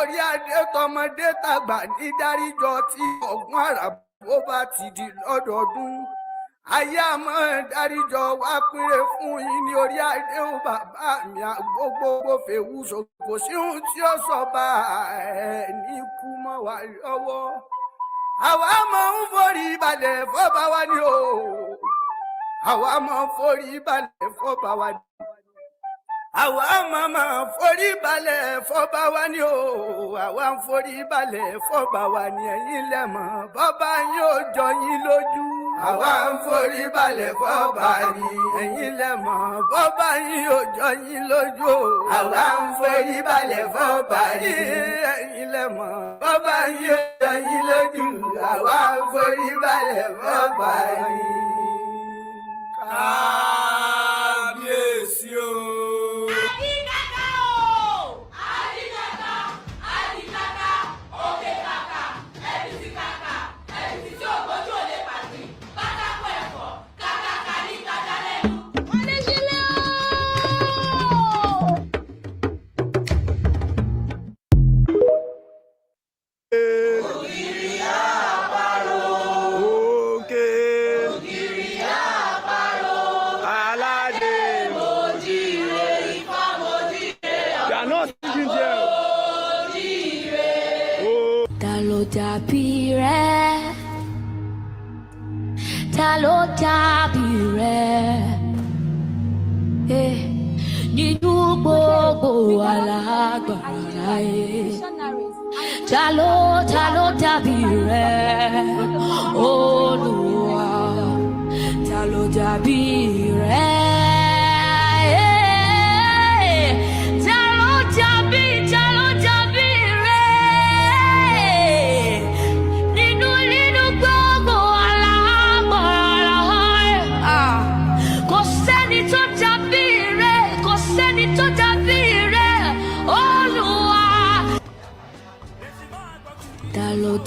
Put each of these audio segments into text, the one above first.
forí adé tọmọdé tàgbà ní dáríjọ tí ọ̀gbun àràbó bá ti di lọ́dọọdún. Ayé àmọ́ dáríjọ wá péré fún yín ní orí adé ó bàbá mi àgbógbó fèwú ṣòkò sí ohun tí ó sọ bá ẹ̀ ní kú mọ́ wa lọ́wọ́. Àwa máa ń forí balẹ̀ fọ́ba wa ni o. Àwa máa ń forí balẹ̀ fọ́ba wa ni. Àwa máa forí balẹ̀ fọ́ba wa ni o. Àwa ń forí balẹ̀ fọ́ba wa ni ẹ̀yin lẹ́mọ̀ bọ́ba yín ò jọ yín lójú. Àwa ń forí balẹ̀ fọ́ba ni ẹ̀yin lẹ́mọ̀ bọ́ba yín ò jọ yín lójú. Àwa ń forí balẹ̀ fọ́ba ni ẹ̀yin lẹ́mọ̀ bọ́ba yín ò jọ yín lójú. Àwa ń forí balẹ̀ fọ́ba ni. Kábíyèsí o. Dàbí rẹ̀, ta ló dàbí rẹ̀, nínú gbogbo alágbára ayé. Ta ló dàbí rẹ̀, Olúwa, ta ló dàbí rẹ̀.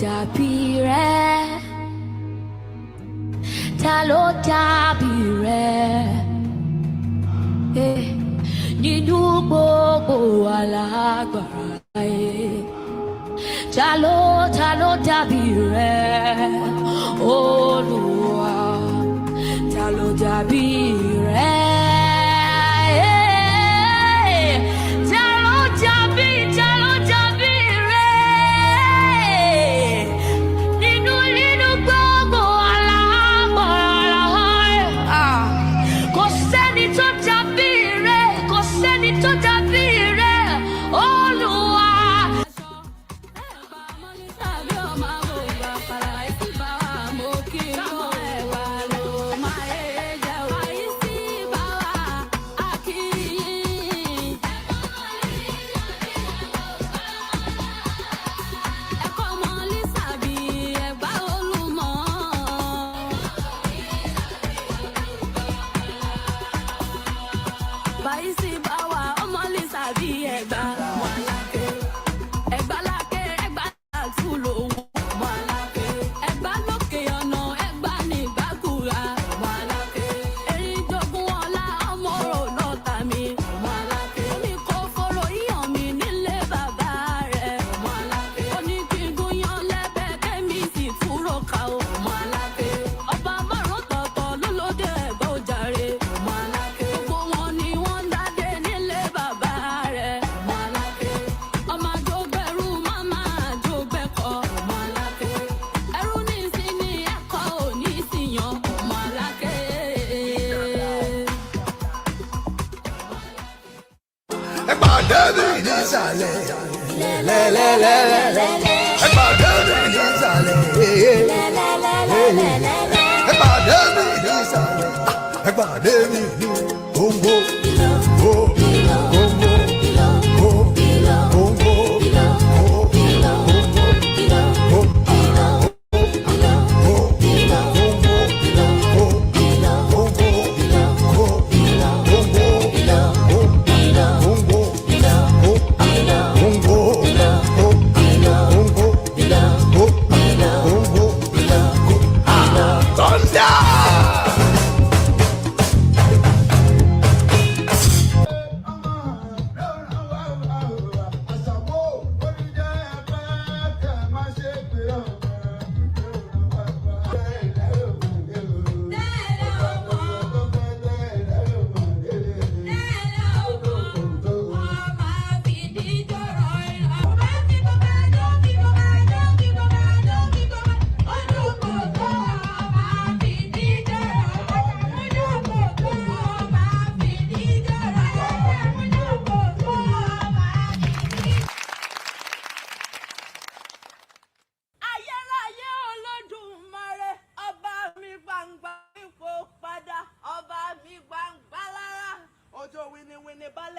Dàbí rẹ̀, ta ló dàbí rẹ̀, nínú gbogbo alágbára ayé. Ta ló dàbí rẹ̀, Olúwa, ta ló dàbí rẹ̀.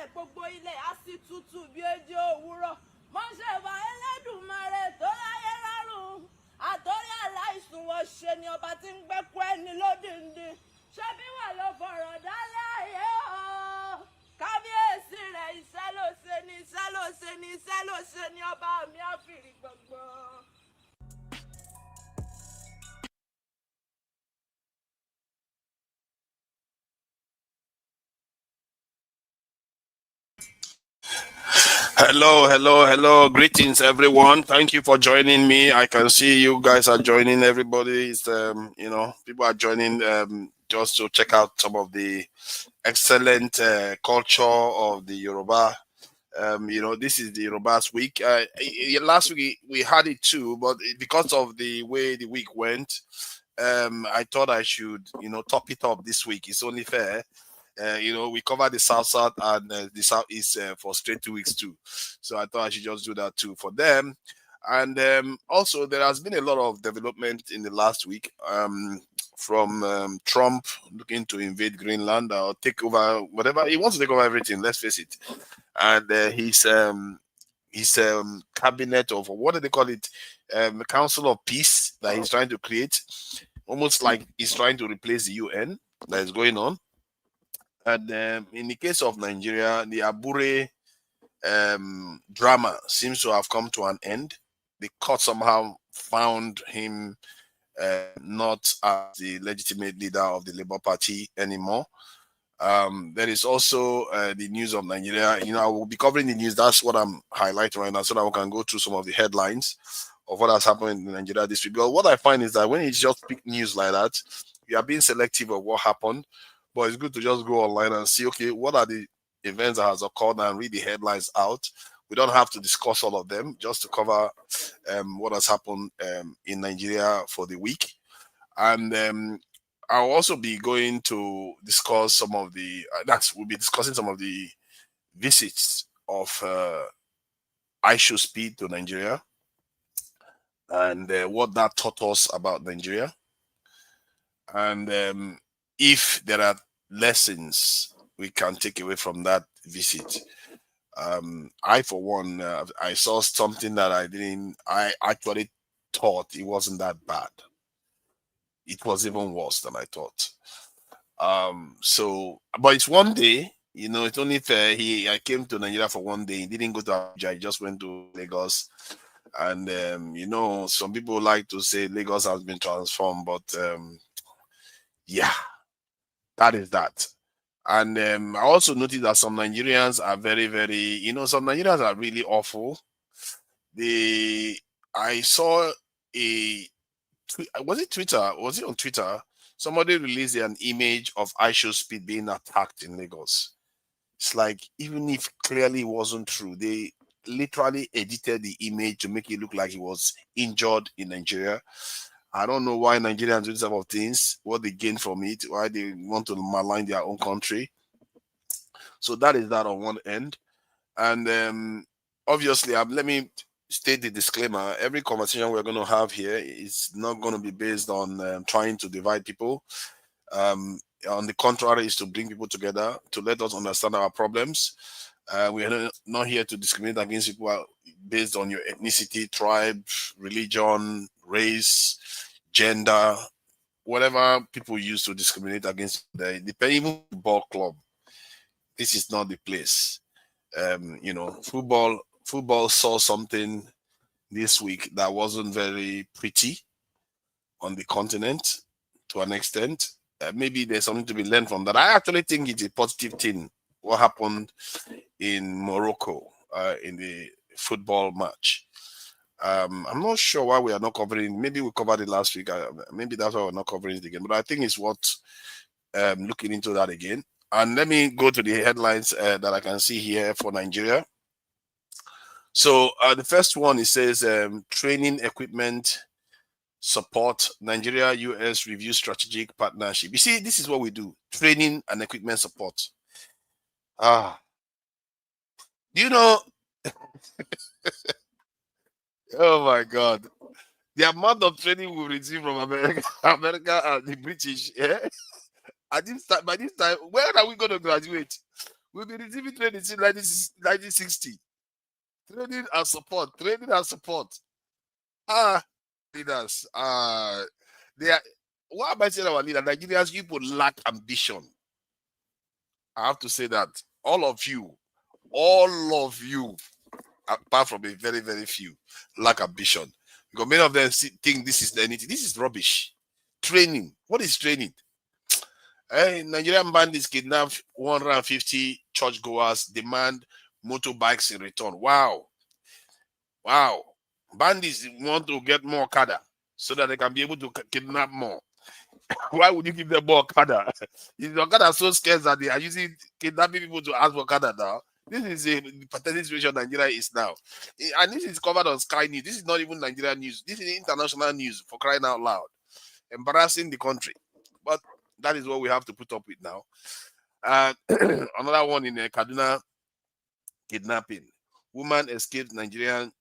mọ́lẹ̀ gbogbo ilẹ̀ á sì tutù bí ejò òwúrọ̀. Mọ́ṣẹ́wà Ẹlẹ́dùmarè tó láyé lọ́rùn. Àtọ́rí aláìsùn wọ́n ṣe ni ọba tí ń gbẹ́kú ẹni lódìndín. Ṣé bí wà ló fọ̀rọ̀ dálé ayé o? Kábíyèsí rẹ̀ iṣẹ́ ló ṣe ni iṣẹ́ ló ṣe ni iṣẹ́ ló ṣe ni ọba mi àfìrí gbọ̀ngbọ̀n. Hello. Greetings, everyone. Thank you for joining me. I can see you guys are joining. Everybody is, people are joining just to check out some of the excellent culture of the Yoruba. This is the Yoruba's week. Last week we had it too, but because of the way the week went, I thought I should, top it up this week. It's only fair. We covered the South and the Southeast for straight 2 weeks too. So I thought I should just do that too for them. And also there has been a lot of development in the last week from Trump looking to invade Greenland or take over whatever. He wants to take over everything, let's face it. And his cabinet of, what do they call it? Council of Peace that he's trying to create, almost like he's trying to replace the UN that is going on. And in the case of Nigeria, the Abure drama seems to have come to an end. The court somehow found him not as the legitimate leader of the Labour Party anymore. There is also the news of Nigeria. I will be covering the news. That's what I'm highlighting right now, so that we can go through some of the headlines of what has happened in Nigeria this week. But what I find is that when it's just big news like that, you are being selective of what happened. But it's good to just go online and see, okay, what are the events that has occurred and read the headlines out. We don't have to discuss all of them, just to cover what has happened in Nigeria for the week. And I'll also be going to discuss some of the, we'll be discussing some of the visits of iceblock to Nigeria and what that taught us about Nigeria. And if there are lessons we can take away from that visit. I, for one, I saw something that I actually thought it wasn't that bad. It was even worse than I thought. But it's one day, it's only fair. I came to Nigeria for one day. He didn't go to Abuja. He just went to Lagos. And, some people like to say Lagos has been transformed, but yeah, that is that. And I also noticed that some Nigerians are very, very, some Nigerians are really awful. I saw was it Twitter? Was it on Twitter? Somebody released an image of iceblock being attacked in Lagos. It's like, even if clearly it wasn't true, they literally edited the image to make it look like he was injured in Nigeria. I don't know why Nigerians do this type of things, what they gain from it, why they want to malign their own country. So that is that on one end. And obviously, let me state the disclaimer. Every conversation we're going to have here is not going to be based on trying to divide people. On the contrary, is to bring people together, to let us understand our problems. We are not here to discriminate against people based on your ethnicity, tribe, religion, race, gender, whatever people use to discriminate against. Even ball club, this is not the place. Football saw something this week that wasn't very pretty on the continent to an extent. Maybe there's something to be learned from that. I actually think it's a positive thing, what happened in Morocco in the football match. I'm not sure why we are not covering. Maybe we covered it last week. Maybe that's why we're not covering it again. But I think it's worth looking into that again. And let me go to the headlines that I can see here for Nigeria. So the first one, it says training equipment support. Nigeria US review strategic partnership. You see, this is what we do: training and equipment support. Do you know? Oh my God. The amount of training we receive from America and the British, by this time, where are we going to graduate? We've been receiving training since 1960. Training and support. Leaders. They are. What am I saying our leader? Nigerians, people lack ambition. I have to say that. All of you, apart from a very, very few, lack ambition. Because many of them think this is anything. This is rubbish. Training. What is training? Nigerian bandits kidnapped 150 churchgoers, demand motorbikes in return. Wow. Bandits want to get more Okada so that they can be able to kidnap more. Why would you give them more Okada? Is Okada so scarce that they are using kidnapping people to ask for Okada now? This is a pathetic situation Nigeria is now. And this is covered on Sky News. This is not even Nigerian news. This is international news, for crying out loud. Embarrassing the country. But that is what we have to put up with now. Another one in Kaduna, kidnapping. Woman escaped Nigeria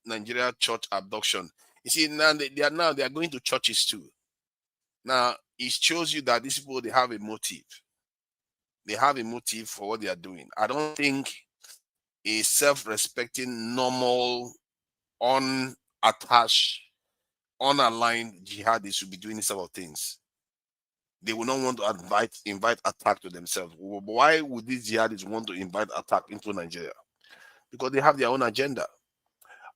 church abduction. You see, now they are going to churches too. Now, it shows you that these people, they have a motive. They have a motive for what they are doing. I don't think a self-respecting, normal, unattached, unaligned jihadists should be doing these sort of things. They will not want to invite attack to themselves. Why would these jihadists want to invite attack into Nigeria? Because they have their own agenda.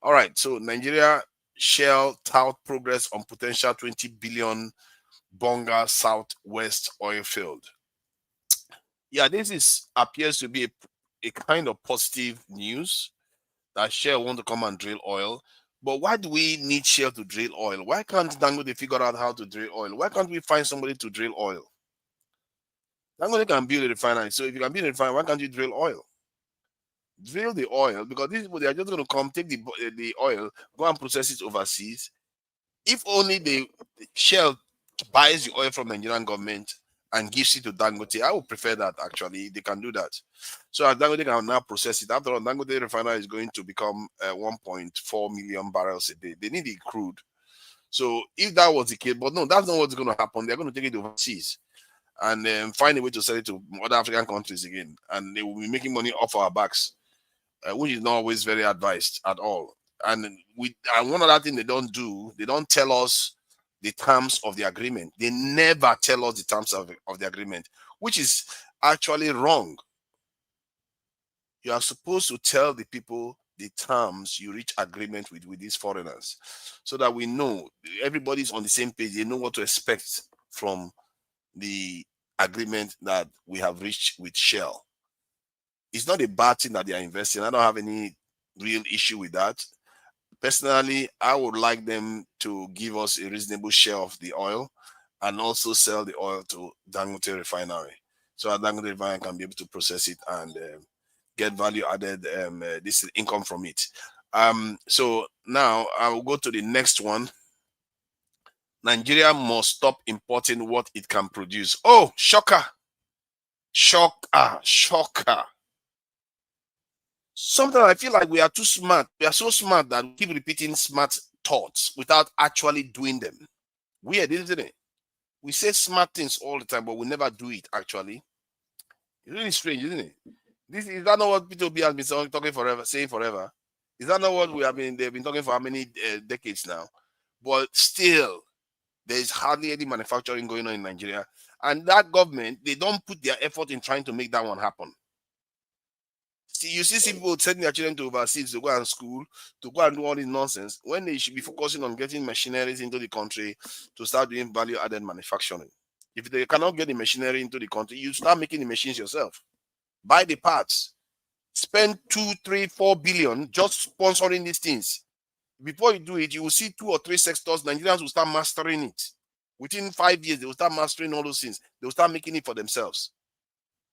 All right, so Nigeria Shell tout progress on potential 20 billion Bonga Southwest oil field. Yeah, this appears to be a kind of positive news that Shell want to come and drill oil. But why do we need Shell to drill oil? Why can't Dangote figure out how to drill oil? Why can't we find somebody to drill oil? Dangote can build a refinery. So if you can build a refinery, why can't you drill oil? Drill the oil, because these people, they are just going to come, take the oil, go and process it overseas. If only the Shell buys the oil from the Nigerian government and gives it to Dangote, I would prefer that, actually. They can do that. So Dangote can now process it. After all, Dangote refinery is going to become 1.4 million barrels a day. They need it crude. So if that was the case, but no, that's not what's going to happen. They're going to take it overseas and find a way to sell it to other African countries again. And they will be making money off our backs, which is not always very advised at all. And one other thing they don't do, they don't tell us the terms of the agreement. They never tell us the terms of the agreement, which is actually wrong. You are supposed to tell the people the terms you reach agreement with these foreigners, so that we know everybody's on the same page. They know what to expect from the agreement that we have reached with Shell. It's not a bad thing that they are investing. I don't have any real issue with that. Personally, I would like them to give us a reasonable share of the oil and also sell the oil to Dangote Refinery, so that Dangote Refinery can be able to process it and get value added this is income from it. So now I will go to the next one. Nigeria must stop importing what it can produce. Oh, shocker. Sometimes I feel like we are too smart. We are so smart that we keep repeating smart thoughts without actually doing them. Weird, isn't it? We say smart things all the time, but we never do it, actually. It's really strange, isn't it? Is that not what P2B has been saying forever? Is that not what they've been talking for how many decades now? But still, there is hardly any manufacturing going on in Nigeria. And that government, they don't put their effort in trying to make that one happen. See, you see people sending their children to overseas to go and school, to go and do all this nonsense, when they should be focusing on getting machineries into the country to start doing value-added manufacturing. If they cannot get the machinery into the country, you start making the machines yourself. Buy the parts. Spend 2, 3, 4 billion just sponsoring these things. Before you do it, you will see 2 or 3 sectors. Nigerians will start mastering it. Within 5 years, they will start mastering all those things. They will start making it for themselves.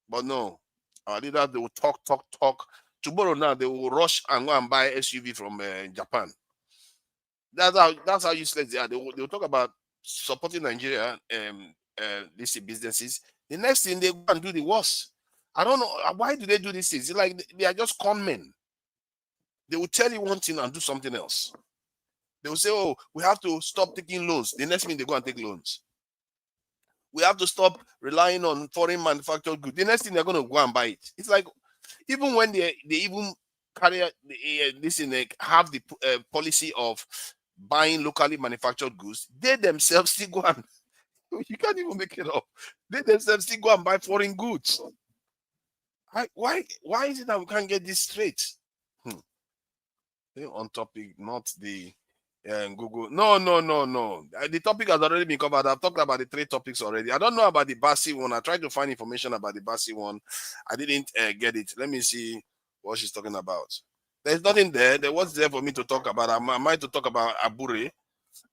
But no, our leaders, they will talk. Tomorrow now, they will rush and go and buy SUV from Japan. That's how useless they are. They will talk about supporting Nigeria these businesses. The next thing, they go and do the worst. I don't know. Why do they do these things? It's like they are just con men. They will tell you one thing and do something else. They will say, oh, we have to stop taking loans. The next thing, they go and take loans. We have to stop relying on foreign manufactured goods. The next thing, they're going to go and buy it. It's like, Even when they even carry this in have the policy of buying locally manufactured goods, they themselves still go and you can't even make it up. They themselves still go and buy foreign goods. Why is it that we can't get this straight? On topic, not the Google. No. The topic has already been covered. I've talked about the 3 topics already. I don't know about the Bassey one. I tried to find information about the Bassey one. I didn't get it. Let me see what she's talking about. There's nothing there. There was there for me to talk about. I might to talk about Abure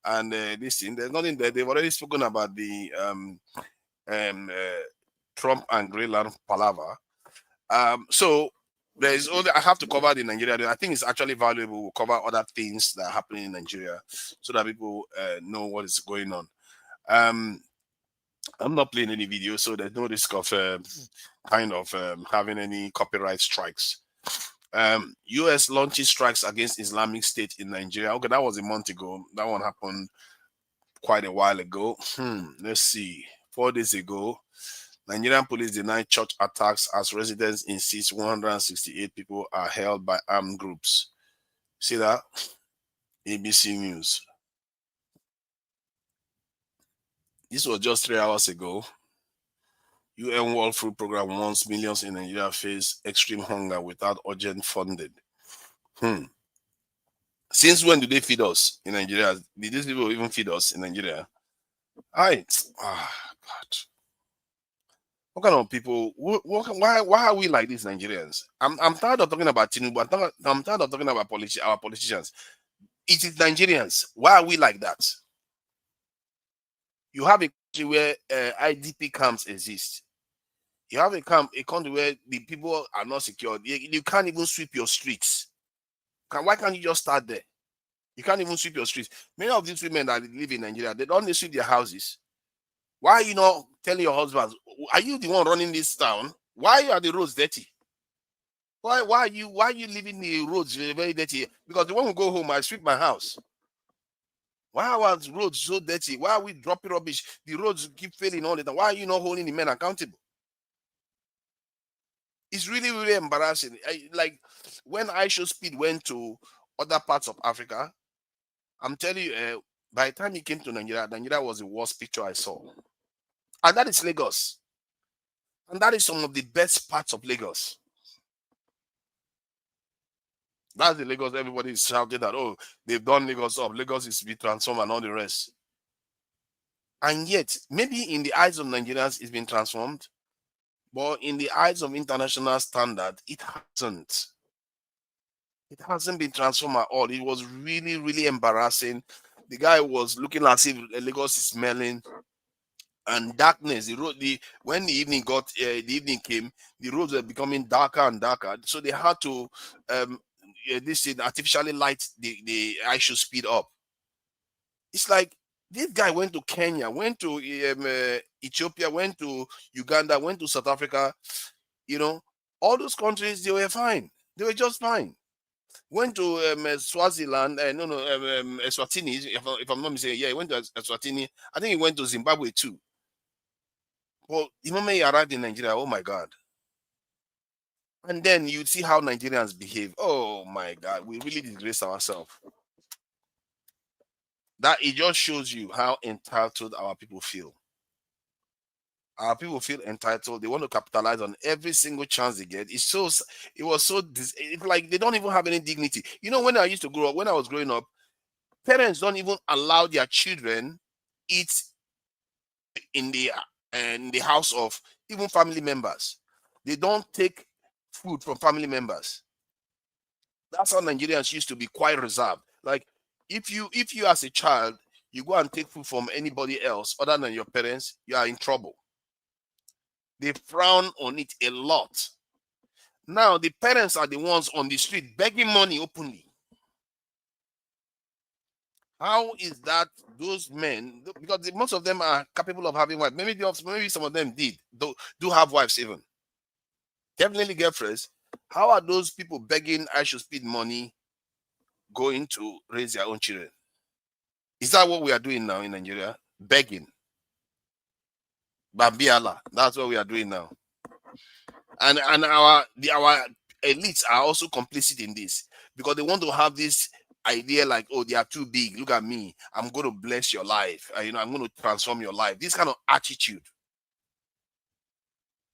and this thing. There's nothing there. They've already spoken about the Trump and Greenland palaver. So there's only I have to cover the Nigeria. I think it's actually valuable. We'll cover other things that are happening in Nigeria so that people know what is going on. I'm not playing any video, so there's no risk of having any copyright strikes. US launches strikes against Islamic State in Nigeria. Okay, that was a month ago. That one happened quite a while ago. Let's see. 4 days ago, Nigerian police denied church attacks as residents insist 168 people are held by armed groups. See that? ABC News. This was just 3 hours ago. UN World Food Program warns millions in Nigeria face extreme hunger without urgent funding. Since when do they feed us in Nigeria? Did these people even feed us in Nigeria? God. What kind of people? Why are we like these Nigerians? I'm tired of talking about Tinubu. I'm tired of talking about our politicians. It is Nigerians. Why are we like that? You have a country where IDP camps exist. You have a country where the people are not secured. You can't even sweep your streets. Why can't you just start there? You can't even sweep your streets. Many of these women that live in Nigeria, they don't sweep their houses. Why are you not telling your husbands? Are you the one running this town? Why are the roads dirty? Why are you leaving the roads very dirty? Because the one who go home, I sweep my house. Why are the roads so dirty? Why are we dropping rubbish? The roads keep failing all the time. Why are you not holding the men accountable? It's really, really embarrassing. Like when iShowSpeed went to other parts of Africa, I'm telling you, by the time he came to Nigeria, Nigeria was the worst picture I saw. And that is Lagos. And that is some of the best parts of Lagos. That's the Lagos everybody is shouting that, oh, they've done Lagos up. Lagos is to be transformed and all the rest. And yet, maybe in the eyes of Nigerians, it's been transformed. But in the eyes of international standard, it hasn't. It hasn't been transformed at all. It was really, really embarrassing. The guy was looking as if Lagos is smelling. And darkness, when the evening came, the roads were becoming darker and darker. So they had to artificially light the iShowSpeed up. It's like this guy went to Kenya, went to Ethiopia, went to Uganda, went to South Africa. You know, all those countries, they were fine. They were just fine. Went to Swaziland, Eswatini, if I'm not mistaken. Yeah, he went to Eswatini. I think he went to Zimbabwe too. Well, the moment he arrived in Nigeria, oh my God. And then you see how Nigerians behave. Oh my God, we really disgrace ourselves. That it just shows you how entitled our people feel. Our people feel entitled. They want to capitalize on every single chance they get. It's like they don't even have any dignity. You know, when I was growing up, parents don't even allow their children eat in the house of even family members. They don't take food from family members. That's how Nigerians used to be quite reserved. Like if you as a child, you go and take food from anybody else other than your parents, you are in trouble. They frown on it a lot. Now the parents are the ones on the street begging money openly. How is that those men, because most of them are capable of having wives. Maybe some of them do have wives even. Definitely girlfriends. How are those people begging iShowSpeed money going to raise their own children? Is that what we are doing now in Nigeria? Begging. Babiala. That's what we are doing now. And our elites are also complicit in this, because they want to have this idea like, oh, they are too big. Look at me. I'm going to bless your life. I'm going to transform your life. This kind of attitude,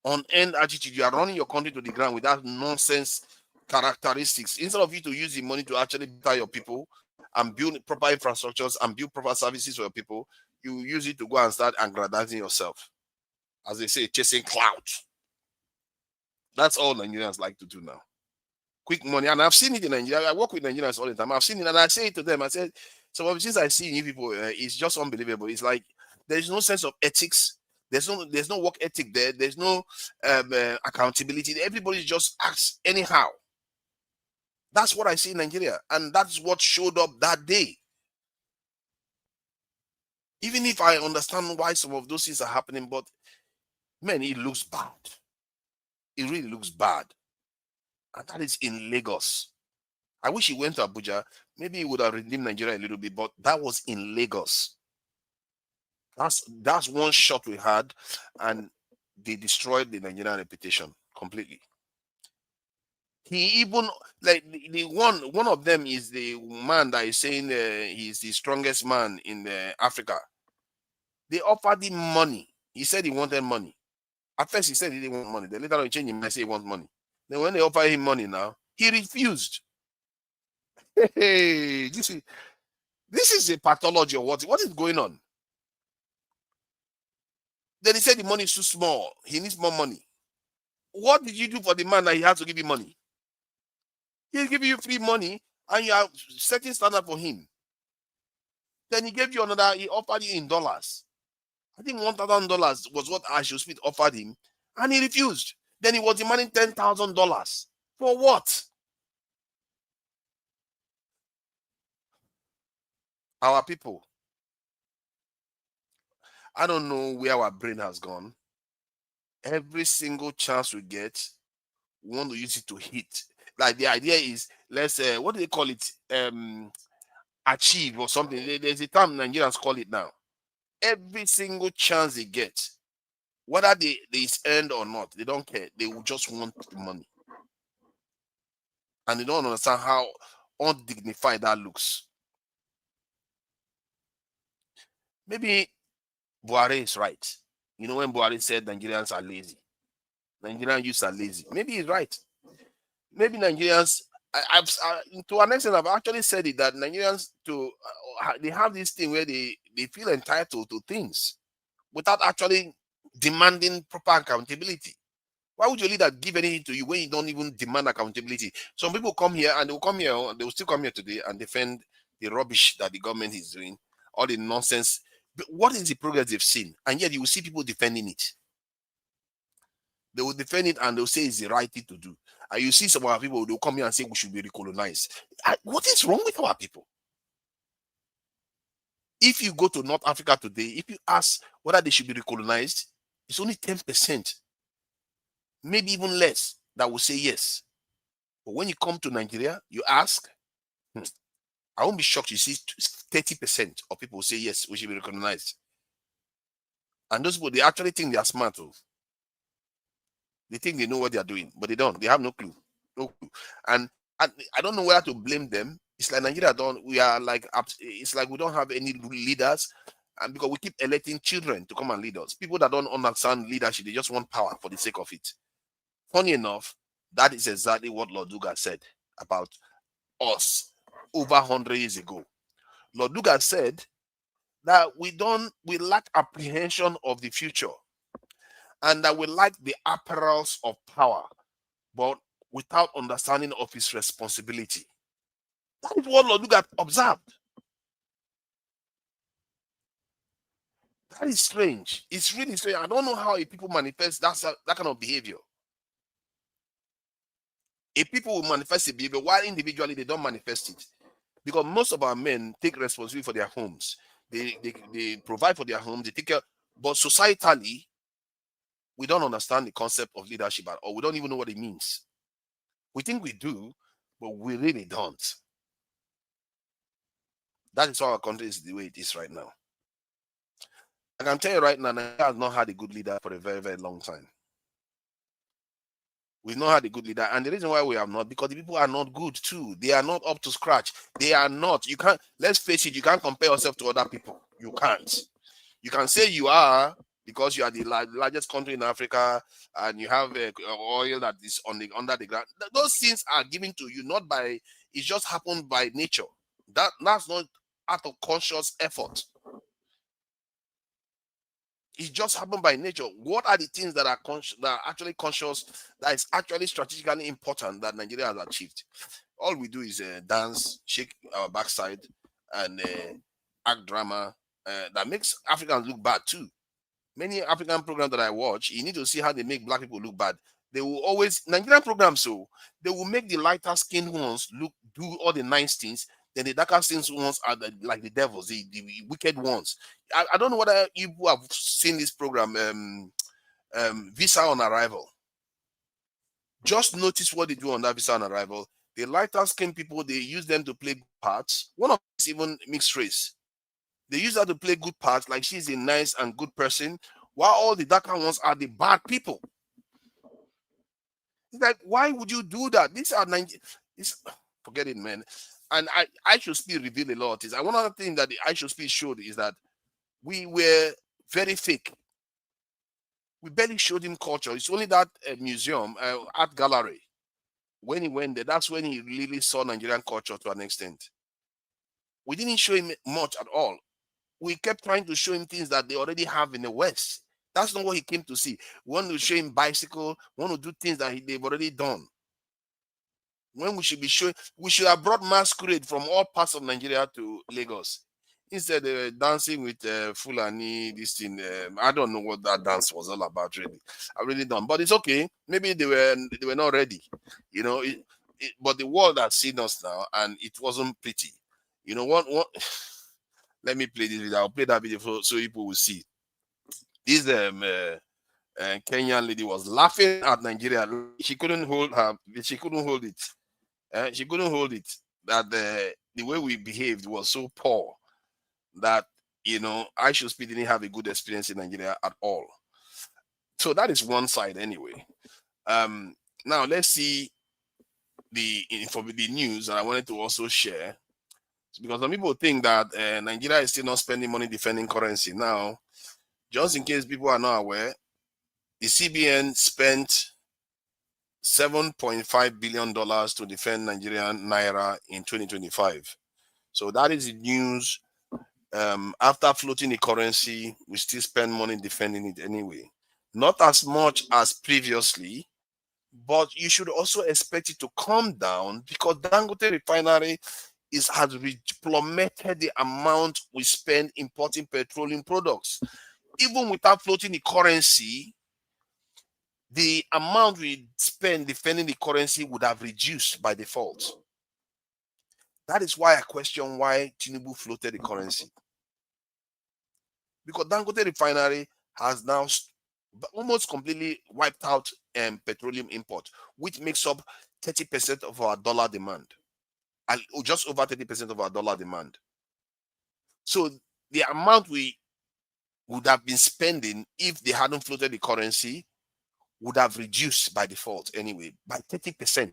on end attitude, you are running your country to the ground with that nonsense characteristics. Instead of you to use the money to actually better your people and build proper infrastructures and build proper services for your people, you use it to go and start aggrandizing yourself. As they say, chasing clouds. That's all Nigerians like to do now. Quick money. And I've seen it in Nigeria. I work with Nigerians all the time. I've seen it, and I say it to them. I said, some of the things I see in you people, it's just unbelievable. It's like there's no sense of ethics. There's no work ethic there. There's no accountability. Everybody just acts anyhow. That's what I see in Nigeria, and that's what showed up that day. Even if I understand why some of those things are happening, but man, it looks bad. It really looks bad. And that is in Lagos. I wish he went to Abuja. Maybe he would have redeemed Nigeria a little bit, but that was in Lagos. That's one shot we had, and they destroyed the Nigerian reputation completely. He even, like, the one of them is the man that is saying he's the strongest man in Africa. They offered him money. He said he wanted money. At first he said he didn't want money. Then later on he changed his mind and said he wants money. Then when they offer him money now, he refused. Hey, this is a pathology or what is going on? Then he said the money is too small. He needs more money. What did you do for the man that he has to give you money? He'll give you free money and you are setting standard for him. Then he gave you another, he offered you in dollars. I think $1,000 was what Ashley Smith offered him, and he refused. Then he was demanding $10,000. For what? Our people, I don't know where our brain has gone. Every single chance we get, we want to use it to hit. Like the idea is, let's what do they call it? Achieve or something. There's a term Nigerians call it now. Every single chance they get, whether they is earned or not, they don't care. They will just want the money. And they don't understand how undignified that looks. Maybe Buhari is right. You know, when Buhari said Nigerians are lazy, Nigerian youths are lazy. Maybe he's right. Maybe Nigerians, to an extent, I've actually said it, that Nigerians, they have this thing where they feel entitled to things without actually demanding proper accountability. Why would your leader give anything to you when you don't even demand accountability? Some people come here and they will still come here today and defend the rubbish that the government is doing, all the nonsense. But what is the progress they've seen? And yet you will see people defending it. They will defend it and they'll say it's the right thing to do. And you see some of our people, they'll come here and say we should be recolonized. What is wrong with our people? If you go to North Africa today, if you ask whether they should be recolonized, it's only 10%, maybe even less, that will say yes. But when you come to Nigeria, you ask, I won't be shocked. You see 30% of people will say yes, we should be recognized. And those people, they actually think they are smart. They think they know what they are doing, but they don't. They have no clue. No clue. And I don't know whether to blame them. It's like Nigeria it's like we don't have any leaders, and because we keep electing children to come and lead us. People that don't understand leadership, they just want power for the sake of it. Funny enough, that is exactly what Lord Lugard said about us over 100 years ago. Lord Lugard said that we lack apprehension of the future, and that we like the apparels of power, but without understanding of his responsibility. That is what Lord Lugard observed. That is strange. It's really strange. I don't know how people manifest that kind of behavior. If people will manifest the behavior, while individually they don't manifest it. Because most of our men take responsibility for their homes. They provide for their homes, they take care. But societally, we don't understand the concept of leadership at all. We don't even know what it means. We think we do, but we really don't. That is why our country is the way it is right now. I can tell you right now, Nigeria has not had a good leader for a very, very long time. We've not had a good leader. And the reason why we have not, because the people are not good too. They are not up to scratch. They are not. You can't, let's face it, you can't compare yourself to other people. You can't. You can say you are because you are the largest country in Africa and you have oil that is under the ground. Those things are given to you, not by, it just happened by nature. That's not out of conscious effort. It just happened by nature. What are the things that are actually conscious, that is actually strategically important that Nigeria has achieved? All we do is dance, shake our backside, and act drama that makes Africans look bad too. Many African programs that I watch, you need to see how they make black people look bad. They will always, Nigerian programs, so they will make the lighter skinned ones do all the nice things. Then the darker skinned ones are like the devils, the wicked ones. I don't know whether you have seen this program, Visa on Arrival. Just notice what they do on that Visa on Arrival. The lighter skinned people, they use them to play parts. One of them is even mixed race. They use her to play good parts, like she's a nice and good person, while all the darker ones are the bad people. It's like, why would you do that? These are forget it, man. And I should still reveal a lot of things. And one other thing that the I should speak showed is that we were very fake. We barely showed him culture. It's only that museum, art gallery. When he went there, that's when he really saw Nigerian culture to an extent. We didn't show him much at all. We kept trying to show him things that they already have in the West. That's not what he came to see. We want to show him bicycle, we want to do things that they've already done. When we should be showing, we should have brought masquerade from all parts of Nigeria to Lagos. Instead, they were dancing with Fulani, this thing. I don't know what that dance was all about, really. I really don't. But it's okay. Maybe they were not ready. You know, but the world has seen us now, and it wasn't pretty. You know what? Let me play this video. I'll play that video so people will see. This Kenyan lady was laughing at Nigeria. She couldn't hold her. She couldn't hold it. She couldn't hold it. That the way we behaved was so poor that, you know, I should speak didn't have a good experience in Nigeria at all. So that is one side anyway. Now let's see the news that I wanted to also share. Because some people think that Nigeria is still not spending money defending currency. Now, just in case people are not aware, the CBN spent $7.5 billion to defend Nigerian Naira in 2025. So that is the news. After floating the currency, we still spend money defending it anyway. Not as much as previously, but you should also expect it to come down because Dangote Refinery has plummeted the amount we spend importing petroleum products. Even without floating the currency, the amount we spend defending the currency would have reduced by default. That is why I question why Tinubu floated the currency. Because Dangote Refinery has now almost completely wiped out petroleum import, which makes up 30% of our dollar demand. Just over 30% of our dollar demand. So the amount we would have been spending if they hadn't floated the currency would have reduced by default anyway, by 30%.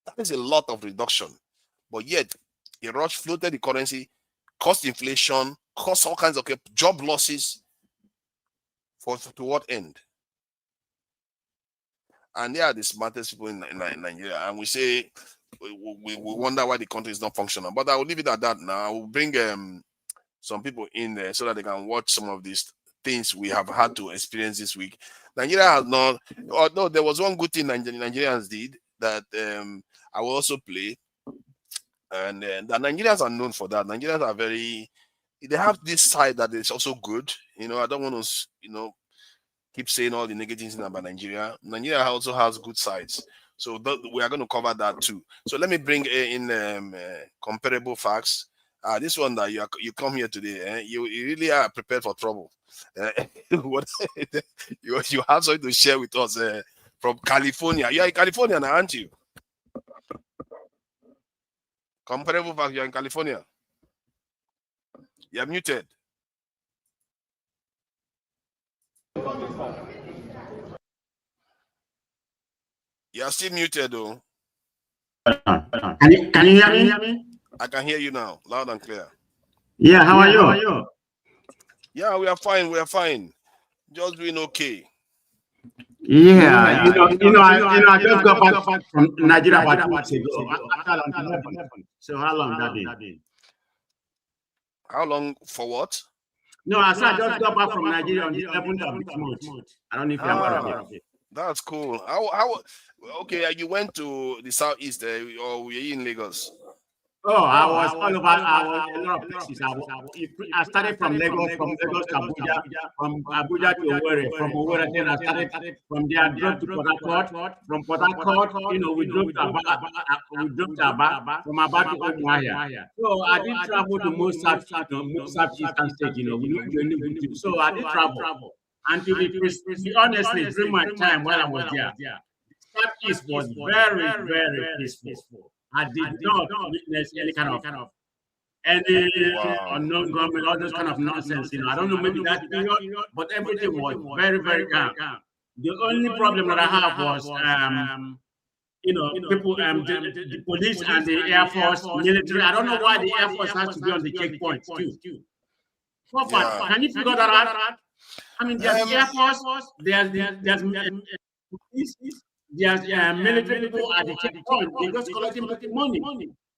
That is a lot of reduction. But yet, the rush floated the currency, caused inflation, caused all kinds of job losses. To what end? And they are the smartest people in Nigeria. And we say, we wonder why the country is not functional. But I will leave it at that now. I will bring some people in there so that they can watch some of these things we have had to experience this week. Nigeria has not, although there was one good thing Nigerians did that I will also play. And the Nigerians are known for that. Nigerians are they have this side that is also good. You know, I don't want to, keep saying all the negative things about Nigeria. Nigeria also has good sides. So we are going to cover that too. So let me bring in comparable facts. This one that you come here today, you really are prepared for trouble. What you have something to share with us from California. You are in California now, aren't you? Comparable facts. You are in California. You are muted. You're still muted, though. Can you hear me? I can hear you now, loud and clear. Yeah, how are you? Yeah, we are fine. We are fine. Just doing okay. Yeah, I just got back from Nigeria about 2 weeks ago. So how long that been? How long for what? No, I said I just got back from Nigeria on the 11th of this month. I don't know if you're aware of it. That's cool. How? Okay, you went to the southeast, or were you in Lagos? Oh, I was all over. I was a lot of places. I started from Lagos to Abuja, from Abuja to Owerri, from Owerri then I started from there. I drove to Port Harcourt. From Port Harcourt, we drove to Aba. From Aba to Umuahia. So I did travel to most southeastern states. So I did travel. And to be honestly, during my time while I was there, Southeast was very, very peaceful. I did not witness any kind of unknown government, all those kind of nonsense. I don't know, maybe that period, but everything was very, very calm. The only problem that I have was, people, the police and the Air Force, military. I don't know why the Air Force has to be on the checkpoints too. So far, can you figure that out? I mean, there's Air Force, there's police. There's military people at the checkpoint. They're just collecting money.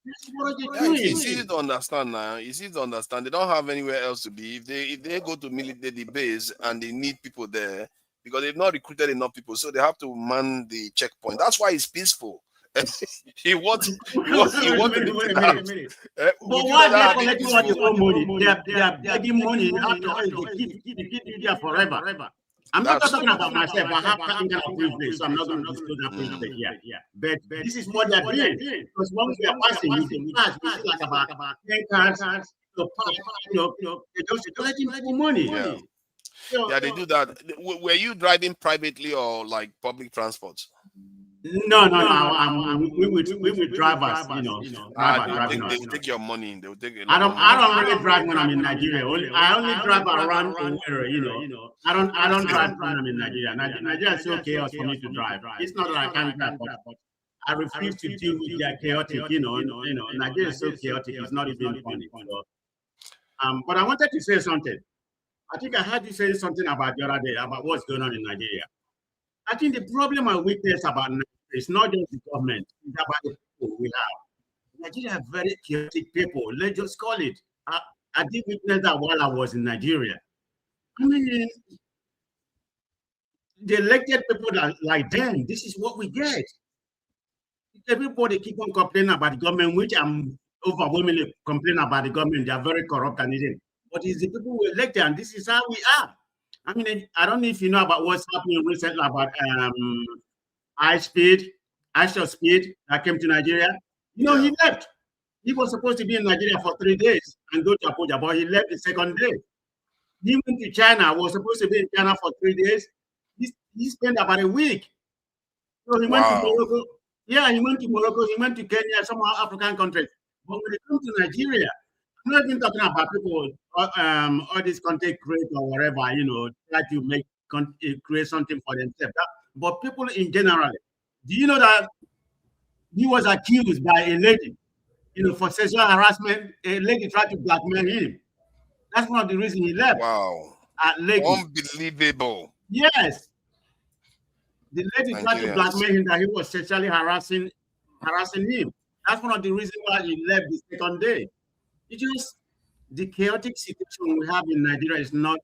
It's easy to understand now. It's easy to understand. They don't have anywhere else to be. If they go to military base and they need people there because they've not recruited enough people, so they have to man the checkpoint. That's why it's peaceful. He wants to be but why they are collecting all the own money? They are begging money after all. They keep you there forever. I'm not talking about myself. I have that kind of privilege, so I'm not going to disclose that privilege here. But this is what they're doing. Because once we are passing, we see like about 10 cars to pass. They're just collecting money. Yeah. Yeah, they do that. Were you driving privately or like public transport? No. We would drivers, They will take your money. They will take it. I don't really drive when I'm in Nigeria. I only drive around Owerri, I don't drive when I'm in Nigeria. Nigeria is so chaos for me to drive. It's not that I can't drive, but I refuse to deal with their chaotic, Nigeria is so chaotic, it's not even funny. But I wanted to say something. I think I heard you say something about the other day about what's going on in Nigeria. I think the problem I witness about Nigeria is not just the government, it's about the people we have. Nigeria have very chaotic people. Let's just call it. I did witness that while I was in Nigeria. I mean, the elected people that like them, this is what we get. Everybody keep on complaining about the government, which I'm overwhelmingly complaining about the government. They are very corrupt and everything. But it's the people who elect them, and this is how we are. I mean, I don't know if you know about what's happening recently about Aisha Speed that came to Nigeria. He left. He was supposed to be in Nigeria for 3 days and go to Abuja, but he left the second day. He went to China, was supposed to be in China for 3 days. He spent about a week. So he went to Morocco. Yeah, he went to Morocco, he went to Kenya, some African countries. But when it comes to Nigeria, I'm not even talking about people, all these content creators or whatever, try to create something for themselves. But people in general, do you know that he was accused by a lady, for sexual harassment? A lady tried to blackmail him. That's one of the reasons he left. Wow. Unbelievable. Yes. The lady tried to blackmail him that he was sexually harassing him. That's one of the reasons why he left the second day. It's just the chaotic situation we have in Nigeria is not.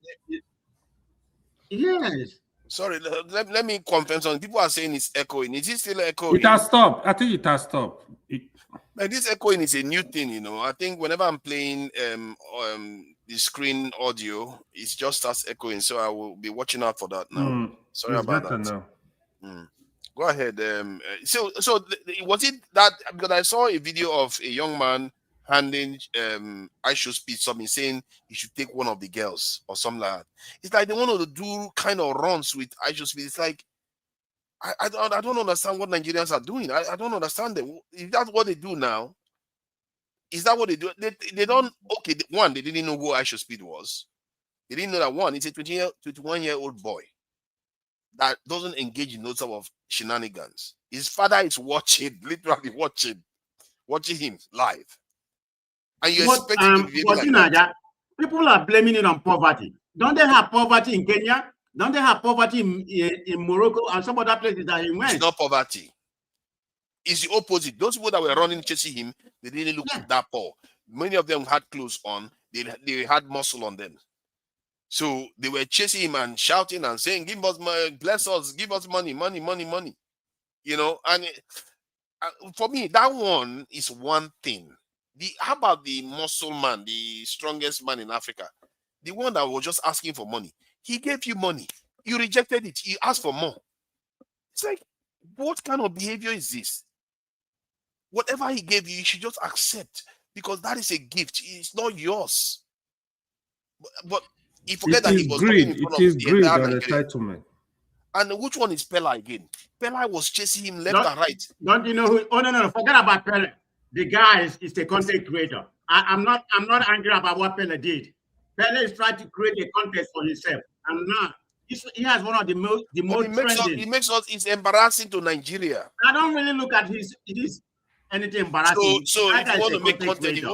Yes. Sorry, let me confirm something. People are saying it's echoing. Is it still echoing? It has stopped. I think it has stopped. Like this echoing is a new thing, I think whenever I'm playing the screen audio, it just starts echoing. So I will be watching out for that now. Sorry about that. Go ahead. So was it that, because I saw a video of a young man handing Aisha Speed something, saying he should take one of the girls or something like that. It's like they want to do kind of runs with Aisha Speed. It's like I don't understand what Nigerians are doing. I don't understand them. Is that what they do now? Is that what they do? They don't. Okay, one, they didn't know who Aisha Speed was. They didn't know that one. It's a 21-year-old boy. that doesn't engage in those sort of shenanigans. His father is watching, literally watching him live. And you expect him to be like that. People are blaming it on poverty. Don't they have poverty in Kenya? Don't they have poverty in Morocco and some other places that he went? It's not poverty. It's the opposite. Those people that were running, chasing him, they didn't look that poor. Many of them had clothes on. They had muscle on them. So they were chasing him and shouting and saying, "Give us money, bless us, give us money, money, money, money." You know, and for me, that one is one thing. How about the muscle man, the strongest man in Africa? The one that was just asking for money. He gave you money. You rejected it. You asked for more. It's like, what kind of behavior is this? Whatever he gave you, you should just accept, because that is a gift. It's not yours. But you forget that he was greed. in front It is of the greed entire and Nigeria. entitlement. And which one is Pella again? Pella was chasing him left and right. Don't you know who? Oh no, forget about Pella. The guy is a content creator. I'm not angry about what Pella did. Pella is trying to create a context for himself. I'm not. He has one of the most trending. He makes us. It's embarrassing to Nigeria. I don't really look at his anything embarrassing. So if you want to make content, if you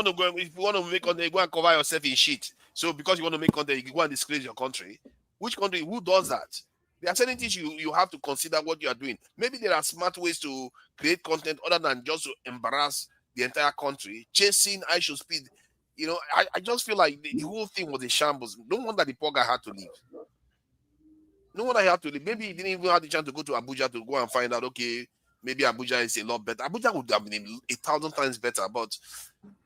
want to make content, go and cover yourself in shit. So because you want to make content, you go and disgrace your country. Which country? Who does that? There are certain things you have to consider what you are doing. Maybe there are smart ways to create content other than just to embarrass the entire country, chasing high show speed. You know, I just feel like the whole thing was a shambles. No wonder the poor guy had to leave. No wonder he had to leave. Maybe he didn't even have the chance to go to Abuja to go and find out, okay, maybe Abuja is a lot better. Abuja would have been 1,000 times better, but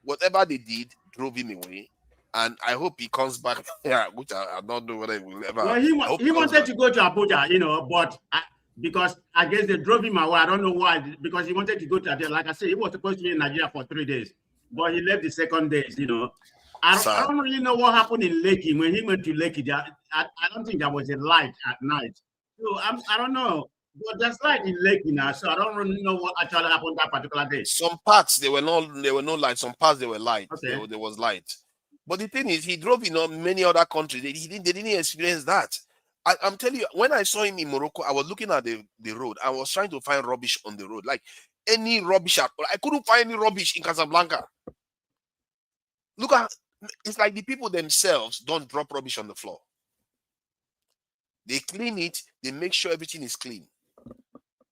whatever they did drove him away. And I hope he comes back here, which I don't know whether he will ever. Well, he wanted to go to Abuja, you know, but because I guess they drove him away. I don't know why, because he wanted to go to Abuja. Like I said, he was supposed to be in Nigeria for 3 days, but he left the second days, you know. I don't really know what happened in Lekki. When he went to Lekki, I don't think there was a light at night. So I don't know. But there's light in Lekki now, so I don't really know what actually happened that particular day. Some parts there were no light. Some parts there were light. Okay. There was light. But the thing is, he drove in many other countries. They didn't experience that. I'm telling you, when I saw him in Morocco, I was looking at the road. I was trying to find rubbish on the road, like any rubbish. I couldn't find any rubbish in Casablanca. Look at, it's like the people themselves don't drop rubbish on the floor. They clean it. They make sure everything is clean.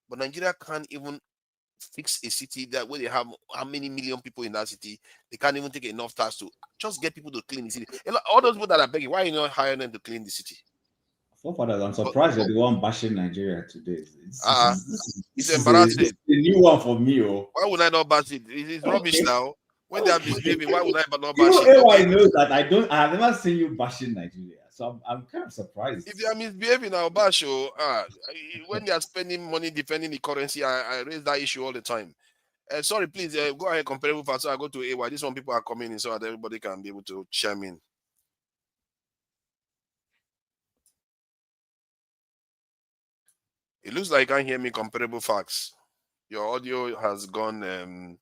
But Nigeria can't even fix a city that where they have how many million people in that city. They can't even take enough tax to just get people to clean the city. All those people that are begging, why are you not hiring them to clean the city? Forefathers, I'm surprised you're the one bashing Nigeria today. It's embarrassing. It's a new one for me. Oh. Why would I not bash it? It's rubbish now. When they are misbehaving, why would I not bash it? Everybody knows that I have never seen you bashing Nigeria. So I'm kind of surprised. If you are misbehaving, I'll bash you. When they are spending money defending the currency, I raise that issue all the time. Sorry, please go ahead, comparable facts. So I go to AY. This one people are coming in so that everybody can be able to chime in. It looks like you can't hear me. Comparable facts. Your audio has gone.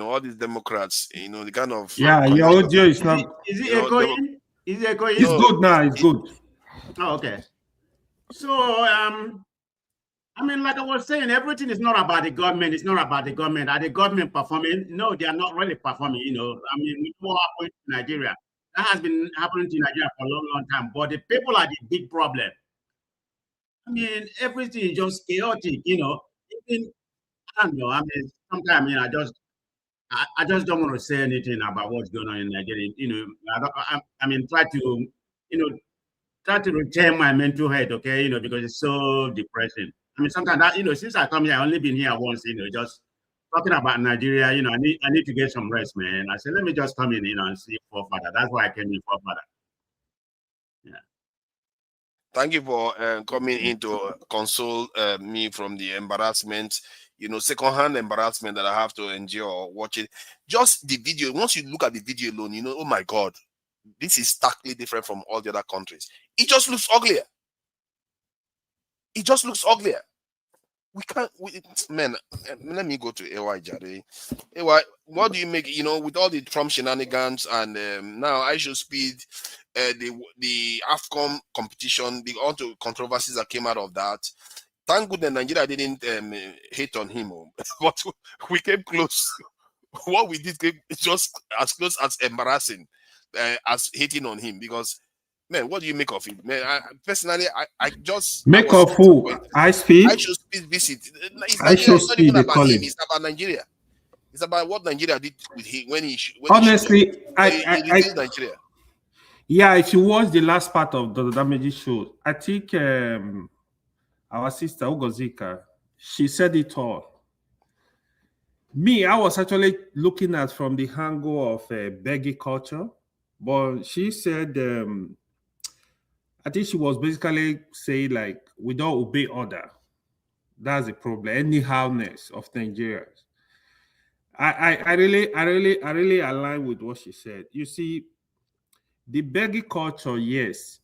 All these Democrats. The kind of your audio is not. Is it echoing? Is it echoing? It's good now. It's good. Oh, okay. So I mean, like I was saying, everything is not about the government. It's not about the government. Are the government performing? No, they are not really performing. I mean, we know what happened in Nigeria. That has been happening to Nigeria for a long, long time. But the people are the big problem. I mean, everything is just chaotic. Even, I don't know. I mean, sometimes I just don't want to say anything about what's going on in Nigeria. Try to retain my mental health, okay? Because it's so depressing. I mean, sometimes that, since I come here, I've only been here once, just talking about Nigeria, I need to get some rest, man. I said, let me just come in, and see Forefather. That's why I came in, Forefather. Yeah. Thank you for coming in to console me from the embarrassment, secondhand embarrassment that I have to endure watching. Just the video, once you look at the video alone, oh my God, this is starkly different from all the other countries. It just looks uglier. It just looks uglier. we can't. Man, let me go to AY Jare. AY, what do you make? You know, with all the Trump shenanigans and now I should speed the AFCON competition, the all the controversies that came out of that. Thank goodness Nigeria didn't hate on him, but we came close. What we did came just as close as embarrassing as hating on him, because man, what do you make of it? Man, personally, I just make of who? I speed. I should speed visit. It's not even about him. It's about Nigeria. It's about what Nigeria did with him when he. Honestly, I Nigeria. Yeah, if you watch the last part of the Damages show, I think our sister Ugozika, she said it all. Me, I was actually looking at from the angle of beggy culture, but she said, I think she was basically saying like, we don't obey order. That's the problem. Anyhowness of Nigerians. I really align with what she said. You see, the beggy culture, yes,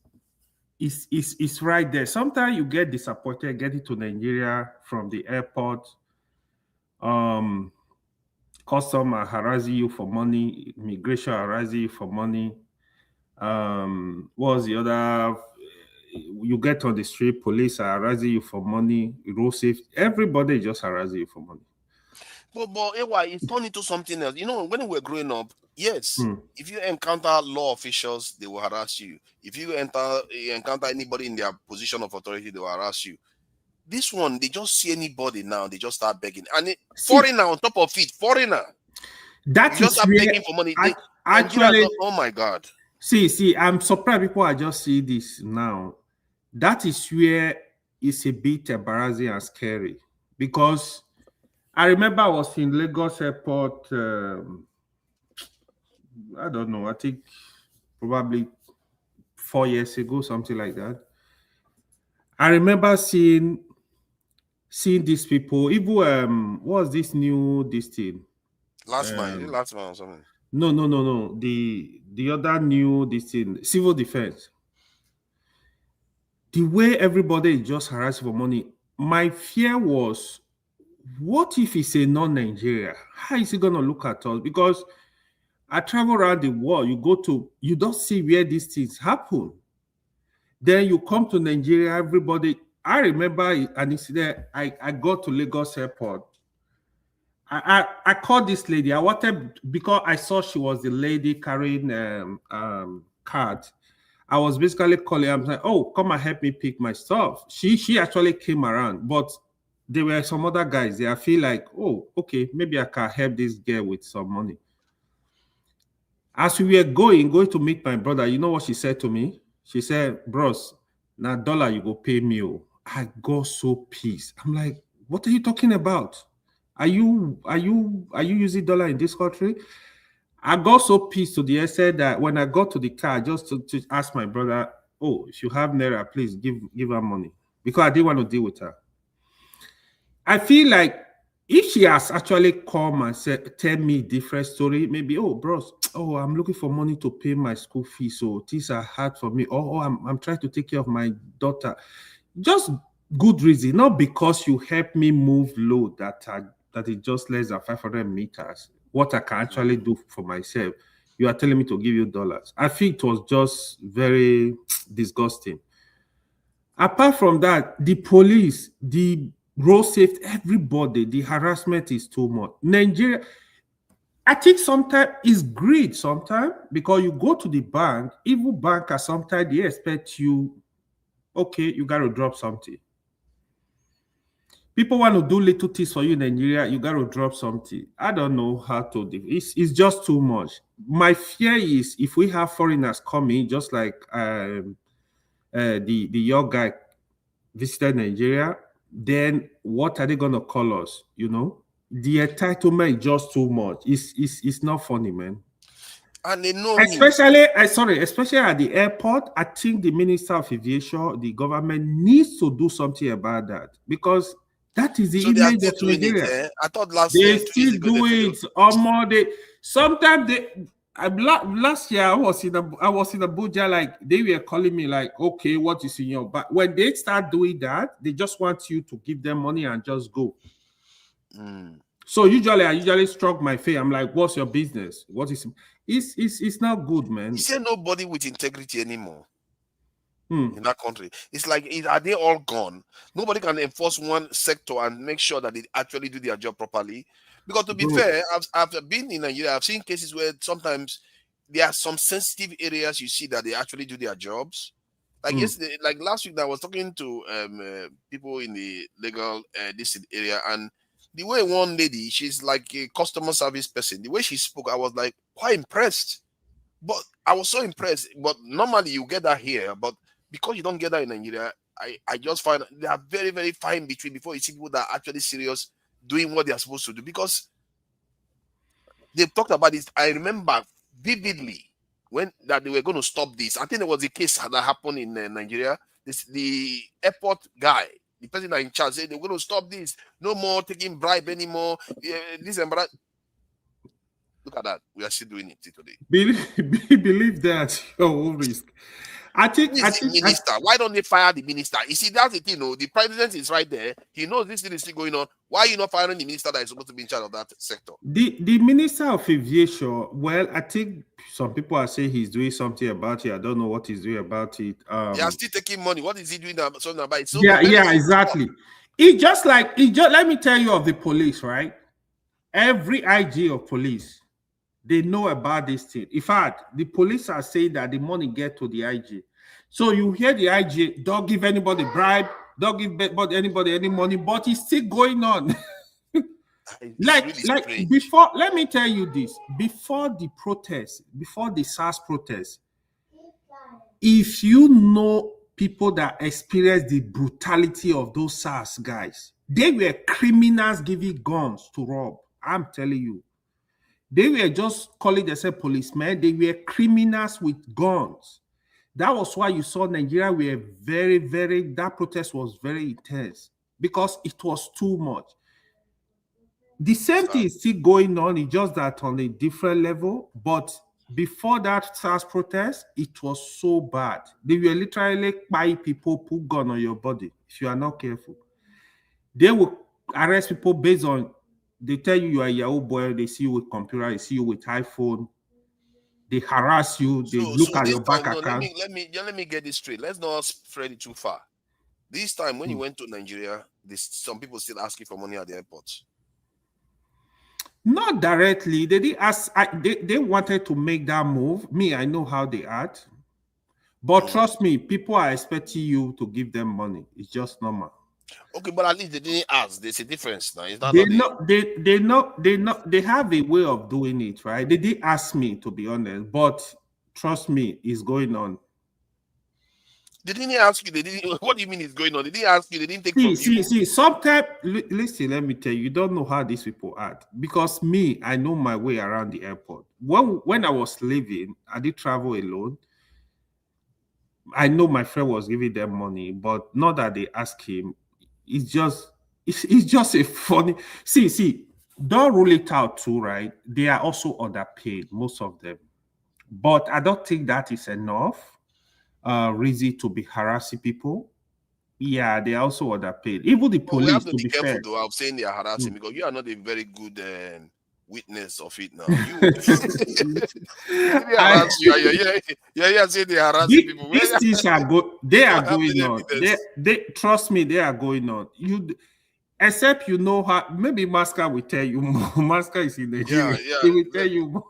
is right there. Sometimes you get disappointed getting to Nigeria from the airport. Custom are harassing you for money, immigration are harassing you for money. What was the other? You get on the street, police are harassing you for money, road safety, everybody just harassing you for money. But it's turned into something else. You know, when we were growing up, yes, if you encounter law officials, they will harass you. If you encounter anybody in their position of authority, they will harass you. This one, they just see anybody now, they just start begging. And foreigner on top of it, foreigner. That you just start begging for money. Actually, oh my God. See, I'm surprised people are just seeing this now. That is where it's a bit embarrassing and scary. Because I remember I was in Lagos airport, I don't know, I think probably 4 years ago, something like that. I remember seeing these people, even what was this thing? Last month or something. No. The other new thing, civil defense. The way everybody is just harassing for money, my fear was, what if it's a non-Nigeria? How is he gonna look at us? Because I travel around the world, you don't see where these things happen. Then you come to Nigeria, everybody. I remember an incident. I got to Lagos airport. I called this lady. I wanted, because I saw she was the lady carrying card. I was basically calling. I'm like, oh, come and help me pick my stuff. She actually came around, but there were some other guys there. I feel like, oh, okay, maybe I can help this girl with some money. As we were going to meet my brother, you know what she said to me? She said, bros, now dollar you go pay me. I got so pissed. I'm like, what are you talking about? Are you using dollar in this country? I got so pissed to the extent that when I got to the car, just to ask my brother, oh, if you have Naira, please give her money. Because I didn't want to deal with her. I feel like if she has actually come and said, tell me a different story, maybe, oh, bros, oh, I'm looking for money to pay my school fees, so things are hard for me. Oh, I'm trying to take care of my daughter. Just good reason, not because you help me move load that is just less than 500 meters. What I can actually do for myself, you are telling me to give you dollars. I think it was just very disgusting. Apart from that, the police, the road safety, everybody, the harassment is too much. Nigeria, I think sometimes it's greed sometimes, because you go to the bank, even bankers sometimes they expect you, okay, you got to drop something. People want to do little things for you in Nigeria, you got to drop something. I don't know how to do it. It's just too much. My fear is if we have foreigners coming, just like the young guy visited Nigeria, then what are they going to call us? You know, the entitlement is just too much. It's not funny, man. And they know especially at the airport. I think the Minister of Aviation, the government needs to do something about that, because that is the image of Nigeria. I thought last they still do it. Sometimes Last year I was in Abuja, like they were calling me like, okay, what is in your back? When they start doing that, they just want you to give them money and just go. So I usually struck my face. I'm like, what's your business? What is it's not good, man. Is there nobody with integrity anymore in that country? It's like, are they all gone? Nobody can enforce one sector and make sure that they actually do their job properly. Because to be fair, I've been in Nigeria, I've seen cases where sometimes there are some sensitive areas you see that they actually do their jobs. Like yesterday, like last week, I was talking to people in the legal this area, and the way one lady, she's like a customer service person, the way she spoke, I was like quite impressed. But I was so impressed. But normally you get that here, but because you don't get that in Nigeria, I just find they are very, very fine between before you see people that are actually serious doing what they are supposed to do, because they've talked about this. I remember vividly when that they were going to stop this. I think there was a case that happened in Nigeria. The airport guy, the person that in charge, said they're going to stop this. No more taking bribe anymore. This and that. Look at that. We are still doing it today. Believe that your own risk. I think minister. Why don't they fire the minister? You see, that's the thing. The president is right there. He knows this thing is still going on. Why are you not firing the minister that is supposed to be in charge of that sector? The minister of aviation. Well, I think some people are saying he's doing something about it. I don't know what he's doing about it. They are still taking money. What is he doing something about it? So yeah, exactly. It just let me tell you of the police, right? Every IG of police, they know about this thing. In fact, the police are saying that the money get to the IG. So you hear the IG, don't give anybody bribe, don't give anybody any money, but it's still going on. like before, let me tell you this. Before the SARS protest, if you know people that experienced the brutality of those SARS guys, they were criminals giving guns to rob. I'm telling you. They were just calling themselves policemen. They were criminals with guns. That was why you saw Nigeria were that protest was very intense, because it was too much. The same thing is still going on, it's just that on a different level. But before that SARS protest, it was so bad. They were literally buying people, put gun on your body if you are not careful. They will arrest people based on, they tell you are a Yahoo boy, they see you with computer, they see you with iPhone, they harass you, they look at your bank account. Let me get this straight. Let's not spread it too far. This time when you went to Nigeria, some people still asking for money at the airports. Not directly. They didn't ask. They wanted to make that move. Me, I know how they act. But trust me, people are expecting you to give them money. It's just normal. Okay, but at least they didn't ask. There's a difference now. It's not they have a way of doing it, right? They didn't ask me, to be honest, but trust me, it's going on. They didn't ask you. They didn't. What do you mean it's going on? They didn't ask you. They didn't take from you. See. Sometimes, listen. Let me tell you. You don't know how these people act, because me, I know my way around the airport. When I was leaving, I did travel alone. I know my friend was giving them money, but not that they ask him. It's just a funny. See. Don't rule it out too, right? They are also underpaid, most of them, but I don't think that is enough. Reason to be harassing people. Yeah, they are also underpaid. Even the police, we have to be careful fair. though. I'm saying they are harassing because you are not a very good witness of it now. Yeah, say they are harassing people. These things are good. They are going on. They trust me. They are going on. Except you know how. Maybe Masca will tell you more. Masca is in Nigeria. Yeah. He will tell you more.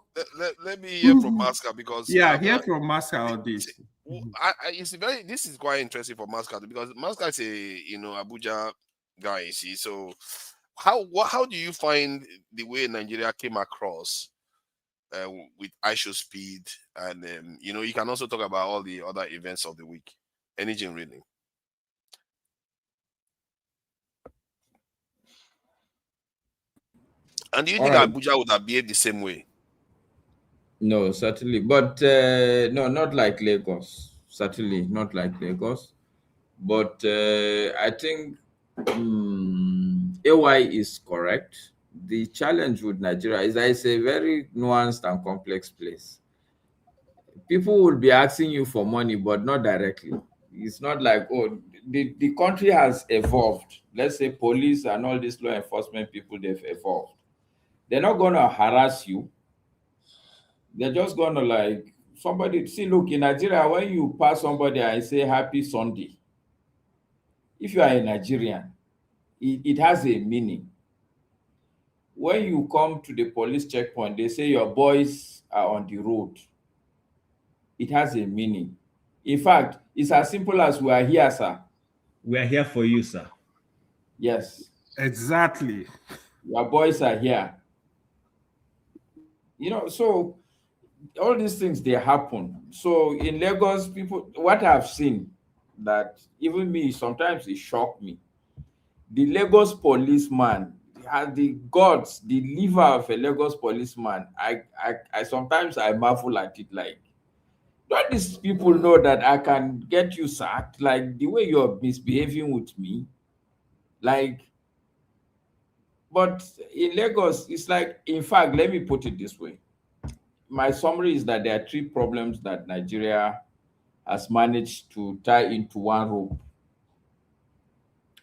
Let me hear from Masca, because hear from Masca on this. This is quite interesting for Masca, because Masca is a Abuja guy, you see. So how do you find the way Nigeria came across with ISO speed, and you can also talk about all the other events of the week, anything really? And do you think Abuja would have behaved the same way? No, certainly, but no, not like Lagos. Certainly not like Lagos, but I think AY is correct the challenge with Nigeria is that it's a very nuanced and complex place. People will be asking you for money, but not directly. It's not like, oh, the country has evolved. Let's say police and all these law enforcement people, they've evolved. They're not going to harass you. They're just going to like somebody. See, look, in Nigeria, when you pass somebody and say happy Sunday, if you are a Nigerian, it has a meaning. When you come to the police checkpoint, they say your boys are on the road. It has a meaning. In fact, it's as simple as we are here, sir. We are here for you, sir. Yes. Exactly. Your boys are here. You know, so all these things, they happen. So in Lagos, people, what I've seen, that even me, sometimes it shocked me. The Lagos policeman has the guts, the liver of a Lagos policeman. I sometimes I marvel at it, like, don't these people know that I can get you sacked? Like the way you're misbehaving with me, like. But in Lagos, it's like, in fact, let me put it this way. My summary is that there are 3 problems that Nigeria has managed to tie into one rope.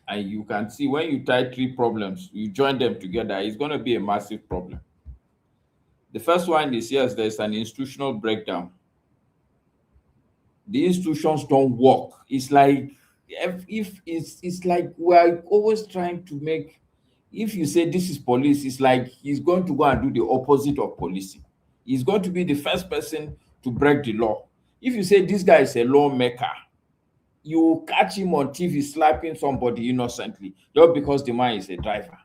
And you can see when you tie 3 problems, you join them together, it's going to be a massive problem. The first one is, yes, there's an institutional breakdown. The institutions don't work. It's like, if it's like we're always trying to make, if you say this is police, it's like he's going to go and do the opposite of policing. He's going to be the first person to break the law. If you say this guy is a lawmaker, you catch him on TV slapping somebody innocently just because the man is a driver.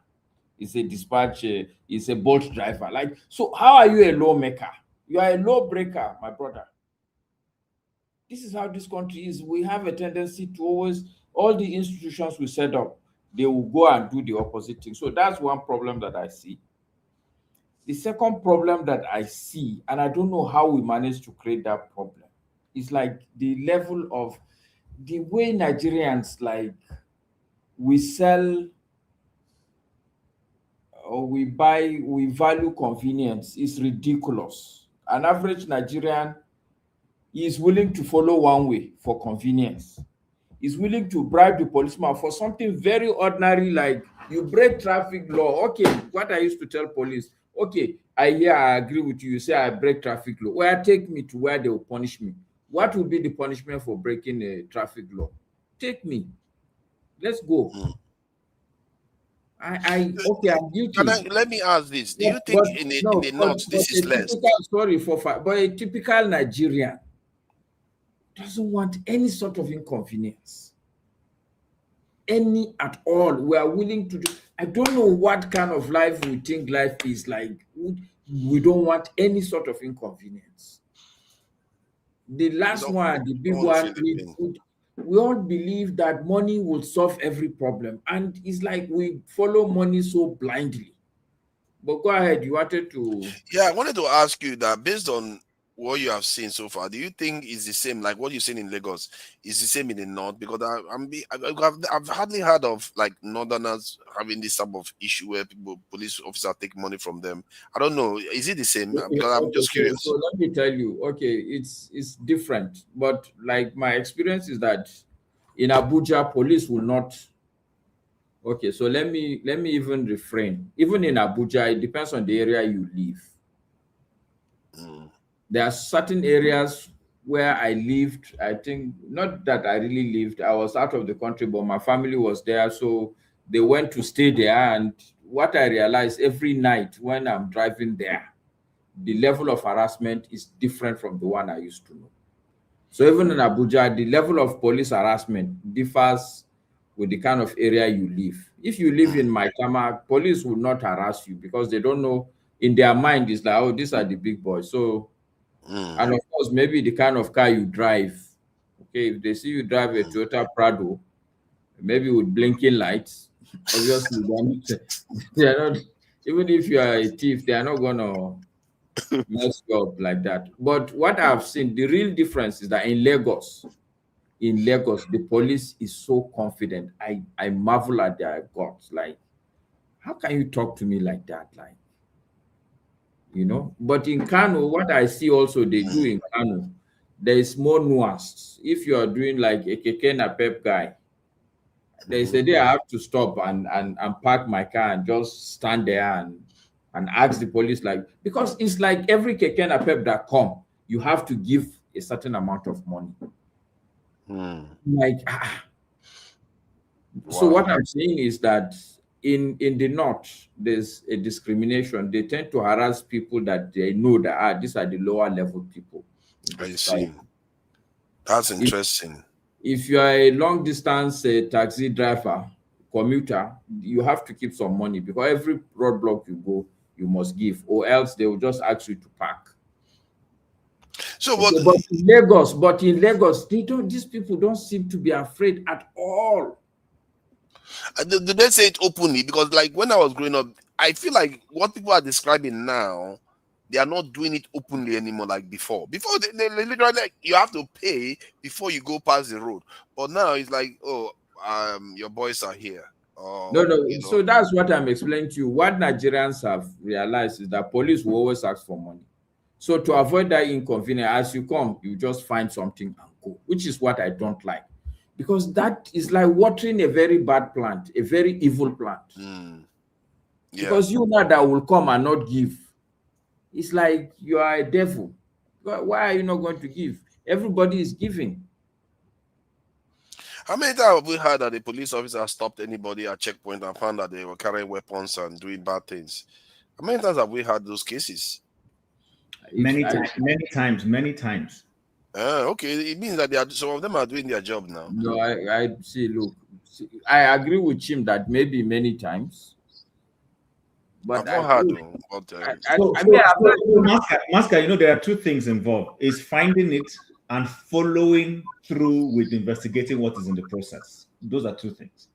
He's a dispatcher, he's a bolt driver. Like, so how are you a lawmaker? You are a lawbreaker, my brother. This is how this country is. We have a tendency to always, all the institutions we set up, they will go and do the opposite thing. So that's one problem that I see. The second problem that I see, and I don't know how we managed to create that problem, is like the level of the way Nigerians, like, we sell or we buy, we value convenience is ridiculous. An average Nigerian is willing to follow one way for convenience. Is willing to bribe the policeman for something very ordinary, like you break traffic law. Okay, what I used to tell police, okay, I agree with you. You say I break traffic law. Well, take me to where they will punish me. What will be the punishment for breaking a traffic law? Take me. Let's go. I'm guilty. Let me ask this. Do you think in the north this is less? Sorry but a typical Nigerian doesn't want any sort of inconvenience, any at all. We are willing to do. I don't know what kind of life we think life is like. We don't want any sort of inconvenience. The last one, the big one, we all believe that money will solve every problem, and it's like we follow money so blindly. But go ahead, you wanted to. Yeah, I wanted to ask you that based on what you have seen so far, do you think is the same, like what you've seen in Lagos, is the same in the north? Because I've hardly heard of like northerners having this type of issue where police officers take money from them. I don't know. Is it the same? Because I'm just curious. So let me tell you, okay, it's different. But like my experience is that in Abuja, police will not. Okay, so let me even refrain. Even in Abuja, it depends on the area you live. There are certain areas where I lived, I think, not that I really lived, I was out of the country, but my family was there. So they went to stay there. And what I realized every night when I'm driving there, the level of harassment is different from the one I used to know. So even in Abuja, the level of police harassment differs with the kind of area you live. If you live in Maitama, police will not harass you because they don't know, in their mind, it's like, oh, these are the big boys. So, and of course, maybe the kind of car you drive. Okay, if they see you drive a Toyota Prado, maybe with blinking lights, obviously they are not, even if you are a thief, they are not gonna mess you up like that. But what I've seen, the real difference is that in Lagos, the police is so confident. I marvel at their guts. Like, How can you talk to me like that? Like, you know, but in Kano, what I see also they do in Kano, there is more nuanced. If you are doing like a keke napep guy, they say they have to stop and park my car and just stand there and ask the police, like, because it's like every keke napep that come, you have to give a certain amount of money. Like, so what I'm saying is that in the north, there's a discrimination. They tend to harass people that they know that these are the lower level people. I see. That's interesting. If you are a long distance taxi driver, commuter, you have to keep some money, because every roadblock you go, you must give, or else they will just ask you to park. So, but in Lagos, these people don't seem to be afraid at all. Do they say it openly? Because like when I was growing up, I feel like what people are describing now, they are not doing it openly anymore like before. Before they literally, like, you have to pay before you go past the road. But now it's like, oh, your boys are here. No. You know. So that's what I'm explaining to you. What Nigerians have realized is that police will always ask for money. So to avoid that inconvenience, as you come, you just find something and go, which is what I don't like. Because that is like watering a very bad plant, a very evil plant. Yeah. Because you know that will come and not give. It's like you are a devil. Why are you not going to give? Everybody is giving. How many times have we heard that the police officer stopped anybody at checkpoint and found that they were carrying weapons and doing bad things? How many times have we had those cases? Many times. Okay, it means that some of them are doing their job now. No, I see. Look, I agree with him that maybe many times. But Maska, you know, there are two things involved: is finding it and following through with investigating what is in the process. Those are two things.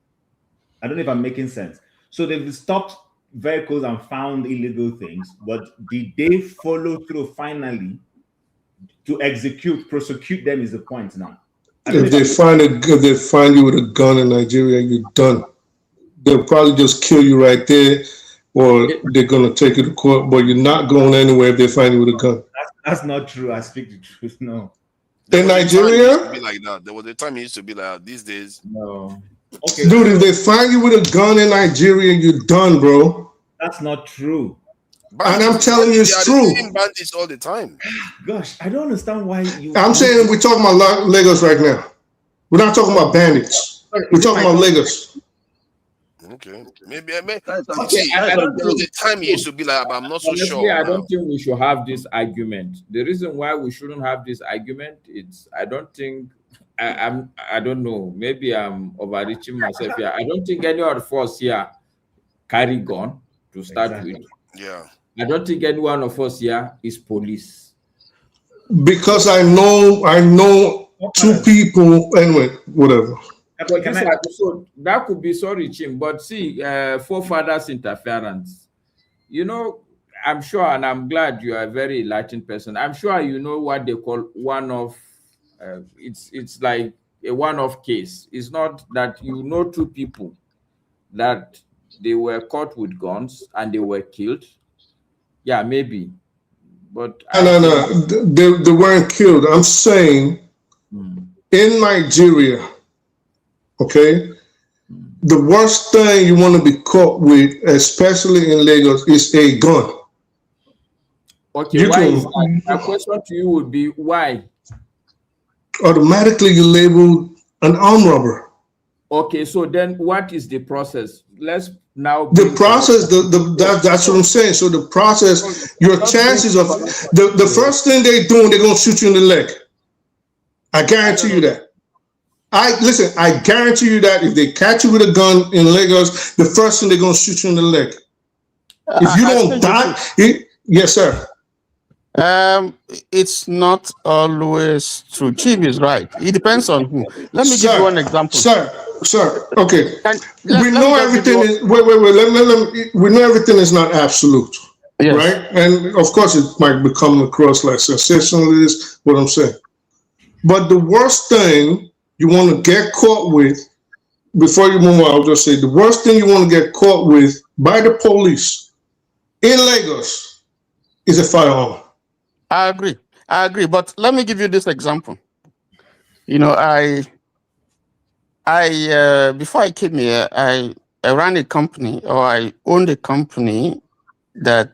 I don't know if I'm making sense. So they've stopped vehicles and found illegal things, but did they follow through finally to prosecute them is the point now. If they find you with a gun in Nigeria, you're done. They'll probably just kill you right there, or they're gonna take you to court, but you're not going anywhere if they find you with a gun. That's not true. I speak the truth. No. In Nigeria? Be like that. There was a time it used to be like that. These days. No. Okay. Dude, if they find you with a gun in Nigeria, you're done, bro. That's not true. And I'm telling you, it's true. Bandits all the time. Gosh, I don't understand why you. I'm saying we're talking about Lagos right now. We're not talking about bandits. We're talking about Lagos. Okay, maybe. Okay. There was a time it used to be like, but I'm not so sure. I don't think we should have this argument. The reason why we shouldn't have this argument is I don't think I don't know. Maybe I'm overreaching myself here. I don't think any of us here carry gun to start with. Yeah. I don't think any one of us here is police. Because I know two people. Anyway, whatever. So that could be, sorry, Chim, but see, forefathers interference. You know, I'm sure, and I'm glad you are a very enlightened person. I'm sure you know what they call one-off. It's like a one-off case. It's not that you know two people that they were caught with guns and they were killed. Yeah, maybe, but no, they weren't killed. I'm saying in Nigeria. Okay, the worst thing you want to be caught with, especially in Lagos, is a gun. Okay, why is that? My question to you would be why? Automatically, you're labeled an armed robber. Okay, so then what is the process? Let's now. The process, that's what I'm saying. So the process, your chances of the first thing they're doing, they're gonna shoot you in the leg. I guarantee you that. I guarantee you that if they catch you with a gun in Lagos, the first thing they're gonna shoot you in the leg. If you don't die, yes, sir. It's not always true. Chief is right. It depends on who. Let me give you one example. Sir. Okay. We know everything is. Wait. We know everything is not absolute, yes. Right? And of course, it might become across like sensationalist. What I'm saying, but the worst thing you want to get caught with before you move on, I'll just say the worst thing you want to get caught with by the police in Lagos is a firearm. I agree. But let me give you this example. You know, before I came here, I ran a company, or I owned a company that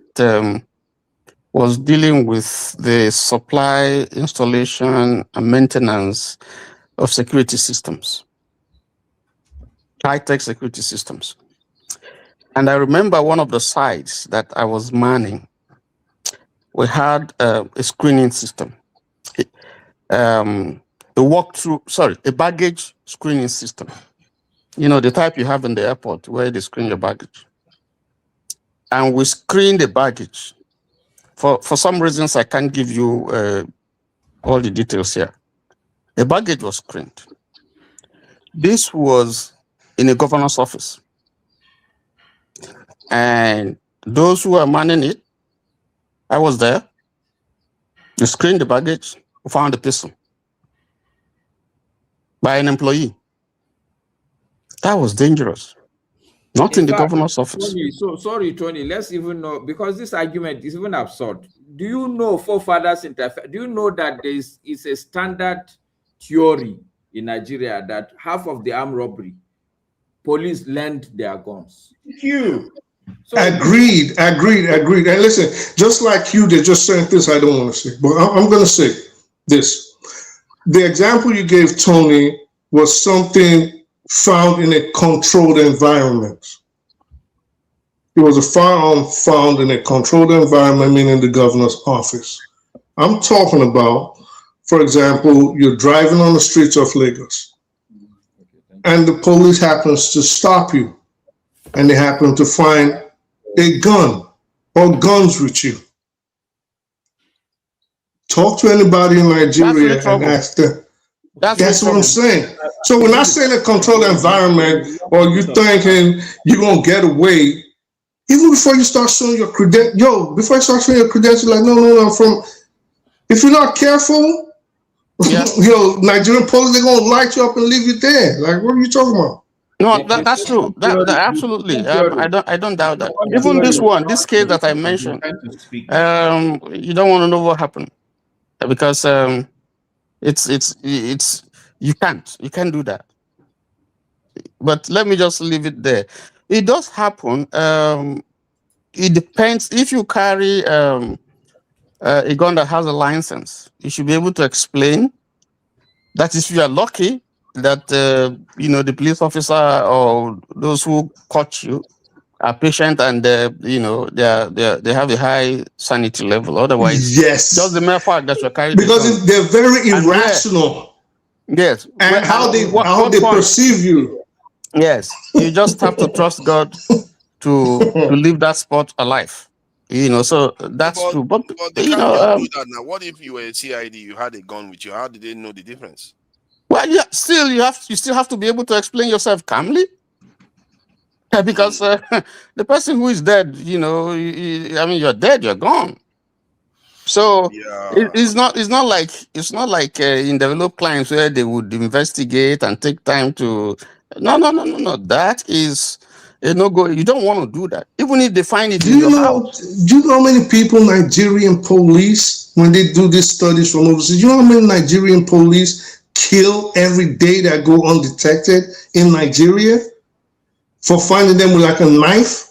was dealing with the supply, installation, and maintenance of security systems, high-tech security systems. And I remember one of the sites that I was manning, we had a screening system, a baggage screening system. You know, the type you have in the airport where they screen your baggage. And we screened the baggage. For some reasons, I can't give you all the details here. The baggage was screened. This was in a governor's office. And those who were manning it, I was there. We screened the baggage, we found a pistol by an employee. That was dangerous. Not in the governor's office. Tony, so sorry, Tony. Let's even know, because this argument is even absurd. Do you know forefathers interfere? Do you know that there is a standard theory in Nigeria that half of the armed robbery, police lend their guns? So, Agreed. And listen, just like you, they just saying this I don't want to say, but I'm going to say this. The example you gave, Tony, was something found in a controlled environment. It was a firearm found in a controlled environment, meaning the governor's office. I'm talking about, for example, you're driving on the streets of Lagos, and the police happens to stop you, and they happen to find a gun or guns with you. Talk to anybody in Nigeria and ask them. That's what I'm saying. So we're not saying a controlled environment, or you thinking you're going to get away. Even before you start showing your credentials, like, no, I'm from, if you're not careful, Nigerian police, they're going to light you up and leave you there. Like, what are you talking about? No, that's true. That absolutely. I don't doubt that. Even this case that I mentioned, you don't want to know what happened, because it's you can't do that. But let me just leave it there. It does happen. It depends. If you carry a gun that has a license, you should be able to explain. That is, if you are lucky that the police officer or those who caught you are patient and they have a high sanity level. Otherwise, yes, just the mere fact that you're carrying, because they're very irrational. Yes, and how they perceive you. Yes, you just have to trust God to leave that spot alive. So that's true. But they can't do that now. What if you were a CID, you had a gun with you? How did they know the difference? Well, yeah, you still have to be able to explain yourself calmly, because the person who is dead, you're dead, you're gone. So it's not like in developed clients where they would investigate and take time to. No. That is a no-go. You don't want to do that, even if they find it in your house. Do you know how many people Nigerian police, when they do these studies from overseas, you know how many Nigerian police kill every day that go undetected in Nigeria for finding them with like a knife?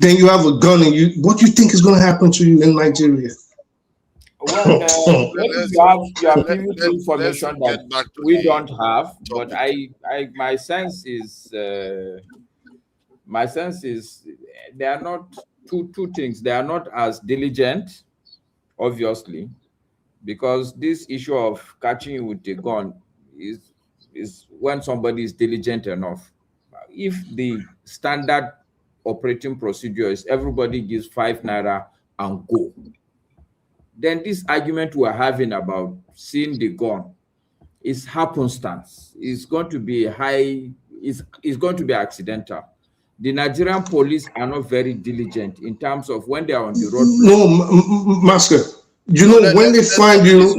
Then you have a gun, and what do you think is going to happen to you in Nigeria? Well, you have information that we don't have, but my sense is they are not two things. They are not as diligent, obviously, because this issue of catching you with a gun is when somebody is diligent enough. If the standard operating procedure is everybody gives 5 naira and go, then this argument we're having about seeing the gun is happenstance. It's going to be it's going to be accidental. The Nigerian police are not very diligent in terms of when they are on the road. No, Master. You know, when they find you,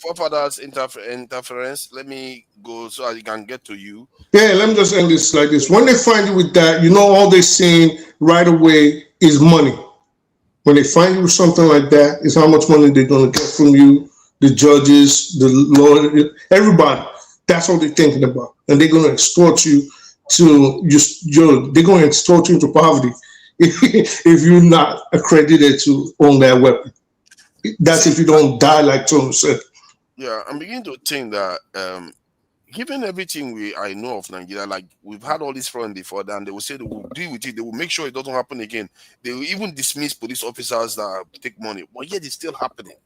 forefathers interference. Let me go so I can get to you. Yeah, let me just end this like this. When they find you with that, you know all they're saying right away is money. When they find you with something like that, is how much money they're going to get from you, the judges, the lawyer, everybody. That's all they're thinking about. And they're going to extort you to they're going to extort you into poverty if you're not accredited to own that weapon. That's if you don't die, like Tom said. Yeah, I'm beginning to think that given everything I know of Nigeria, like we've had all this fraud before, and they will say they will deal with it, they will make sure it doesn't happen again. They will even dismiss police officers that take money, but yet it's still happening.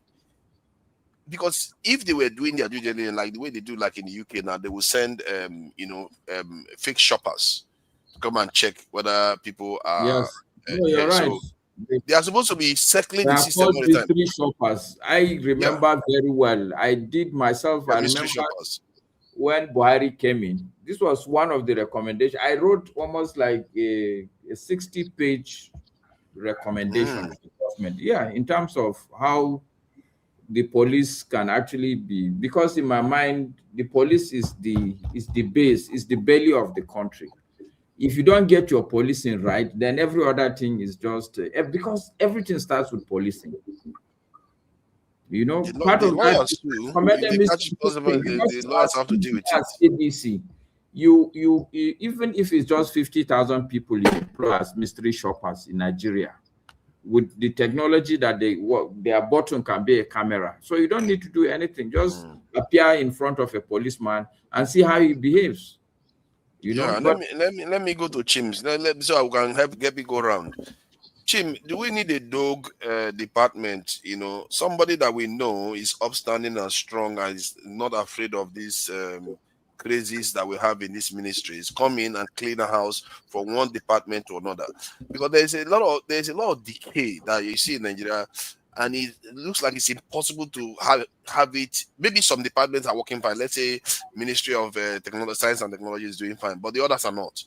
Because if they were doing their due diligence like the way they do, like in the UK now, they will send fake shoppers to come and check whether people are. Yes, no, you're right. So they are supposed to be circling the There are system all the time. mystery shoppers. I remember very well. I did myself. I Mystery remember shoppers. when Buhari came in. This was one of the recommendations. I wrote almost like a 60-page recommendation to the government. Yeah, in terms of how the police can actually be, because in my mind, the police is the base, is the belly of the country. If you don't get your policing right, then every other thing is just because everything starts with policing. You know, part of that the lawyers have to deal with it. ABC, you even if it's just 50,000 people you employ as mystery shoppers in Nigeria, with the technology that their button can be a camera, so you don't need to do anything. Just appear in front of a policeman and see how he behaves. You know. Let me go to Chims. So I can get me go around. Chim, do we need a dog department? You know, somebody that we know is upstanding and strong and is not afraid of these crazies that we have in this ministries. Come in and clean the house from one department to another, because there's a lot of decay that you see in Nigeria, and it looks like it's impossible to have it. Maybe some departments are working fine. Let's say Ministry of Technology, Science and Technology is doing fine, but the others are not.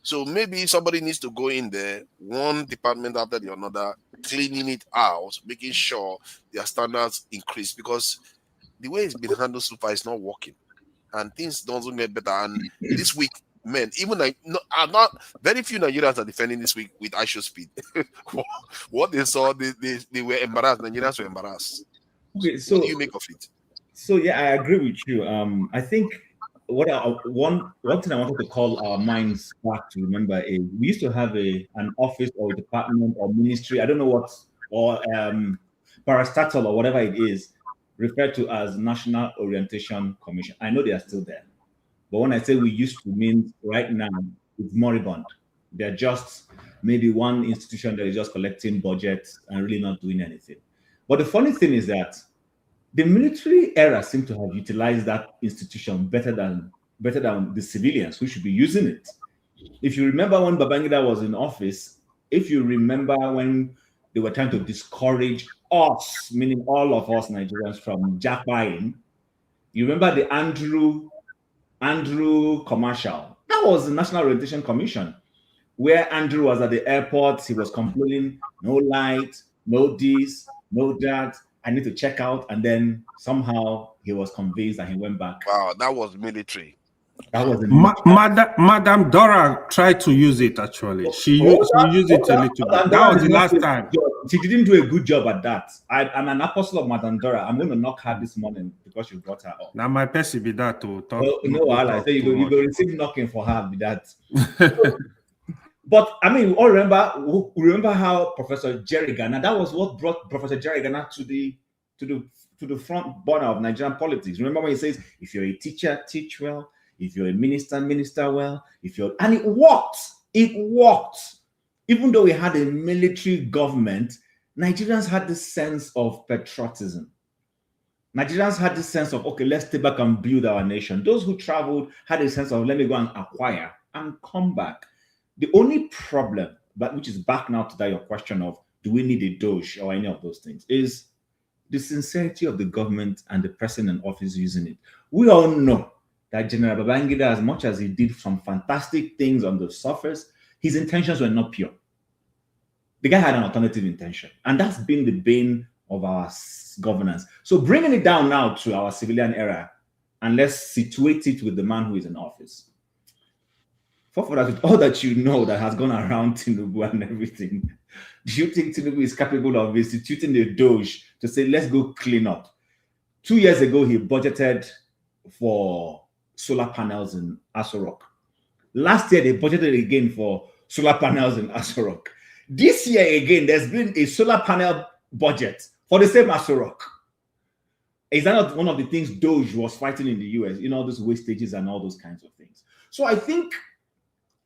So maybe somebody needs to go in there, one department after the another, cleaning it out, making sure their standards increase, because the way it's been handled so far is not working, and things don't get better. And this week, man, even not very few Nigerians are defending this week with ISO speed. What they saw, they were embarrassed. Nigerians were embarrassed. Okay, so what do you make of it? So yeah, I agree with you. I think one thing I wanted to call our minds back to remember is we used to have an office or a department or ministry, I don't know what, or parastatal or whatever it is, referred to as National Orientation Commission. I know they are still there, but when I say we used to mean right now, it's moribund. They're just maybe one institution that is just collecting budgets and really not doing anything. But the funny thing is that the military era seemed to have utilized that institution better than the civilians who should be using it. If you remember when Babangida was in office, if you remember when they were trying to discourage us, meaning all of us Nigerians, from jackpotting, you remember the Andrew commercial? That was the National Orientation Commission, where Andrew was at the airport. He was complaining, no light, no this, no that. I need to check out, and then somehow he was convinced and he went back. Wow, that was military. That was Madam Dora tried to use it actually. She used it a little bit. That was the last time. She didn't do a good job at that. I'm an apostle of Madam Dora. I'm going to knock her this morning because you brought her up. Now my person be that to talk. I say you go receive knocking for her with that. But I mean, we all remember how Professor Jerry Ghana, that was what brought Professor Jerry Ghana to the front burner of Nigerian politics. Remember when he says, if you're a teacher, teach well. If you're a minister, minister well. And it worked. It worked. Even though we had a military government, Nigerians had this sense of patriotism. Nigerians had this sense of, okay, let's stay back and build our nation. Those who traveled had a sense of, let me go and acquire and come back. The only problem, but which is back now to that your question of, do we need a Doge or any of those things, is the sincerity of the government and the person in office using it. We all know that General Babangida, as much as he did some fantastic things on the surface, his intentions were not pure. The guy had an alternative intention. And that's been the bane of our governance. So bringing it down now to our civilian era, and let's situate it with the man who is in office. For that, with all that you know that has gone around Tinubu and everything, do you think Tinubu is capable of instituting a doge to say, let's go clean up? 2 years ago, he budgeted for solar panels in Aso Rock. Last year, they budgeted again for solar panels in Aso Rock. This year again, there's been a solar panel budget for the same Aso Rock. Is that not one of the things Doge was fighting in the US? You know, all those wastages and all those kinds of things. So I think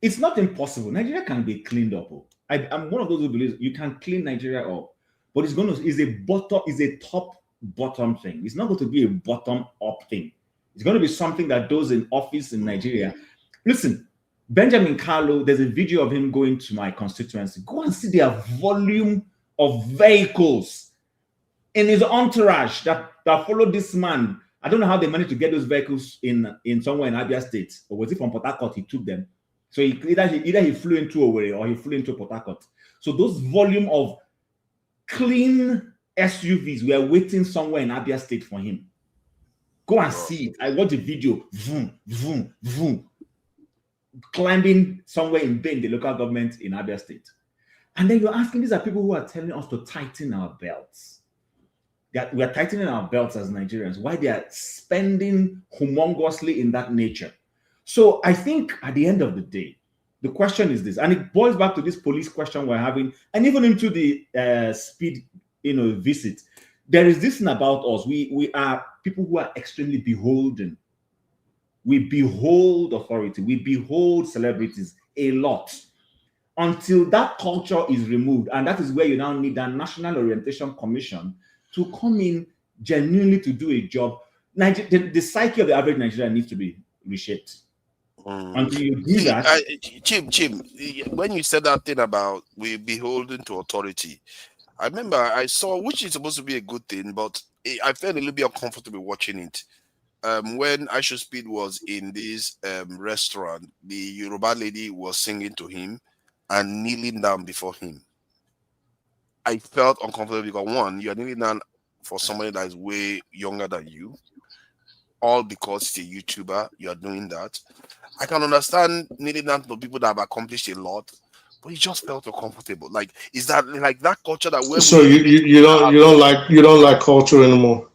it's not impossible. Nigeria can be cleaned up. I'm one of those who believes you can clean Nigeria up, but it's a top bottom thing. It's not going to be a bottom up thing. It's going to be something that those in office in Nigeria. Listen, Benjamin Carlo, there's a video of him going to my constituency. Go and see their volume of vehicles in his entourage that followed this man. I don't know how they managed to get those vehicles in somewhere in Abure State, or was it from Port Harcourt he took them? So either he flew into Owerri or he flew into Port Harcourt. So those volume of clean SUVs were waiting somewhere in Abure State for him. Go and see it. I watched the video. Vroom, vroom, vroom. Climbing somewhere in Bend, the local government in Abure State. And then you're asking, these are people who are telling us to tighten our belts. We are tightening our belts as Nigerians. Why they are spending humongously in that nature. So I think at the end of the day, the question is this, and it boils back to this police question we're having, and even into the speed, visit. There is this thing about us. We are people who are extremely beholden. We behold authority. We behold celebrities a lot. Until that culture is removed, and that is where you now need a National Orientation Commission to come in genuinely to do a job. The psyche of the average Nigerian needs to be reshaped. Until you do that, Chim, when you said that thing about we beholden to authority, I remember I saw, which is supposed to be a good thing, but I felt a little bit uncomfortable watching it. When Aisha Speed was in this restaurant, the Yoruba lady was singing to him and kneeling down before him. I felt uncomfortable because, one, you're kneeling down for somebody that is way younger than you, all because it's a YouTuber, you're doing that. I can understand kneeling down to people that have accomplished a lot, but it just felt uncomfortable. Like, is that like that culture that we're so you don't like culture anymore?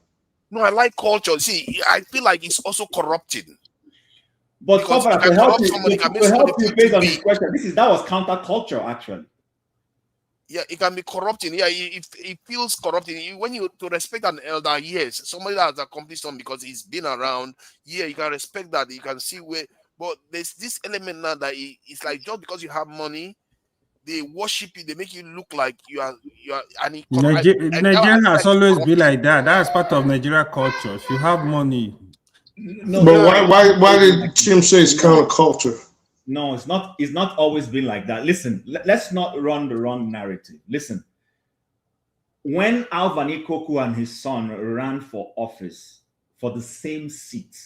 No, I like culture. See, I feel like it's also corrupting. But to help you based on this question, that was counterculture actually. Yeah, it can be corrupting. Yeah, it feels corrupting. When you to respect an elder, yes, somebody that has accomplished something because he's been around. Yeah, you can respect that. You can see where. But there's this element now that it's like just because you have money, they worship you. They make you look like you are. And Nigeria has always been like that. That's part of Nigeria culture. If you have money. No, but why did Tim say it's counterculture? No, it's not. It's not always been like that. Listen, let's not run the wrong narrative. Listen, when Alvani Koku and his son ran for office for the same seat,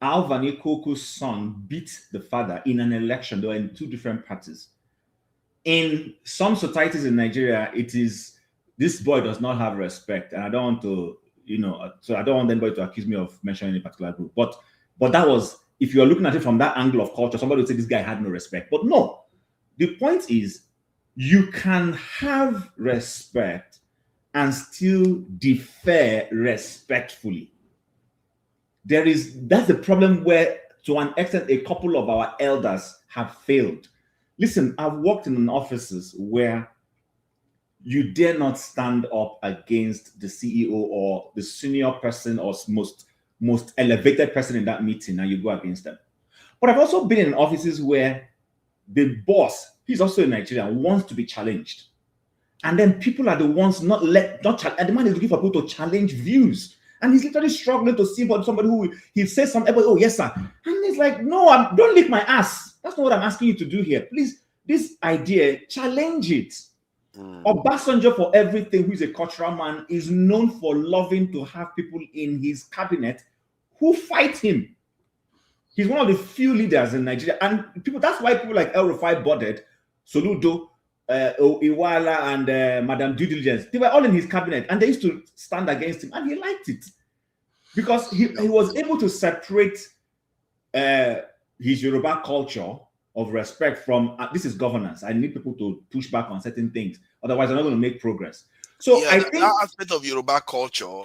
Alvani Koku's son beat the father in an election. They were in two different parties. In some societies in Nigeria, it is this boy does not have respect, and I don't want to, so I don't want anybody to accuse me of mentioning a particular group. But that was. If you're looking at it from that angle of culture, somebody would say this guy had no respect. But no, the point is you can have respect and still defer respectfully. That's the problem where, to an extent, a couple of our elders have failed. Listen, I've worked in offices where you dare not stand up against the CEO or the senior person or most elevated person in that meeting, and you go against them. But I've also been in offices where the boss, he's also a Nigerian, wants to be challenged. And then people are the ones and the man is looking for people to challenge views. And he's literally struggling to see somebody who he says something, oh, yes, sir. And he's like, no, don't lick my ass. That's not what I'm asking you to do here. Please, this idea, challenge it. Obasanjo, for everything, who is a cultural man, is known for loving to have people in his cabinet who fight him. He's one of the few leaders in Nigeria. And that's why people like El Rufai Bodet, Soludo, Iwala and Madam Due Diligence, they were all in his cabinet, and they used to stand against him, and he liked it because he was able to separate his Yoruba culture of respect from this is governance. I need people to push back on certain things, otherwise I'm not going to make progress. So yeah, I think that aspect of Yoruba culture,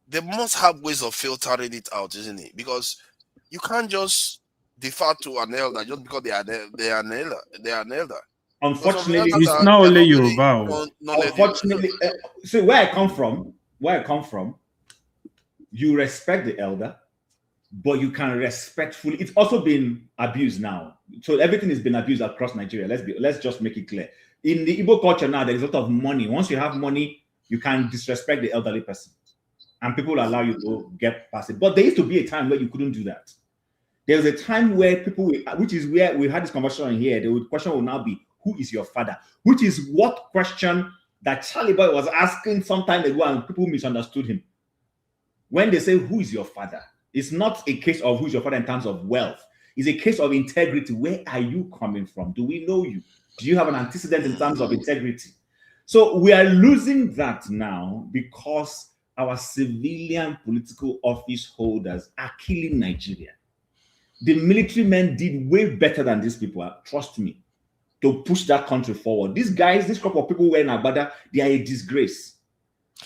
they must have ways of filtering it out, isn't it? Because you can't just defer to an elder just because they are an elder. They are an elder. Unfortunately, it's not only Yoruba. Unfortunately, so where I come from, you respect the elder, but you can respectfully. It's also been abused now. So everything has been abused across Nigeria. Let's just make it clear. In the Igbo culture now, there is a lot of money. Once you have money, you can disrespect the elderly person, and people will allow you to get past it. But there used to be a time where you couldn't do that. There was a time where people, which is where we had this conversation here, the question will now be, who is your father? Which is what question that Charlie Boy was asking some time ago, and people misunderstood him. When they say, who is your father? It's not a case of who's your father in terms of wealth. It's a case of integrity. Where are you coming from? Do we know you? Do you have an antecedent in terms of integrity? So we are losing that now because our civilian political office holders are killing Nigeria. The military men did way better than these people, trust me, to push that country forward. These guys, this group of people wearing Agbada, they are a disgrace.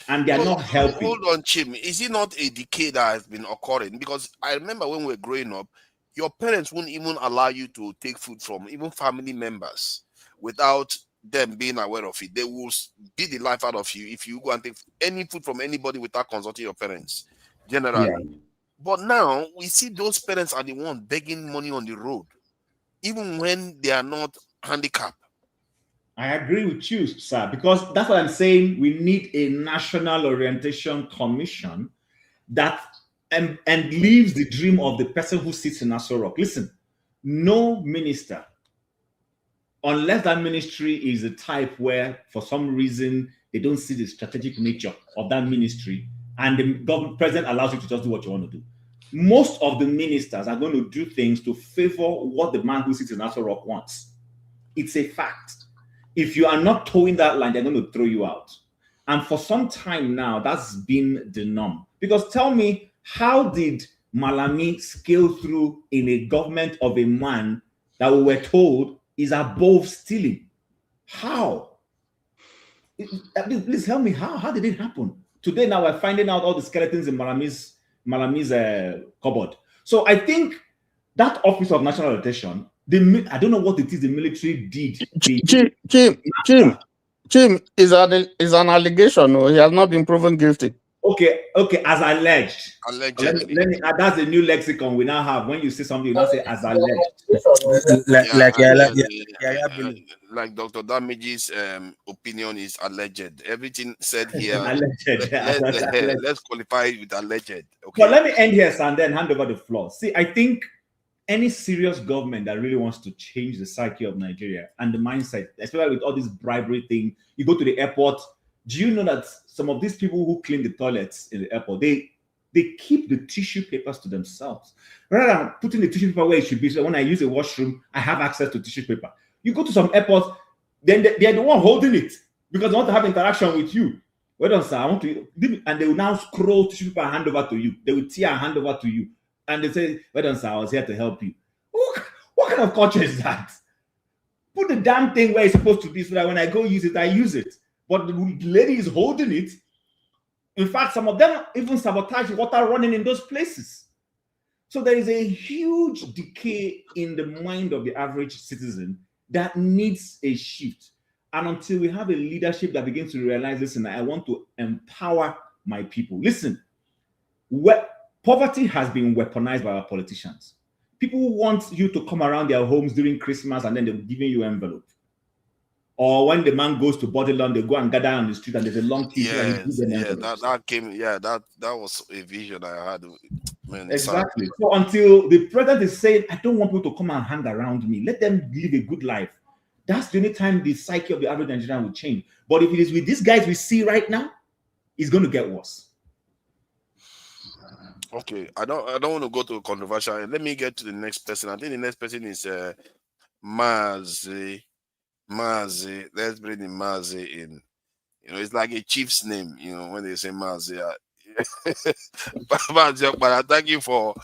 And they are not helping. Hold on, Chim. Is it not a decay that has been occurring? Because I remember when we were growing up, your parents wouldn't even allow you to take food from even family members without them being aware of it. They will beat the life out of you if you go and take any food from anybody without consulting your parents, generally. Yeah. But now we see those parents are the ones begging money on the road, even when they are not handicapped. I agree with you, sir, because that's what I'm saying. We need a national orientation commission that and leaves the dream of the person who sits in Aso Rock. Listen, no minister, unless that ministry is a type where for some reason they don't see the strategic nature of that ministry and the government president allows you to just do what you want to do. Most of the ministers are going to do things to favor what the man who sits in Aso Rock wants. It's a fact. If you are not towing that line, they're going to throw you out. And for some time now, that's been the norm. Because tell me, how did Malami scale through in a government of a man that we were told is above stealing? How? Please help me. How did it happen? Today now we're finding out all the skeletons in Malami's cupboard. So I think that Office of National Orientation, I don't know what it is the military did. Jim is an allegation. No, he has not been proven guilty. Okay, as alleged. Allegedly. Let me, that's a new lexicon we now have. When you say something, you now say as alleged. Like Dr. Damage's opinion is alleged. Everything said here, alleged. Let's qualify it with alleged. Okay. But let me end here, and then hand over the floor. See, I think any serious government that really wants to change the psyche of Nigeria and the mindset, especially with all this bribery thing, you go to the airport. Do you know that some of these people who clean the toilets in the airport, they keep the tissue papers to themselves rather than putting the tissue paper where it should be? So when I use a washroom, I have access to tissue paper. You go to some airports, then they're the one holding it because they want to have interaction with you. Well done, sir. I want to, and they will now scroll tissue paper and hand over to you. They will tear and hand over to you, and they say, "Well done, sir. I was here to help you." What kind of culture is that? Put the damn thing where it's supposed to be, so that when I go use it, I use it. But the lady is holding it. In fact, some of them even sabotage water running in those places. So there is a huge decay in the mind of the average citizen that needs a shift. And until we have a leadership that begins to realize, listen, I want to empower my people. Listen, poverty has been weaponized by our politicians. People want you to come around their homes during Christmas and then they're giving you an envelope. Or when the man goes to Bodyland, they go and gather on the street and there's a long queue. That was a vision I had. Man, exactly. So until the president is saying, I don't want people to come and hang around me, let them live a good life. That's the only time the psyche of the average Nigerian will change. But if it is with these guys we see right now, it's going to get worse. Okay, I don't want to go to controversial. Let me get to the next person. I think the next person is Mazi. Let's bring the Mazi in. You know, it's like a chief's name, you know, when they say Mazi. But thank you for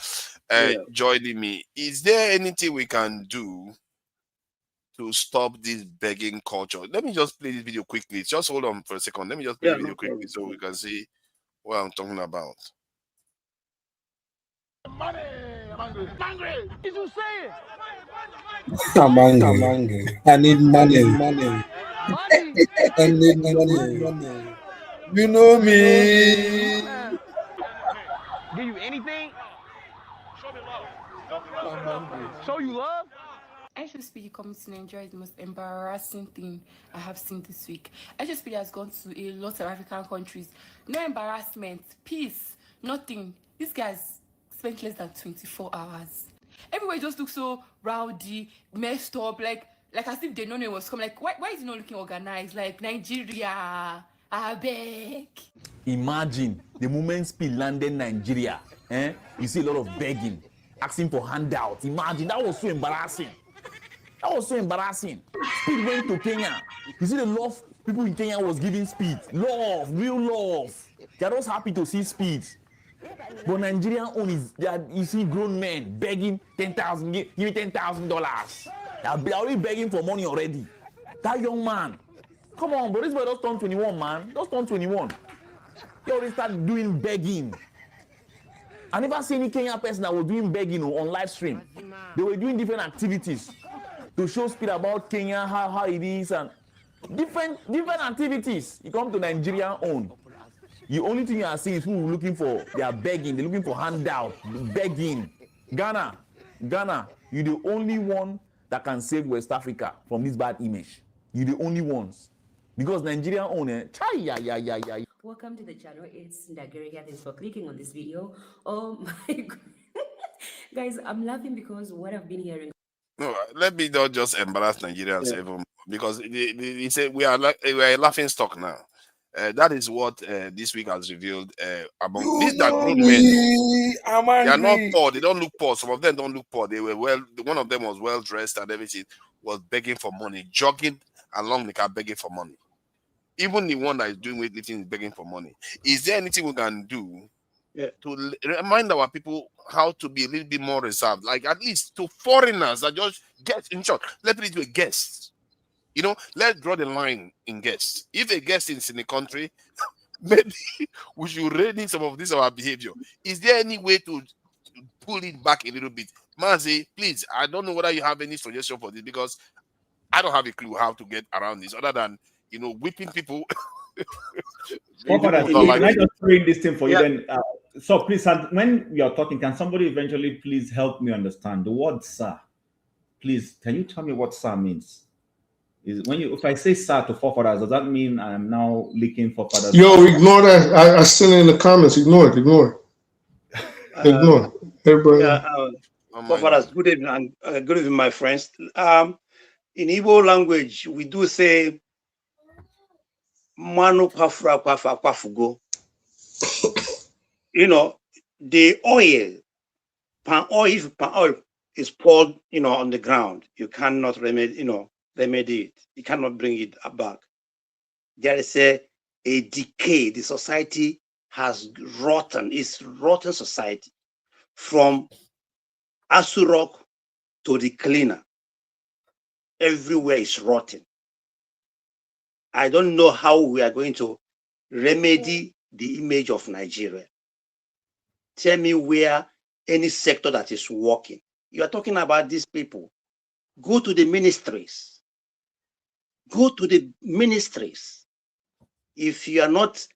joining me. Is there anything we can do to stop this begging culture? Let me just play this video quickly. Just hold on for a second. Let me just play the video quickly so we can see what I'm talking about. Money, I'm angry. Angry. Did you say it? I'm angry. I need money. Money. I need money. You know me. Give you anything? Show me love. I'm angry. Show you love? HSPD coming to Nigeria is the most embarrassing thing I have seen this week. HSPD has gone to a lot of African countries. No embarrassment, peace, nothing. These guys spent less than 24 hours. Everywhere just looks so rowdy, messed up, like as if they know it was coming. Like, why is it not looking organized? Like, Nigeria, I beg. Imagine the moment Speed landed Nigeria, you see a lot of begging, asking for handouts. Imagine, that was so embarrassing. That was so embarrassing. Speed went to Kenya. You see the love people in Kenya was giving Speed. Love, real love. They're just happy to see Speed. But Nigerian own is that you see grown men begging 10,000, give me $10,000. They're already begging for money already. That young man, come on, bro, this boy just turned 21, man. Just turned 21. He already started doing begging. I never seen any Kenyan person that was doing begging on live stream. They were doing different activities to show Speed about Kenya, how it is, and different activities. You come to Nigerian own. The only thing you are seeing is people looking for, they are begging, they're looking for handout, begging. Ghana, you're the only one that can save West Africa from this bad image. You're the only ones. Because Nigerian owner, Welcome to the channel. It's Nigeria. Thanks for clicking on this video. Oh my God. Guys, I'm laughing because what I've been hearing. No, let me not just embarrass Nigerians even, because they say we are a laughing stock now. That is what this week has revealed among these that grown men. They are not poor. They don't look poor. Some of them don't look poor. They were one of them was well dressed and everything, was begging for money, jogging along the car, begging for money. Even the one that is doing weightlifting is begging for money. Is there anything we can do to remind our people how to be a little bit more reserved? Like, at least to foreigners that just get, in short, let me do a guest. You know, let's draw the line in guests. If a guest is in the country, maybe we should rein in some of this our behavior. Is there any way to pull it back a little bit? Mazi, please, I don't know whether you have any suggestion for this, because I don't have a clue how to get around this other than, you know, whipping people. Can I just bring this thing for you then? So please, when you're talking, can somebody eventually please help me understand the word sir? Please, can you tell me what sir means? Is when if I say sir to forefathers, does that mean I'm now licking forefathers? Yo, ignore that. I sent it in the comments. Ignore it. Ignore it. Everybody. Forefathers, good evening, and good evening, my friends. In Igbo language, we do say "manu pafra pafa pafugo." You know, the oil, palm oil is poured, you know, on the ground. You cannot remedy it. You cannot bring it back. There is a decay. The society has rotten. It's rotten society. From Asurok to the cleaner. Everywhere is rotten. I don't know how we are going to remedy the image of Nigeria. Tell me where any sector that is working. You are talking about these people. Go to the ministries. Go to the ministries. If you are not,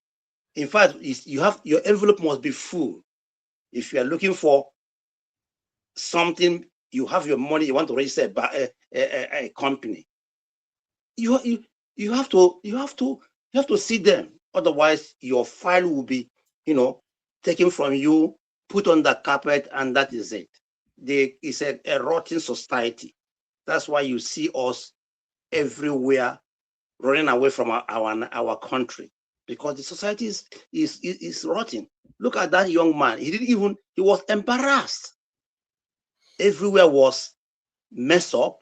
in fact, you have your envelope must be full. If you are looking for something, you have your money, you want to register a company. You have to see them. Otherwise, your file will be, you know, taken from you, put on the carpet, and that is it. It's a rotten society. That's why you see us everywhere running away from our country, because the society is rotten. Look at that young man. He was embarrassed. Everywhere was messed up.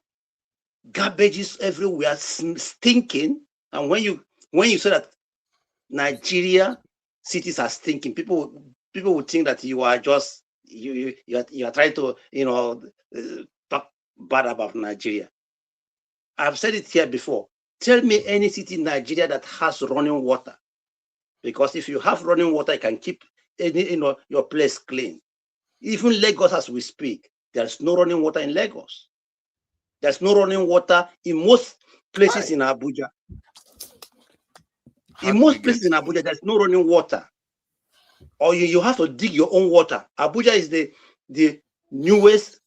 garbages everywhere, stinking. And when you say that Nigeria cities are stinking, people would think that you are just you are trying to talk bad about Nigeria. I've said it here before. Tell me any city in Nigeria that has running water, because if you have running water, you can keep your place clean. Even Lagos, as we speak, there's no running water in Lagos. There's no running water in most places in Abuja. In most places in Abuja, there's no running water. Or you have to dig your own water. Abuja is the newest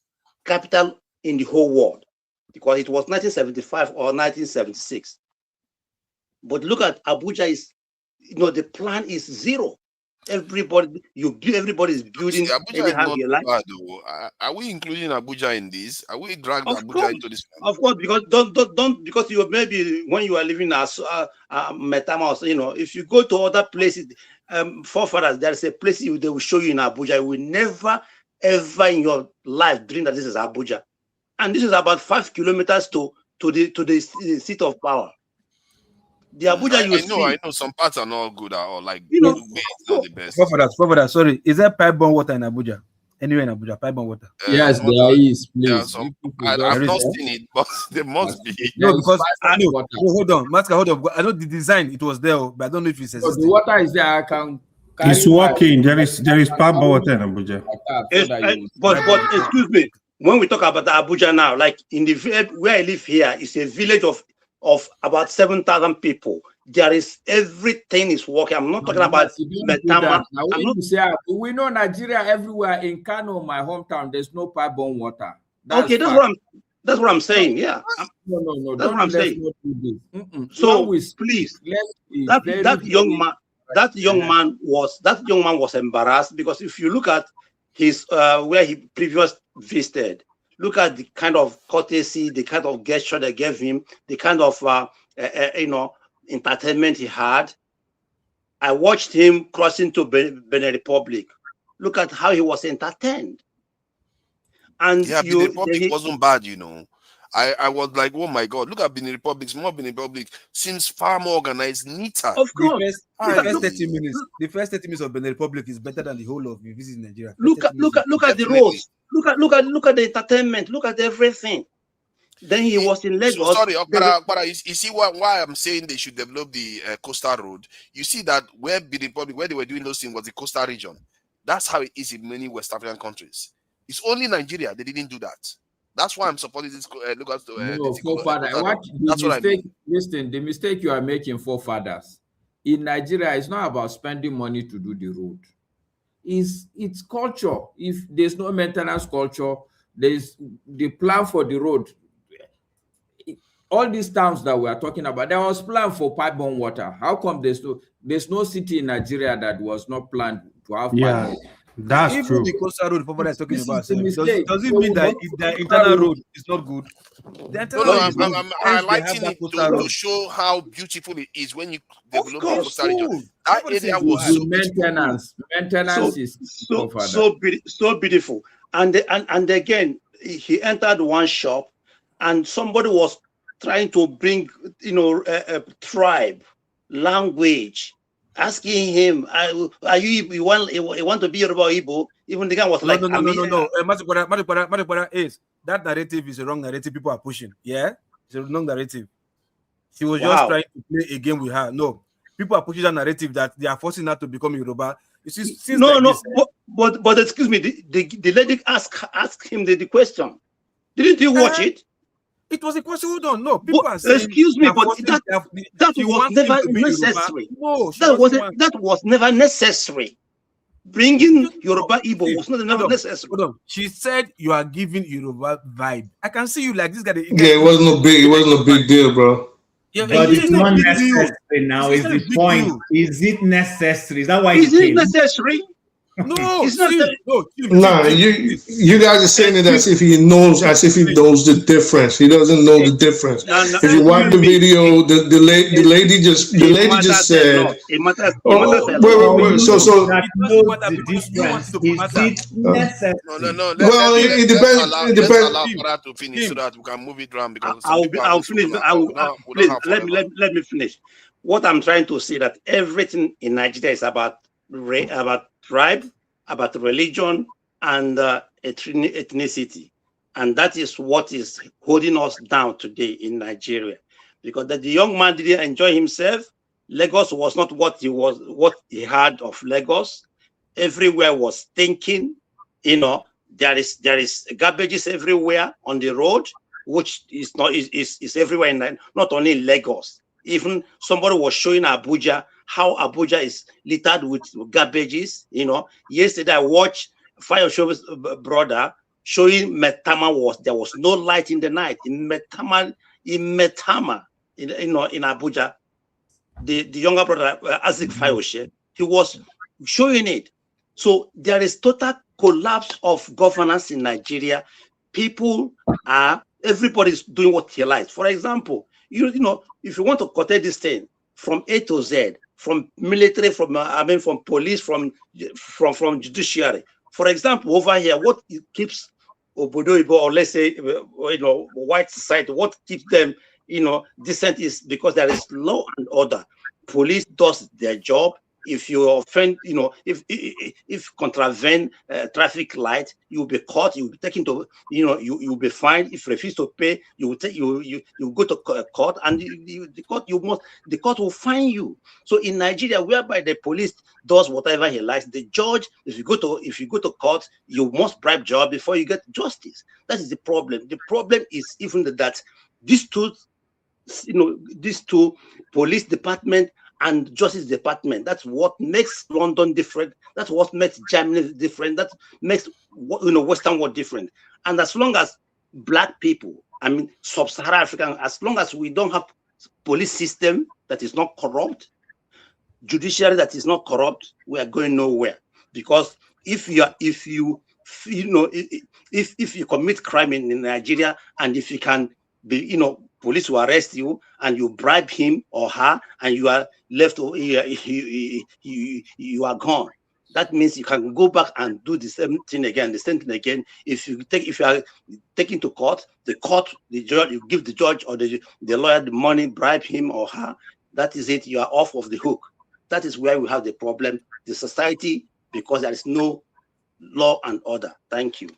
capital in the whole world, because it was 1975 or 1976. But look at Abuja is, the plan is zero. Everybody is building. Abuja is not bad, though. Are we including Abuja in this? Are we dragging Abuja into this? Of course, because don't because you maybe when you are living as Metamos, if you go to other places, forefathers, there is a place they will show you in Abuja. You will never ever in your life dream that this is Abuja, and this is about 5 kilometers to the seat of power. The Abuja I know some parts are not good at all. Like not the best. Forefathers, sorry, is there pipe-borne water in Abuja? Anywhere in Abuja, pipe-borne water? Yes, there is. Please. I've not seen it, but there must be. No, because hold on, Master, hold on. I know the design, it was there, but I don't know if it's existing. So the water is there. I can. It's working. There is pipe-borne water in Abuja. But excuse me, when we talk about Abuja now, like in the where I live here, it's a village of about 7,000 people. There is everything is working. I'm not talking about Metama. We know Nigeria everywhere. In Kano, my hometown, there's no pipe-borne water. That's what I'm saying. Yeah. No. That's what I'm saying. So please, that young man was embarrassed, because if you look at his where he previously visited, look at the kind of courtesy, the kind of gesture they gave him, the kind of entertainment he had. I watched him crossing to Benin Republic. Look at how he was entertained. And Benin Republic wasn't bad, I was like, oh my God, look at Benin Republic. Small Benin Republic seems far more organized, neater. Of course. The first 30 minutes of Benin Republic is better than the whole of you visit Nigeria. Look at the roads. Look at the entertainment. Look at everything. Then he was in Lagos. So sorry, but you see why I'm saying they should develop the coastal road. You see that where Benin Republic, where they were doing those things, was the coastal region. That's how it is in many West African countries. It's only Nigeria they didn't do that. That's why I'm supporting this. That's what I mean. Listen, the mistake you are making, forefathers, in Nigeria, it's not about spending money to do the road. It's culture. If there's no maintenance culture, there's the plan for the road. All these towns that we are talking about, there was plan for pipe-borne water. How come there's no city in Nigeria that was not planned to have pipe-borne? That's even true. The coastal road people are talking about does it So mean that if the internal road is not good? The internal road is good. I'm highlighting it to show how beautiful it is when you develop the coastal region. That area was so maintenance is so beautiful. And again, he entered one shop, and somebody was trying to bring a tribe language, asking him, "Are you want to be Yoruba or Igbo?" Even the guy was like, "No. Matipara is that narrative is a wrong narrative. People are pushing. Yeah, it's a wrong narrative. She was just trying to play a game with her. No, people are pushing that narrative that they are forcing her to become Yoruba. But excuse me, the lady asked him the question. Didn't you watch it? It was a question. Hold on, no. People are saying, excuse me, but that was never necessary. No, that was never necessary. Bringing Yoruba Igbo was never necessary. Hold on. She said you are giving Yoruba vibe. I can see you like this guy. It wasn't no big deal, bro. Yeah, but it's not necessary now. Is the point? Is it necessary? Is that why? Is it necessary? No, It's not. Nah, you guys are saying it as if he knows the difference. He doesn't know the difference. If you watch the video, the lady just said, it matters. wait. So the difference. Is it necessary? No. Well, it depends. It Let's depends. allow Farah to finish so that we can move it around because I'll finish. Please let me finish. What I'm trying to say that everything in Nigeria is about tribe, about religion, and ethnicity, and that is what is holding us down today in Nigeria. Because the young man didn't enjoy himself. Lagos was not what he had of Lagos. Everywhere was stinking. You know, there is garbages everywhere on the road, which is everywhere not only in Lagos. Even somebody was showing Abuja how Abuja is littered with garbages. You know, yesterday I watched Fire Show's brother showing Metama there was no light in the night in Metama in Abuja. The younger brother Azik Fayoshe, he was showing it. So there is total collapse of governance in Nigeria. Everybody's doing what he likes. For example, you know, if you want to curtail this thing from A to Z, from military, from police, from judiciary. For example, over here, what keeps Obodo Ibo, or let's say, white society, what keeps them, decent is because there is law and order. Police does their job. If you offend, if contravene traffic light, you'll be caught. You'll be taken to, you'll be fined. If you refuse to pay, you go to court, and the court will fine you. So in Nigeria, whereby the police does whatever he likes, the judge, if you go to court, you must bribe judge before you get justice. That is the problem. The problem is even that these two, police department and Justice Department, that's what makes London different. That's what makes Germany different. That makes Western world different. And as long as black people, sub-Saharan African, as long as we don't have police system that is not corrupt, judiciary that is not corrupt, we are going nowhere. Because if you commit crime in Nigeria, and if you can be, police will arrest you and you bribe him or her, and you are left, you are gone. That means you can go back and do the same thing again, If you are taken to court, the judge, you give the judge or the lawyer the money, bribe him or her. That is it. You are off of the hook. That is where we have the problem, the society, because there is no law and order. Thank you.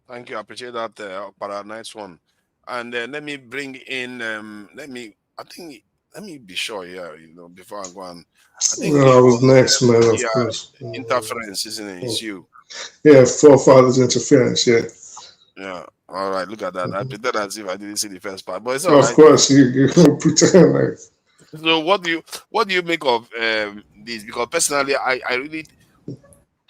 Thank you. I appreciate that. Para, nice one. And let me bring in. Let me be sure here. Before I go on. I was next, man. Of course. Interference, isn't it? It's you. Yeah, forefathers interference. Yeah. Yeah. All right. Look at that. I pretend as if I didn't see the first part, but it's all right. Of course, you pretend like. So what do you make of this? Because personally, I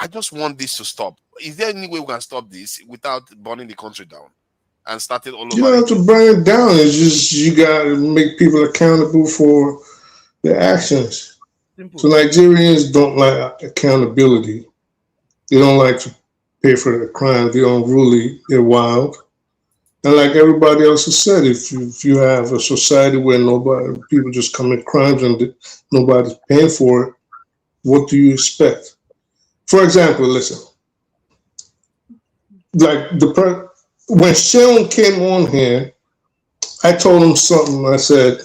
just want this to stop. Is there any way we can stop this without burning the country down and starting all over? You don't have to burn it down. It's just you got to make people accountable for their actions. Simple. So Nigerians don't like accountability. They don't like to pay for their crimes. They're unruly. They're wild. And like everybody else has said, if you have a society where people just commit crimes and nobody's paying for it, what do you expect? For example, listen, like when Sheldon came on here, I told him something. I said,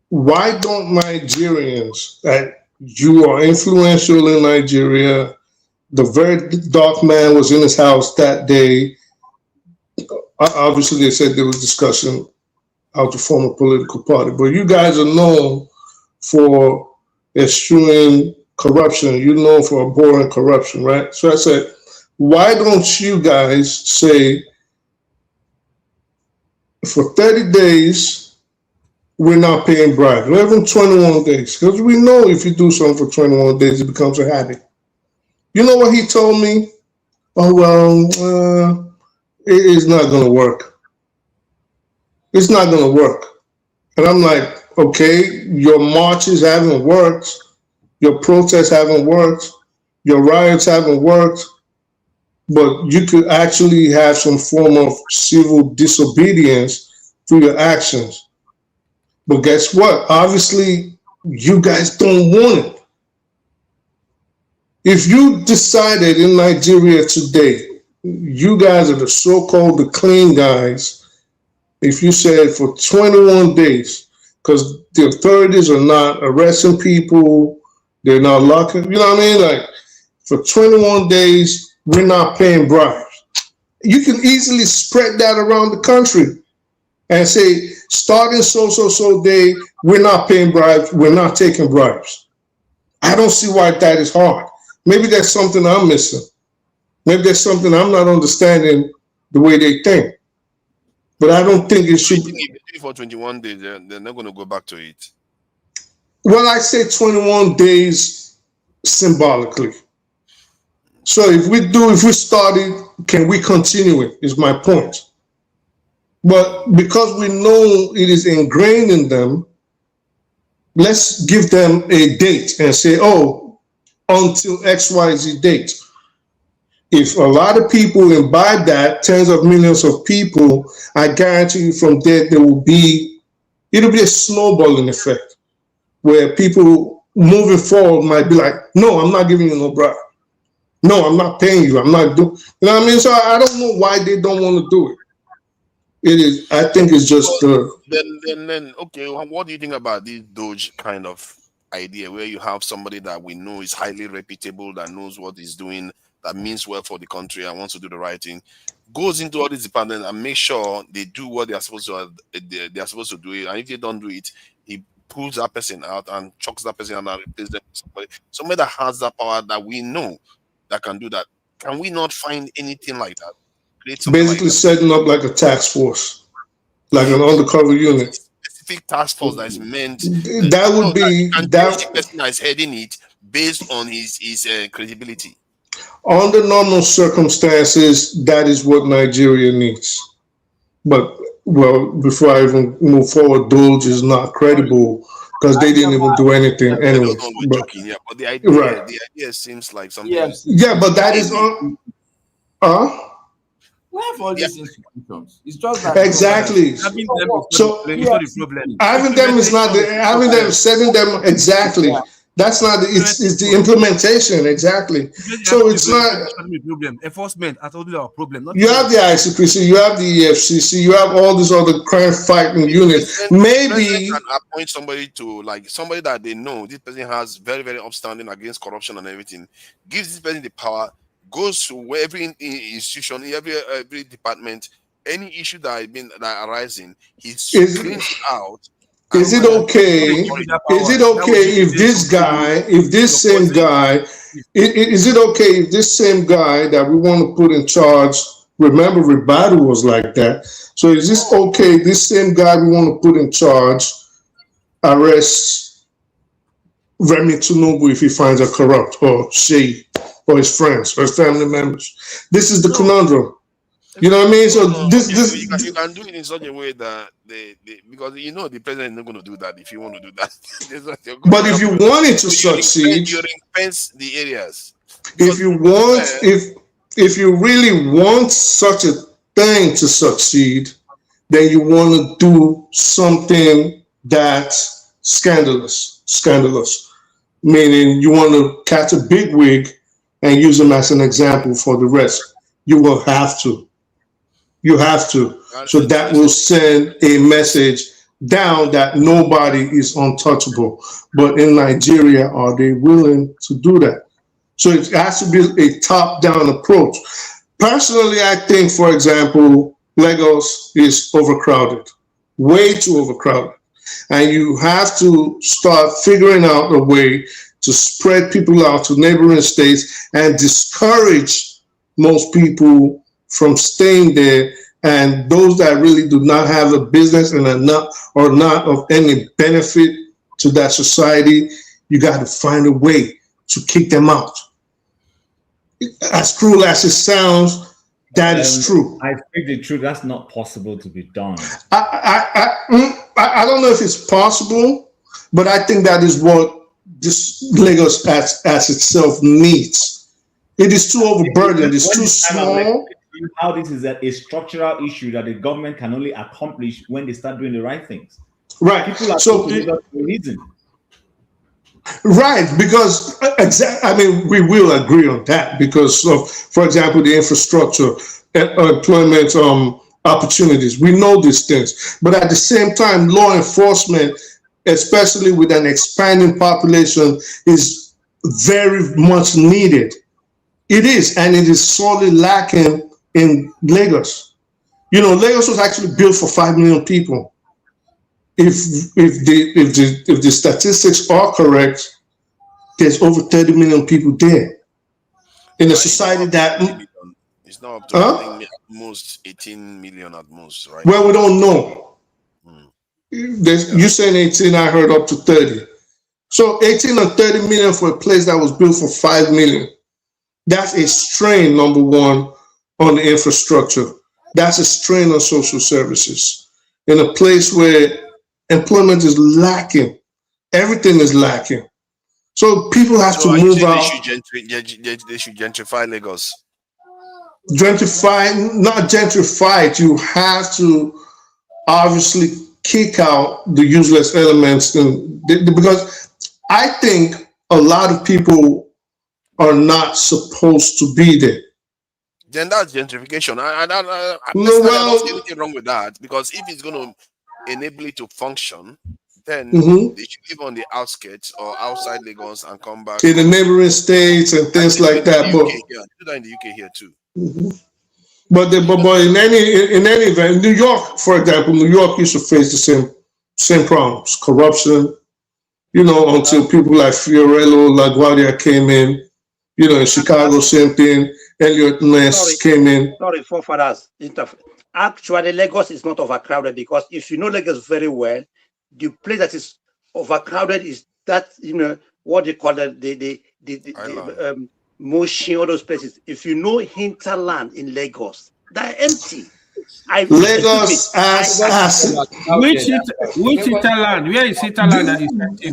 why don't Nigerians, you are influential in Nigeria, the very dark man was in his house that day. Obviously, they said there was discussion how to form a political party, but you guys are known for eschewing corruption. You're known for abhorring corruption, right? So I said, why don't you guys say for 30 days, we're not paying bribes, or even 21 days? Because we know if you do something for 21 days, it becomes a habit. You know what he told me? Oh, well, it's not going to work. It's not going to work. And I'm like, okay, your marches haven't worked. Your protests haven't worked. your riots haven't worked, but you could actually have some form of civil disobedience through your actions. But guess what? Obviously, you guys don't want it. If you decided in Nigeria today, you guys are the so-called the clean guys, if you said for 21 days, because the authorities are not arresting people, they're not locking, you know what I mean? Like, for 21 days, we're not paying bribes. You can easily spread that around the country and say, starting so day, we're not paying bribes, we're not taking bribes. I don't see why that is hard. Maybe there's something I'm missing. Maybe there's something I'm not understanding the way they think. But I don't think it should be. For 21 days, they're not going to go back to it. Well, I say 21 days symbolically. So if we started, can we continue it, is my point. But because we know it is ingrained in them, let's give them a date and say, oh, until XYZ date. If a lot of people imbibe that, tens of millions of people, I guarantee you from there, it'll be a snowballing effect where people moving forward might be like, no, I'm not giving you no bribe. No, I'm not paying you. I'm not doing, you know what I mean? So I don't know why they don't want to do it. It is, I think it's just then okay, what do you think about this Doge kind of idea where you have somebody that we know is highly reputable, that knows what he's doing, that means well for the country and wants to do the right thing, goes into all these departments and make sure they do what they are supposed to do it, and if they don't do it, he pulls that person out and chucks that person out and replaces them with somebody that has that power that we know that can do that. Can we not find anything like that? Basically setting up like a task force, like an undercover unit. Specific task force that is meant. That would be that person that is heading it based on his credibility. Under normal circumstances, that is what Nigeria needs. But well, before I even move forward, Doge is not credible because they didn't even do anything anyway. But the idea, right. The idea seems like something. Yeah, but that is We have all these institutions. It's just that exactly. So having them is not having them setting them exactly. That's not it's the implementation exactly. So it's not problem. Enforcement. I told you our problem. You have the ICPC, you have the EFCC, you have all these other crime fighting units. Maybe can appoint somebody to like somebody that they know this person has very very upstanding against corruption and everything. Gives this person the power. Goes to every institution, every department, any issue that arising, he's cleans out. Is it okay? Is it okay if this guy, if this same guy, is it okay if this same guy that we want to put in charge? Remember, Ribadu was like that. So is this okay? This same guy we want to put in charge arrests Remi Tinubu if he finds her corrupt or she. Or his friends, or his family members. This is the conundrum. You know what I mean? So you can do it in such a way that because you know the president is not going to do that if you want to do that. But if you wanted to succeed, you fence the areas. If you want, if you really want such a thing to succeed, then you want to do something that's scandalous. Meaning you want to catch a bigwig and use them as an example for the rest. You will have to. You have to. So that will send a message down that nobody is untouchable. But in Nigeria, are they willing to do that? So it has to be a top-down approach. Personally, I think, for example, Lagos is overcrowded, way too overcrowded. And you have to start figuring out a way to spread people out to neighboring states and discourage most people from staying there. And those that really do not have a business and are not of any benefit to that society, you got to find a way to kick them out. As cruel as it sounds, that is true. I think the truth, that's not possible to be done. I don't know if it's possible, but I think that is what this Lagos as itself needs. It is too overburdened. It's too small. How this is a structural issue that the government can only accomplish when they start doing the right things. Right. People are so for a reason. Right, because I mean, we will agree on that because of, for example, the infrastructure, employment opportunities. We know these things, but at the same time, law enforcement, especially with an expanding population, is very much needed. It is, and it is sorely lacking in Lagos. You know, Lagos was actually built for 5 million people. If the statistics are correct, there's over 30 million people there in a society that it's not up to I think at most 18 million at most, right? Well, we don't know. You saying 18, I heard up to 30. So 18 or 30 million for a place that was built for 5 million. That's a strain, number one, on the infrastructure. That's a strain on social services in a place where employment is lacking. Everything is lacking. So people have to move out. They should gentrify Lagos. Gentrify, not gentrify it. You have to obviously kick out the useless elements, because I think a lot of people are not supposed to be there. Then that's gentrification. I don't see anything wrong with that, because if it's going to enable it to function, then they should live on the outskirts or outside Lagos and come back in the neighboring states and things like that. But do that in the UK here too. But in any event, New York, for example, New York used to face the same problems, corruption. You know, until people like Fiorello, LaGuardia came in. You know, in Chicago, same thing. Elliot Ness came in. Sorry, forefathers. Actually, Lagos is not overcrowded, because if you know Lagos very well, the place that is overcrowded is that, you know, what they call the Motion, all those places. If you know hinterland in Lagos, they're empty. Lagos as which hinterland? Where is hinterland that is empty?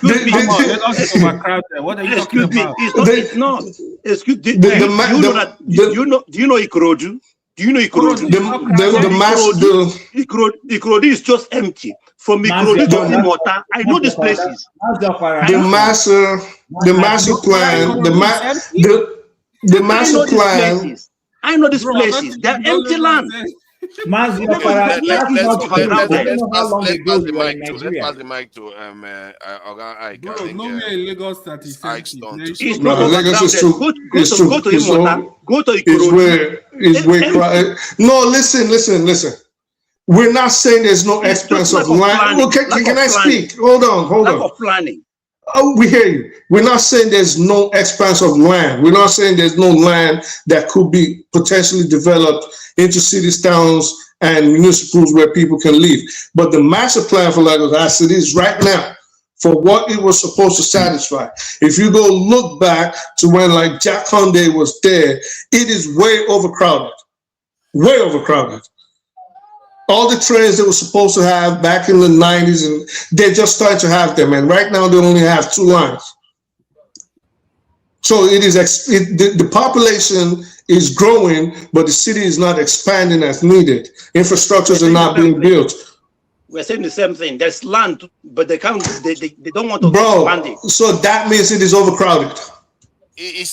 Lagos is overcrowded. What are you talking about? It's not. Excuse me. Do you know Ikorodu? Do you know Ikorodu? Ikorodu is just empty. From Ikorodu to Imota, I know these places. The master plan. I know these places. They're empty land. Let's pass the mic to Oga Ike. Lagos that is it's not Lagos is too. Go to Imota. Go to Ikorodu. It's way crowded. No, listen. We're not saying there's no expense of land. Okay, can I speak? Hold on. Lack of planning. Oh, we hear you. We're not saying there's no expanse of land. We're not saying there's no land that could be potentially developed into cities, towns, and municipals where people can live. But the master plan for Lagos, as it is right now, for what it was supposed to satisfy, if you go look back to when like Jack Conde was there, it is way overcrowded. Way overcrowded. All the trains they were supposed to have back in the 90s, and they're just starting to have them. And right now they only have 2 lines. So it is the population is growing, but the city is not expanding as needed. Infrastructures are not being built. We're saying the same thing. There's land, but they can't. They don't want to expand it. So that means it is overcrowded. You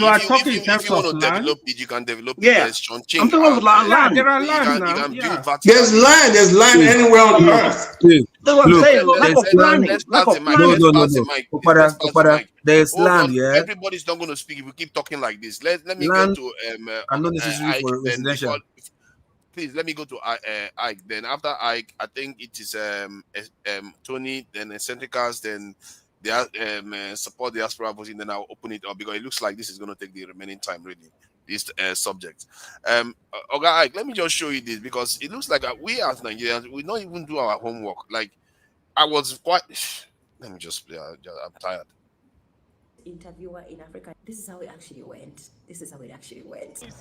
are talking in terms of land? Develop it, you can develop it. I'm talking about land. There are land now. There's land anywhere on the earth. That's what I'm saying. Lack of planning. No. There's land, yeah. Everybody's not going to speak if we keep talking like this. Let me go to I'm not necessary for residential. Please let me go to Ike. Then after Ike, I think it is Tony, then Eccentricals, then they support the diaspora voting. Then I'll open it up, because it looks like this is going to take the remaining time reading this subject. Okay, Ike, let me just show you this, because it looks like we as Nigerians, we don't even do our homework. Like, I was quite. Let me just. I'm tired. Interviewer in Africa. This is how it actually went. Is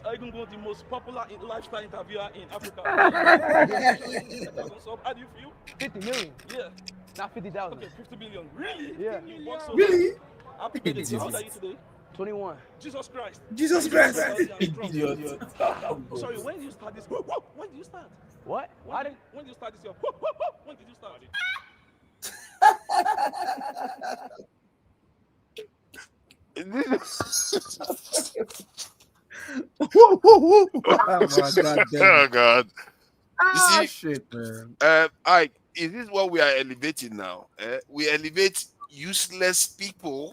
I don't know the most popular lifestyle interviewer in Africa. So how do you feel? 50 million. Yeah. Not 50,000. Okay, 50 million. Really? Yeah. You work so really? Happy birthday. How old are you today? 21. Jesus Christ. Jesus Christ. Idiot. Oh, Sorry, when did you start this? When did you start? What? When did you start this? When did you start? Oh God. You see, Shit, man. Is this what we are elevating now? We elevate useless people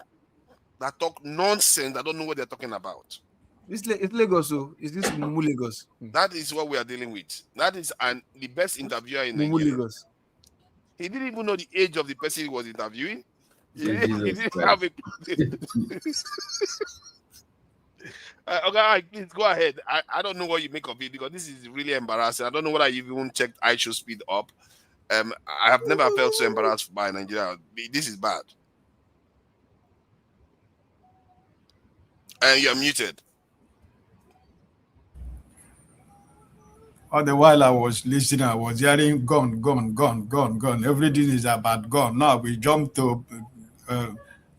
that talk nonsense, that don't know what they're talking about. It's Lagos, so is this Mumu Lagos? That is what we are dealing with. That is the best interviewer in Mumu Nigeria. Lagos. He didn't even know the age of the person he was interviewing. He Jesus didn't Christ. have a. Okay, please go ahead. I don't know what you make of it, because this is really embarrassing. I don't know whether you even checked ISO speed up. I have never felt so embarrassed by Nigeria. This is bad. And you're muted. All the while I was listening, I was hearing gun. Everything is about gun. Now we jump to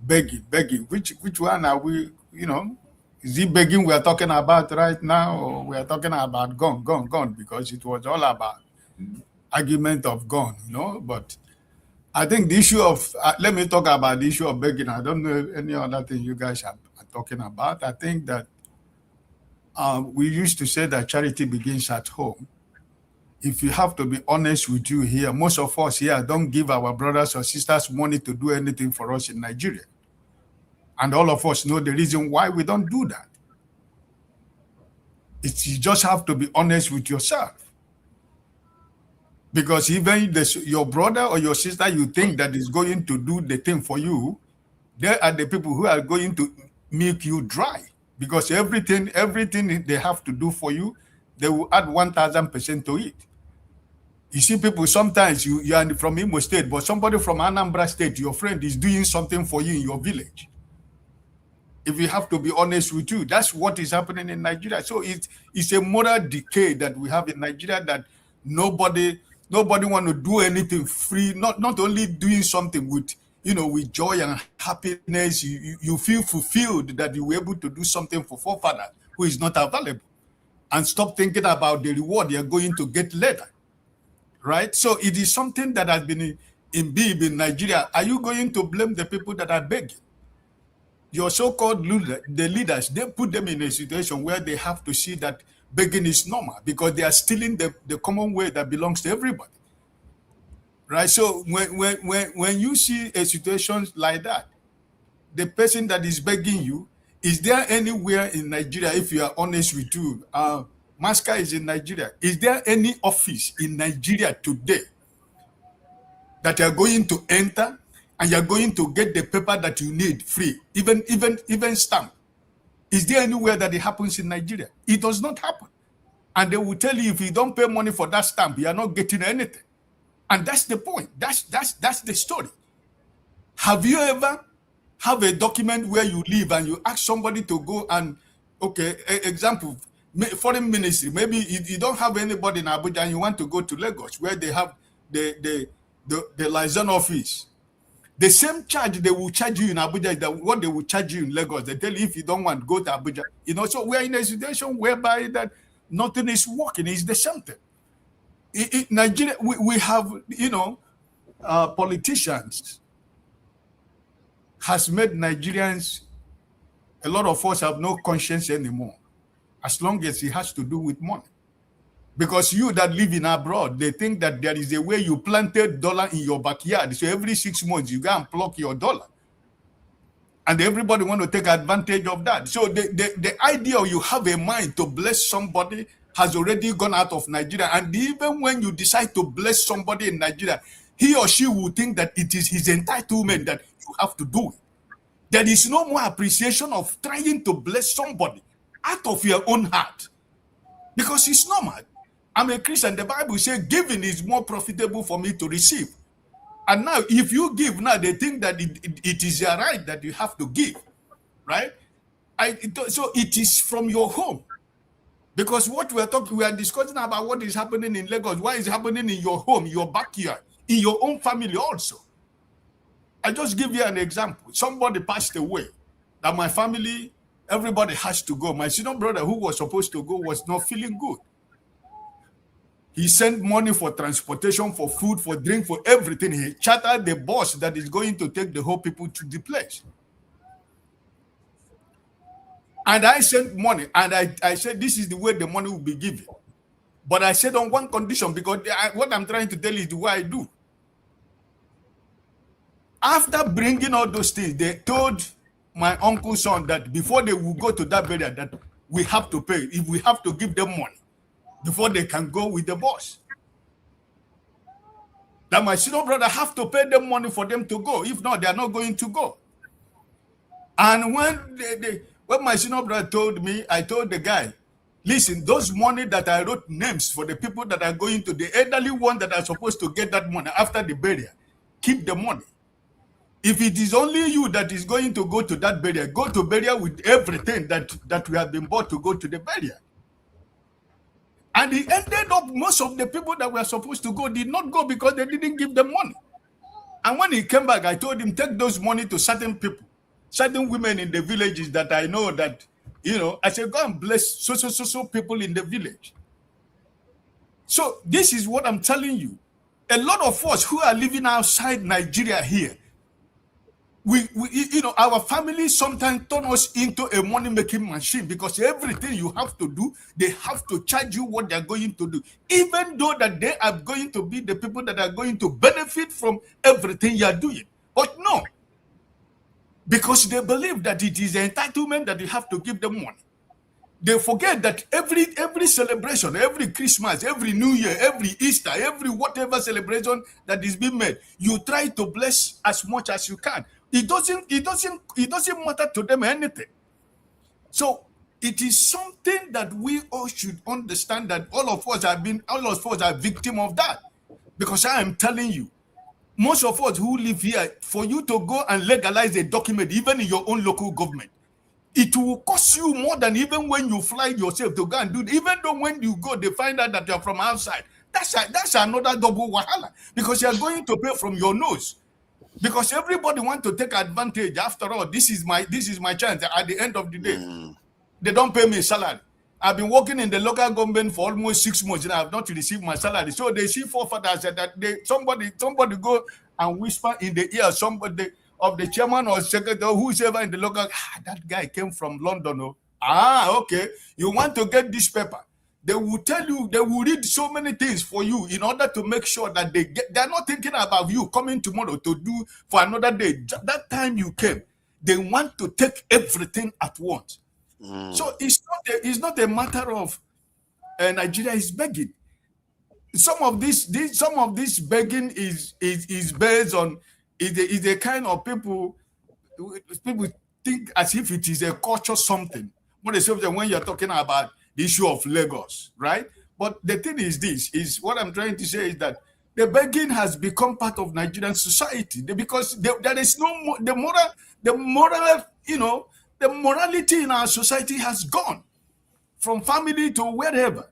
begging. Which one are we, is it begging we are talking about right now, or we are talking about gun? Because it was all about argument of gun, But I think the issue of, let me talk about the issue of begging. I don't know any other thing you guys are talking about. I think that we used to say that charity begins at home. If you have to be honest with you here, most of us here don't give our brothers or sisters money to do anything for us in Nigeria. And all of us know the reason why we don't do that. You just have to be honest with yourself. Because even your brother or your sister you think that is going to do the thing for you, they are the people who are going to make you dry. Because everything they have to do for you, they will add 1,000% to it. You see, people, sometimes you are from Imo State, but somebody from Anambra State, your friend, is doing something for you in your village. If you have to be honest with you, that's what is happening in Nigeria. So it's a moral decay that we have in Nigeria, that nobody want to do anything free, not only doing something with, with joy and happiness. You feel fulfilled that you were able to do something for forefather who is not available, and stop thinking about the reward you're going to get later. Right? So it is something that has been imbibed in Nigeria. Are you going to blame the people that are begging? Your so-called leaders, they put them in a situation where they have to see that begging is normal, because they are stealing the common way that belongs to everybody. Right? So when you see a situation like that, the person that is begging you, is there anywhere in Nigeria, if you are honest with you, Maska is in Nigeria, is there any office in Nigeria today that you are going to enter and you are going to get the paper that you need free, even stamp? Is there anywhere that it happens in Nigeria? It does not happen. And they will tell you, if you don't pay money for that stamp, you are not getting anything. And that's the point. That's the story. Have you ever have a document where you live and you ask somebody to go and, okay, example, foreign ministry, maybe you don't have anybody in Abuja and you want to go to Lagos where they have the liaison office. The same charge they will charge you in Abuja is that what they will charge you in Lagos. They tell you, if you don't want to go to Abuja, so we're in a situation whereby that nothing is working. It's the same thing. In Nigeria, we have, politicians has made Nigerians, a lot of us have no conscience anymore, as long as it has to do with money. Because you that live in abroad, they think that there is a way you planted dollar in your backyard. So every 6 months, you go and pluck your dollar. And everybody want to take advantage of that. So the idea you have a mind to bless somebody has already gone out of Nigeria. And even when you decide to bless somebody in Nigeria, he or she will think that it is his entitlement that you have to do it. There is no more appreciation of trying to bless somebody out of your own heart. Because it's normal. I'm a Christian. The Bible says giving is more profitable for me to receive. And now, if you give now, they think that it is your right that you have to give, right? So it is from your home. Because what we are discussing about what is happening in Lagos, what is happening in your home, your backyard, in your own family also. I just give you an example. Somebody passed away. that my family, everybody has to go. My senior brother, who was supposed to go, was not feeling good. He sent money for transportation, for food, for drink, for everything. He chartered the bus that is going to take the whole people to the place. And I sent money, and I said, this is the way the money will be given. But I said on one condition, because what I'm trying to tell you is the way I do. After bringing all those things, they told my uncle's son that before they will go to that burial, that we have to pay. If we have to give them money before they can go with the bus. That my senior brother have to pay them money for them to go. If not, they are not going to go. And when my senior brother told me, I told the guy, listen, those money that I wrote names for the people that are going to, the elderly one that are supposed to get that money after the burial, keep the money. If it is only you that is going to go to that burial, go to burial with everything that we have been bought to go to the burial. And he ended up, most of the people that were supposed to go did not go because they didn't give them money. And when he came back, I told him, take those money to certain people, certain women in the villages that I know that, you know, I said, go and bless so people in the village. So this is what I'm telling you. A lot of us who are living outside Nigeria here, we you know, our families sometimes turn us into a money-making machine because everything you have to do, they have to charge you what they're going to do, even though that they are going to be the people that are going to benefit from everything you're doing. But no, because they believe that it is an entitlement that you have to give them money. They forget that every celebration, every Christmas, every New Year, every Easter, every whatever celebration that is being made, you try to bless as much as you can. It doesn't matter to them anything. So it is something that we all should understand, that all of us are victim of that. Because I am telling you, most of us who live here, for you to go and legalize a document, even in your own local government, it will cost you more than even when you fly yourself to go and do it. Even though when you go, they find out that you're from outside. That's another double wahala, because you're going to pay from your nose. Because everybody wants to take advantage. After all, this is my chance. At the end of the day, they don't pay me salary. I've been working in the local government for almost 6 months and I have not received my salary. So they see forefathers that somebody go and whisper in the ear somebody of the chairman or secretary or whoever in the local. That guy came from London. Okay. You want to get this paper? They will tell you, they will read so many things for you in order to make sure that they're not thinking about you coming tomorrow to do for another day. That time you came, they want to take everything at once. So it's not a matter of Nigeria is begging. Some of this begging is based on is a kind of people think as if it is a culture something. But when you're talking about the issue of Lagos, right? But the thing is what I'm trying to say is that the begging has become part of Nigerian society because there is no more, the moral, you know, the morality in our society has gone from family to wherever,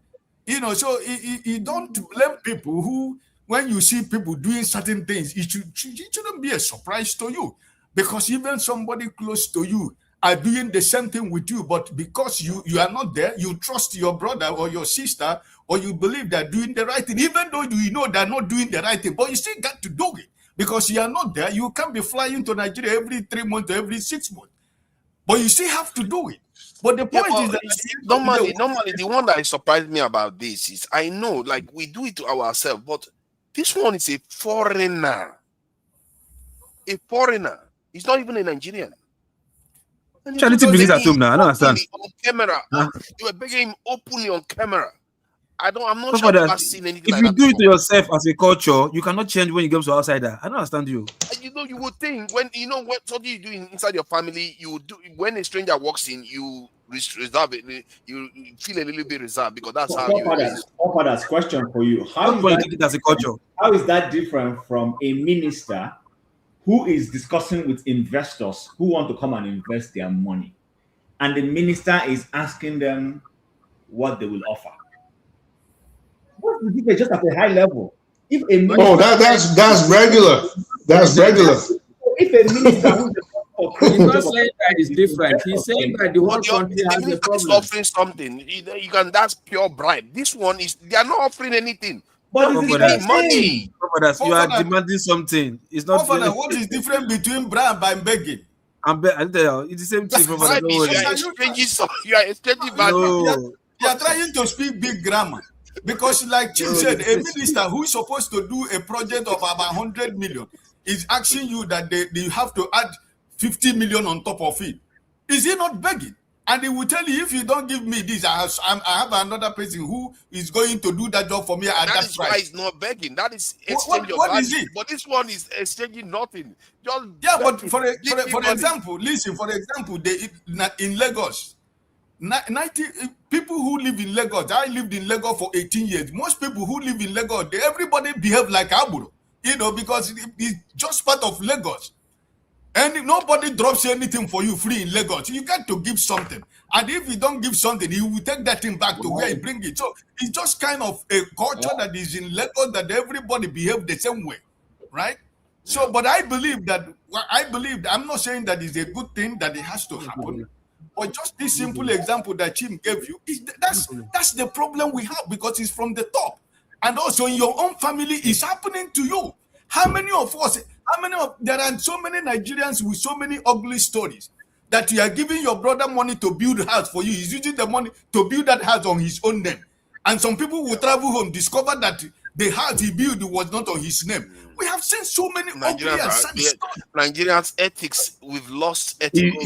you know. So you don't blame people who, when you see people doing certain things, it shouldn't be a surprise to you, because even somebody close to you are doing the same thing with you, but because you are not there, you trust your brother or your sister, or you believe they're doing the right thing, even though you know they're not doing the right thing, but you still got to do it because you are not there. You can't be flying to Nigeria every 3 months or every 6 months, but you still have to do it. But the point is that normally, the one that surprised me about this is, I know, like, we do it to ourselves, but this one is a foreigner. A foreigner. He's not even a Nigerian. Charity business at home now. I don't understand. On camera, you were begging him openly on camera. I'm not sure I've seen anything if like you that. do it to yourself as a culture, you cannot change when you go to outsider. I don't understand you. You know, you would think when something you do inside your family, you do when a stranger walks in, you reserve it. You feel a little bit reserved because that's how you is. Father's question for you: How you take it as a culture? How is that different from a minister who is discussing with investors who want to come and invest their money, and the minister is asking them what they will offer? What's the difference just at a high level? If a minister, that's regular. That's regular. If a minister who is But He's not saying that it's different. He's saying that the whole country has a minister is problem. offering something. You can, that's pure bribe. This one is, they are not offering anything. But Just it's give the me money. You are demanding something. It's not. What is different between bribe and begging? It's the same thing. Bribe is you are exchanging value. You are trying to speak big grammar. Because like Chief said, a minister who is supposed to do a project of about 100 million is asking you that they have to add 50 million on top of it. Is he not begging? And he will tell you, if you don't give me this, I have another person who is going to do that job for me at that price. Why he's not begging. That is exchange what value. is it? But this one is exchanging nothing. But for example, in Lagos, 90 people who live in Lagos. I lived in Lagos for 18 years. Most people who live in Lagos, everybody behave like Abure, because it's just part of Lagos. And nobody drops anything for you free in Lagos. You got to give something. And if you don't give something, he will take that thing back to where he bring it. So it's just kind of a culture that is in Lagos that everybody behave the same way, right? So, but I believe, I'm not saying that it's a good thing that it has to happen. But just this simple example that Jim gave you, that's the problem we have, because it's from the top. And also in your own family, it's happening to you. There are so many Nigerians with so many ugly stories that you are giving your brother money to build a house for you. He's using the money to build that house on his own name. And some people will travel home, discover that the house he built was not on his name. We have seen so many Nigerians' ethics. We've lost ethics.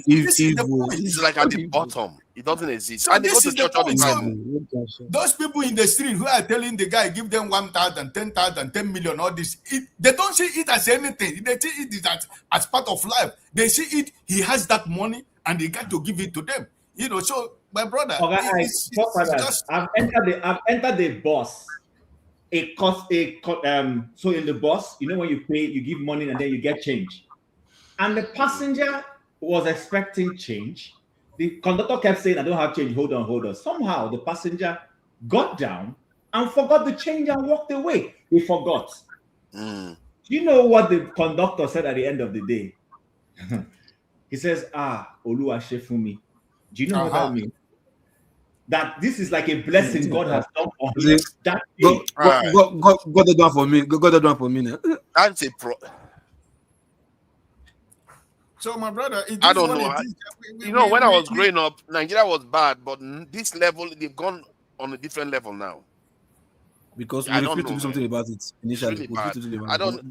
It's like at the bottom. It doesn't exist. So and they go to church all the time. Those people in the street who are telling the guy, give them 1,000, 10,000, 10 million, all this, they don't see it as anything. They see it as part of life. They see it, he has that money, and they got to give it to them. So my brother, I've entered the bus. So in the bus, when you pay, you give money and then you get change. And the passenger was expecting change. The conductor kept saying, I don't have change, hold on. Somehow the passenger got down and forgot the change and walked away. He forgot. Do you know what the conductor said at the end of the day? He says, Oluwa Shefumi. Do you know what that means? That this is like a blessing God has done for him. God done for me. God done for me now. That's a pro. So my brother, I don't know. When I was growing up, Nigeria was bad, but this level, they've gone on a different level now. Because we refuse to do something about it initially.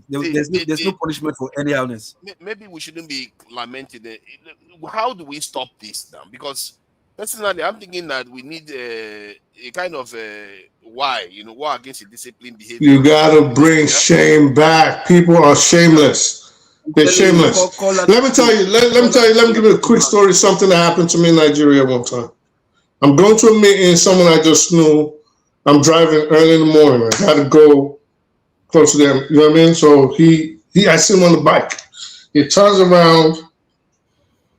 Really there's no punishment for any illness. Maybe we shouldn't be lamenting it. How do we stop this now? Because personally, I'm thinking that we need a kind of war against indisciplined behavior. You gotta bring shame back. People are shameless. They're shameless. Let me give you a quick story. Something that happened to me in Nigeria one time. I'm going to a meeting, someone I just knew. I'm driving early in the morning. I gotta go close to them. You know what I mean? So I see him on the bike. He turns around.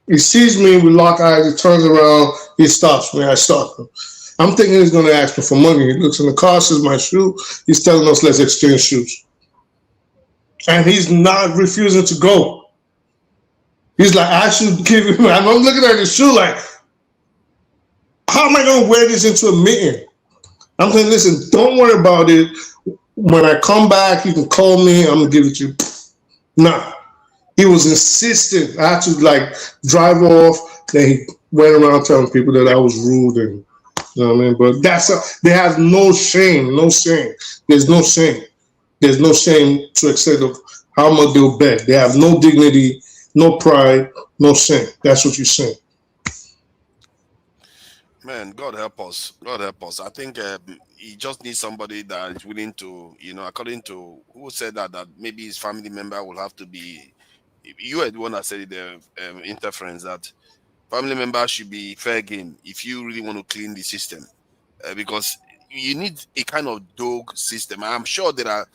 He sees me. We lock eyes. He turns around. He stops me. I stop him. I'm thinking he's going to ask me for money. He looks in the car, says my shoe. He's telling us, let's exchange shoes. And he's not refusing to go. He's like, I should give him. I'm looking at his shoe like, how am I going to wear this into a meeting? I'm saying, listen, don't worry about it. When I come back, you can call me. I'm going to give it to you. Nah. He was insistent. I had to drive off. Then he went around telling people that I was rude, and you know what I mean. But they have no shame, no shame. There's no shame. There's no shame to extent of how much they'll beg. They have no dignity, no pride, no shame. That's what you're saying. Man, God help us. God help us. I think he just needs somebody that is willing to, according to who said that maybe his family member will have to be. You are the one that said it, the interference, that family members should be fair game if you really want to clean the system, because you need a kind of dog system. I'm sure there are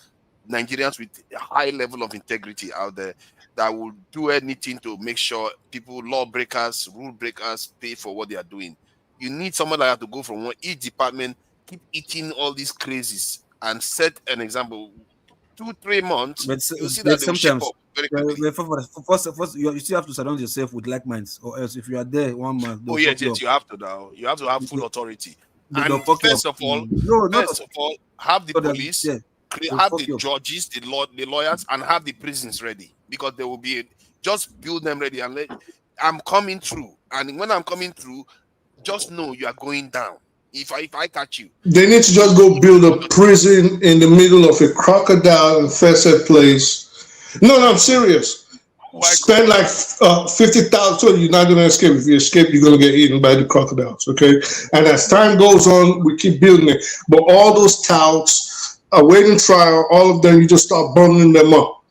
Nigerians with a high level of integrity out there that will do anything to make sure people, lawbreakers, rule breakers, pay for what they are doing. You need someone like that to go from each department, keep eating all these crazes, and set an example. 2-3 months, you'll see that they'll shape up. very quickly. First, you still have to surround yourself with like minds, or else if you are there one man. Oh yes, you have to now. You have to have full authority. And first of all, have the police, have the judges, the lawyers, and have the prisons ready, because they will be just build them ready and I'm coming through. And when I'm coming through, just know you are going down. If I catch you, they need to just go build a prison in the middle of a crocodile infested place. No, I'm serious. Spend like 50,000. So you're not gonna escape. If you escape, you're gonna get eaten by the crocodiles. Okay, and as time goes on, we keep building it. But all those touts awaiting trial, all of them, you just start bundling them up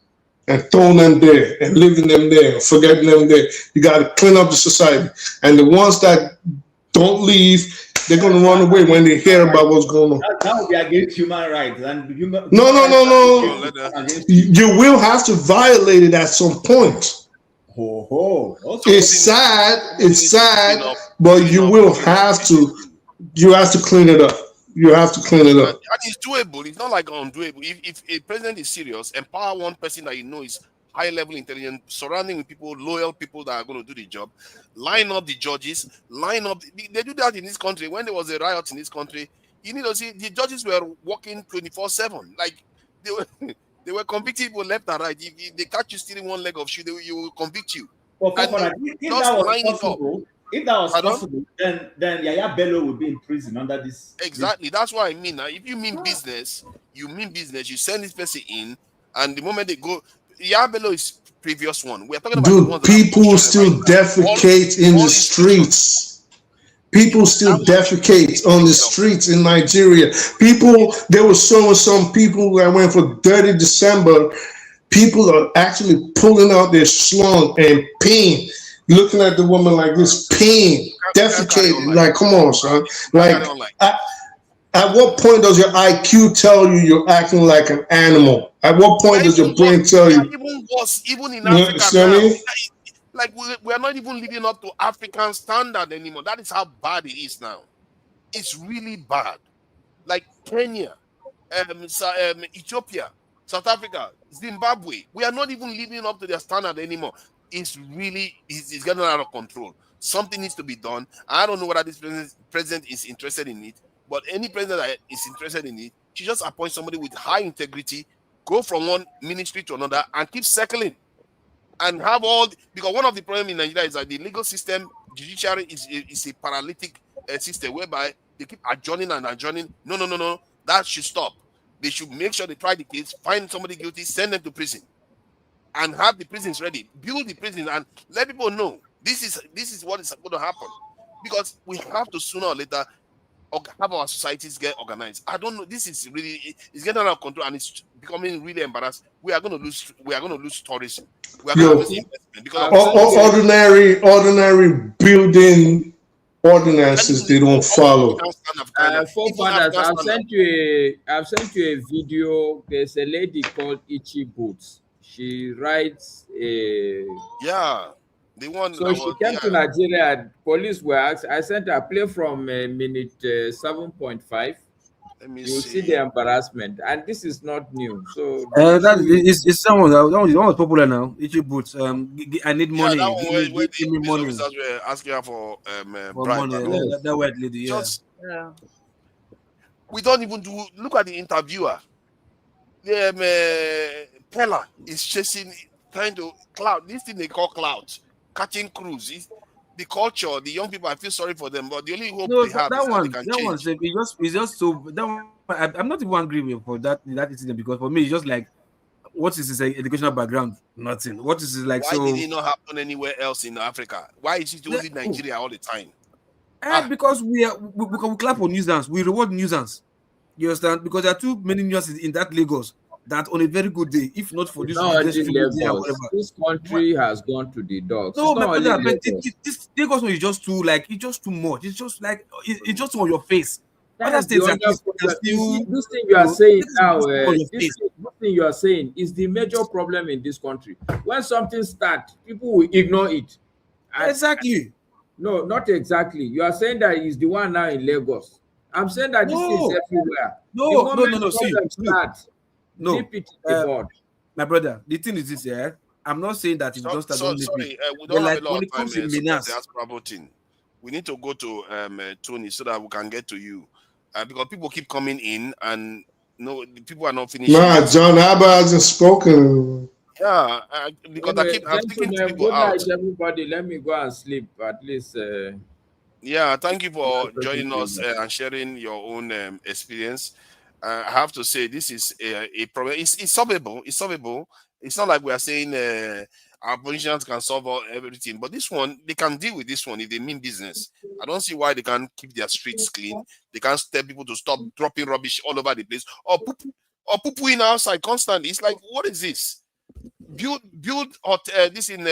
and throwing them there and leaving them there, forgetting them there. You got to clean up the society, and the ones that don't leave, they're going to run away when they hear about what's going on. That would be against human rights. And No. You will have to violate it at some point. It's sad, but you will have to. You have to clean it up. You have to clean it up. And it's doable. It's not like undoable. If a president is serious, empower one person that you know is high-level intelligence, surrounding with people, loyal people that are going to do the job, line up the judges, line up. They do that in this country. When there was a riot in this country, you need to see the judges were working 24/7. Like they were convicting people left and right. If they catch you stealing one leg of shoe, they will convict you. Well, if that was possible, then Yaya Bello would be in prison under this. Exactly. That's what I mean. Now, if you mean business, you send this person in, and the moment they go, Yaya Bello is previous one. We're talking about people still defecate in the streets. People still defecate on the streets in Nigeria. They were showing some people that went for Dirty December. People are actually pulling out their slung and peeing. Looking at the woman like this, peeing, defecating. Like, come on, son. Like, at what point does your IQ tell you you're acting like an animal? At what point does your brain tell you? Even worse, even in Africa now, like we are not even living up to African standard anymore. That is how bad it is now. It's really bad. Like Kenya, Ethiopia, South Africa, Zimbabwe. We are not even living up to their standard anymore. It's getting out of control. Something needs to be done. I don't know whether this president is interested in it, but any president that is interested in it, she just appoint somebody with high integrity, go from one ministry to another, and keep circling, and have because one of the problems in Nigeria is that the legal system, judiciary is a paralytic system whereby they keep adjourning and adjourning. No. That should stop. They should make sure they try the case, find somebody guilty, send them to prison, and have the prisons ready, build the prisons, and let people know this is what is going to happen, because we have to sooner or later have our societies get organized. I don't know. This is really it's getting out of control, and it's becoming really embarrassing. We are going to lose tourism. We are going to lose investment because ordinary building ordinances they don't follow. Forefathers, I've sent you a video. There's a lady called Ichi Boots. She writes the one. So she came to Nigeria. Police were asked. I sent her a play from minute 7.5. You see the embarrassment, and this is not new. So it's someone that was popular now. Ichi Boots. I need money. Give me money. Officers were asking her for bribe. That white lady. We don't even do. Look at the interviewer. Pella is trying to clout. This thing they call clout, catching crews. It's the culture, the young people. I feel sorry for them, but the only hope they have is that they can change. It's just so. That one, I'm not even angry with for that incident, because for me it's just like, what is his educational background? Nothing. What is it like? Why did it not happen anywhere else in Africa? Why is it only Nigeria all the time? Because we clap on nuisance. We reward nuisance. You understand? Because there are too many nuisances in that Lagos. That on a very good day, if not for this, this country has gone to the dogs. No, but this Lagos is just too it's just too much. It's just like it's just on your face. Other states this thing you are saying now, this thing you are saying is the major problem in this country. When something starts, people will ignore it. Exactly. No, not exactly. You are saying that he's the one now in Lagos. I'm saying that this is everywhere. No. See, my brother, the thing is this, I'm not saying that if you don't start, don't make sorry, it. we But don't have like a lot when of it time comes to to talk menace, diaspora voting. We need to go to Tony so that we can get to you, because people keep coming in and no, the people are not finishing. Nah, John Abba hasn't spoken. Yeah, because Anyway, I'm taking gentlemen, people good out. night, everybody. Let me go and sleep. At least. Yeah, thank you for Nice talking joining to you us guys. and sharing your own experience. I have to say, this is a problem. It's solvable. It's solvable. It's not like we are saying our politicians can solve everything, but this one, they can deal with this one if they mean business. I don't see why they can't keep their streets clean. They can't tell people to stop dropping rubbish all over the place or poo-pooing outside constantly. It's like, what is this? Build this in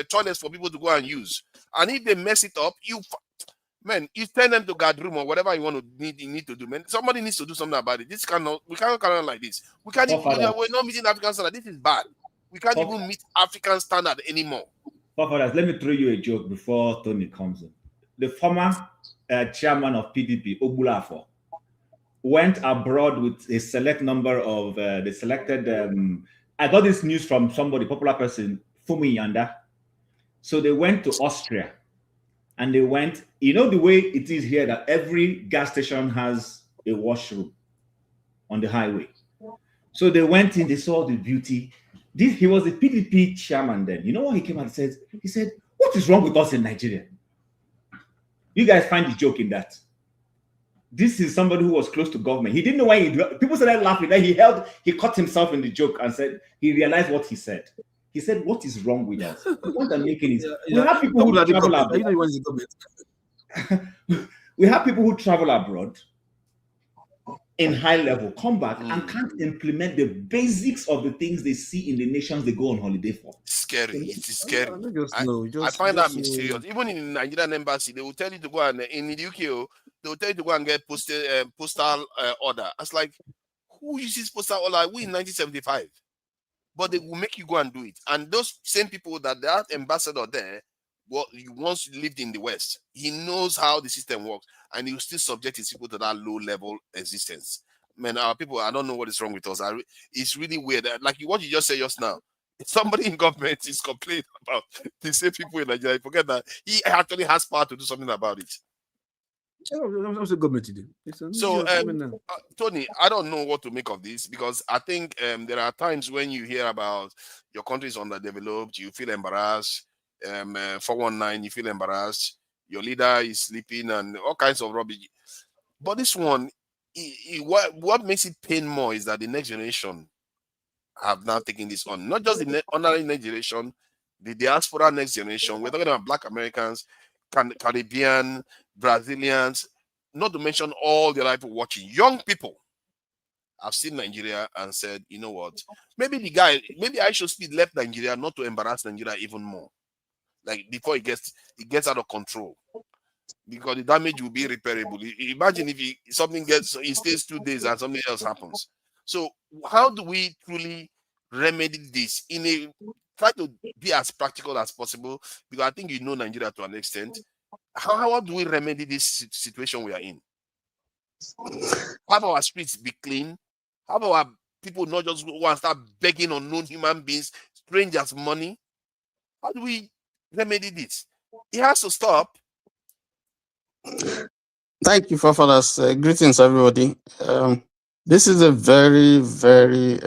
toilets for people to go and use. And if they mess it up, man, you send them to guard room or whatever you need to do, man. Somebody needs to do something about it. We cannot carry on like this. We can't even, we're not meeting African standard. This is bad. We can't even meet African standard anymore. Let me throw you a joke before Tony comes in. The former chairman of PDP, Obulafo, went abroad with a select number of the selected. I got this news from somebody, popular person, Fumi Yanda. So they went to Austria. And they went, you know, the way it is here that every gas station has a washroom on the highway. So they went in, they saw the beauty. He was a PDP chairman then. You know what he came out and said? He said, what is wrong with us in Nigeria? You guys find the joke in that. This is somebody who was close to government. He didn't know why people started laughing. Then he caught himself in the joke and said, he realized what he said. He said, what is wrong with us? The point I'm making is we have people who travel abroad. We have people who travel abroad in high level, come back and can't implement the basics of the things they see in the nations they go on holiday for. Scary. It's scary. I find that mysterious. Even in the Nigerian embassy, they will tell you to go and in the UK, they will tell you to go and get postal order. It's like, who uses postal order? We in 1975. But they will make you go and do it. And those same people that ambassador there, well, you once lived in the West, he knows how the system works, and he will still subject his people to that low-level existence. Man, our people, I don't know what is wrong with us. It's really weird. Like what you just said just now, somebody in government is complaining about the same people in Nigeria. Forget that he actually has power to do something about it. So, Tony, I don't know what to make of this, because I think there are times when you hear about your country is underdeveloped, you feel embarrassed. 419, you feel embarrassed. Your leader is sleeping and all kinds of rubbish. But this one, what makes it pain more is that the next generation have now taken this on. Not just the honorary next generation, the diaspora next generation. We're talking about Black Americans, Caribbean, Brazilians, not to mention all the other people watching. Young people have seen Nigeria and said, you know what, maybe I should speed left Nigeria not to embarrass Nigeria even more. Like before it gets out of control. Because the damage will be repairable. Imagine if he stays 2 days and something else happens. So how do we truly remedy this? Try to be as practical as possible, because I think you know Nigeria to an extent. How do we remedy this situation we are in? Have our streets be clean? Have our people not just go and start begging unknown human beings, strangers' money? How do we remedy this? It has to stop. Thank you, Fafadas. Greetings, everybody. This is a very, very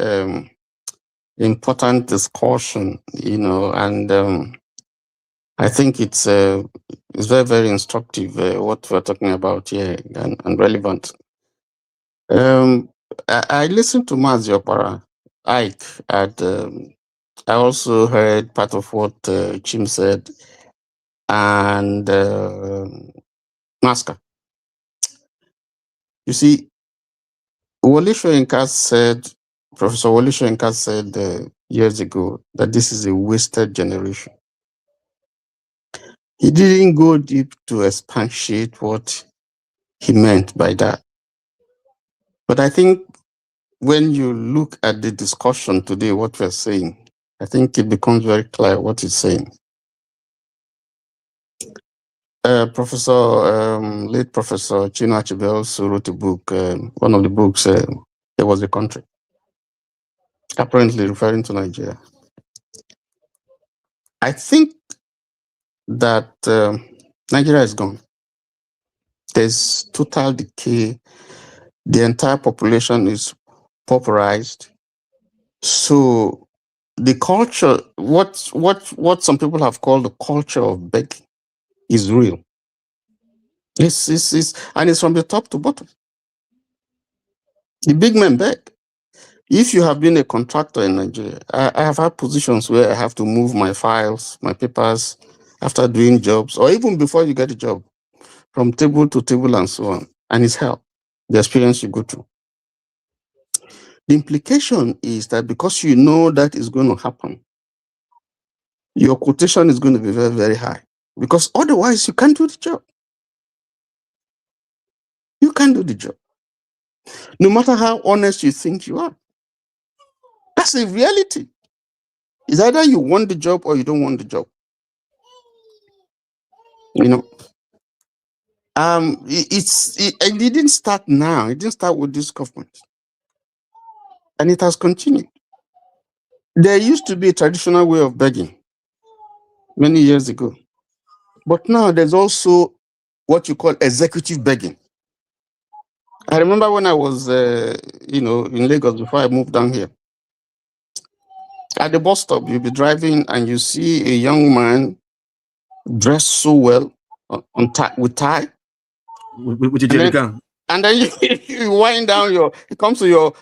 important discussion, and I think it's very, very instructive what we're talking about here and relevant. I listened to Mazi Opara, Ike, and I also heard part of what Chim said, and Masker. You see, Professor Wole Soyinka said years ago that this is a wasted generation. He didn't go deep to expatiate what he meant by that. But I think when you look at the discussion today, what we're saying, I think it becomes very clear what he's saying. Late Professor Chinua Achebe also wrote a book, one of the books, There Was a Country, apparently referring to Nigeria. I think that Nigeria is gone. There's total decay. The entire population is pauperized. So the culture, what some people have called the culture of begging, is real. And it's from the top to bottom. The big men beg. If you have been a contractor in Nigeria, I have had positions where I have to move my files, my papers, after doing jobs, or even before you get a job, from table to table and so on. And it's hell, the experience you go through. The implication is that because you know that is going to happen, your quotation is going to be very, very high. Because otherwise, you can't do the job. You can't do the job. No matter how honest you think you are. That's the reality. It's either you want the job or you don't want the job. You know, it didn't start now. It didn't start with this government. And it has continued. There used to be a traditional way of begging many years ago. But now there's also what you call executive begging. I remember when I was, in Lagos before I moved down here. At the bus stop, you'll be driving and you see a young man dressed so well with tie. With a jerry can. And then you wind down it comes to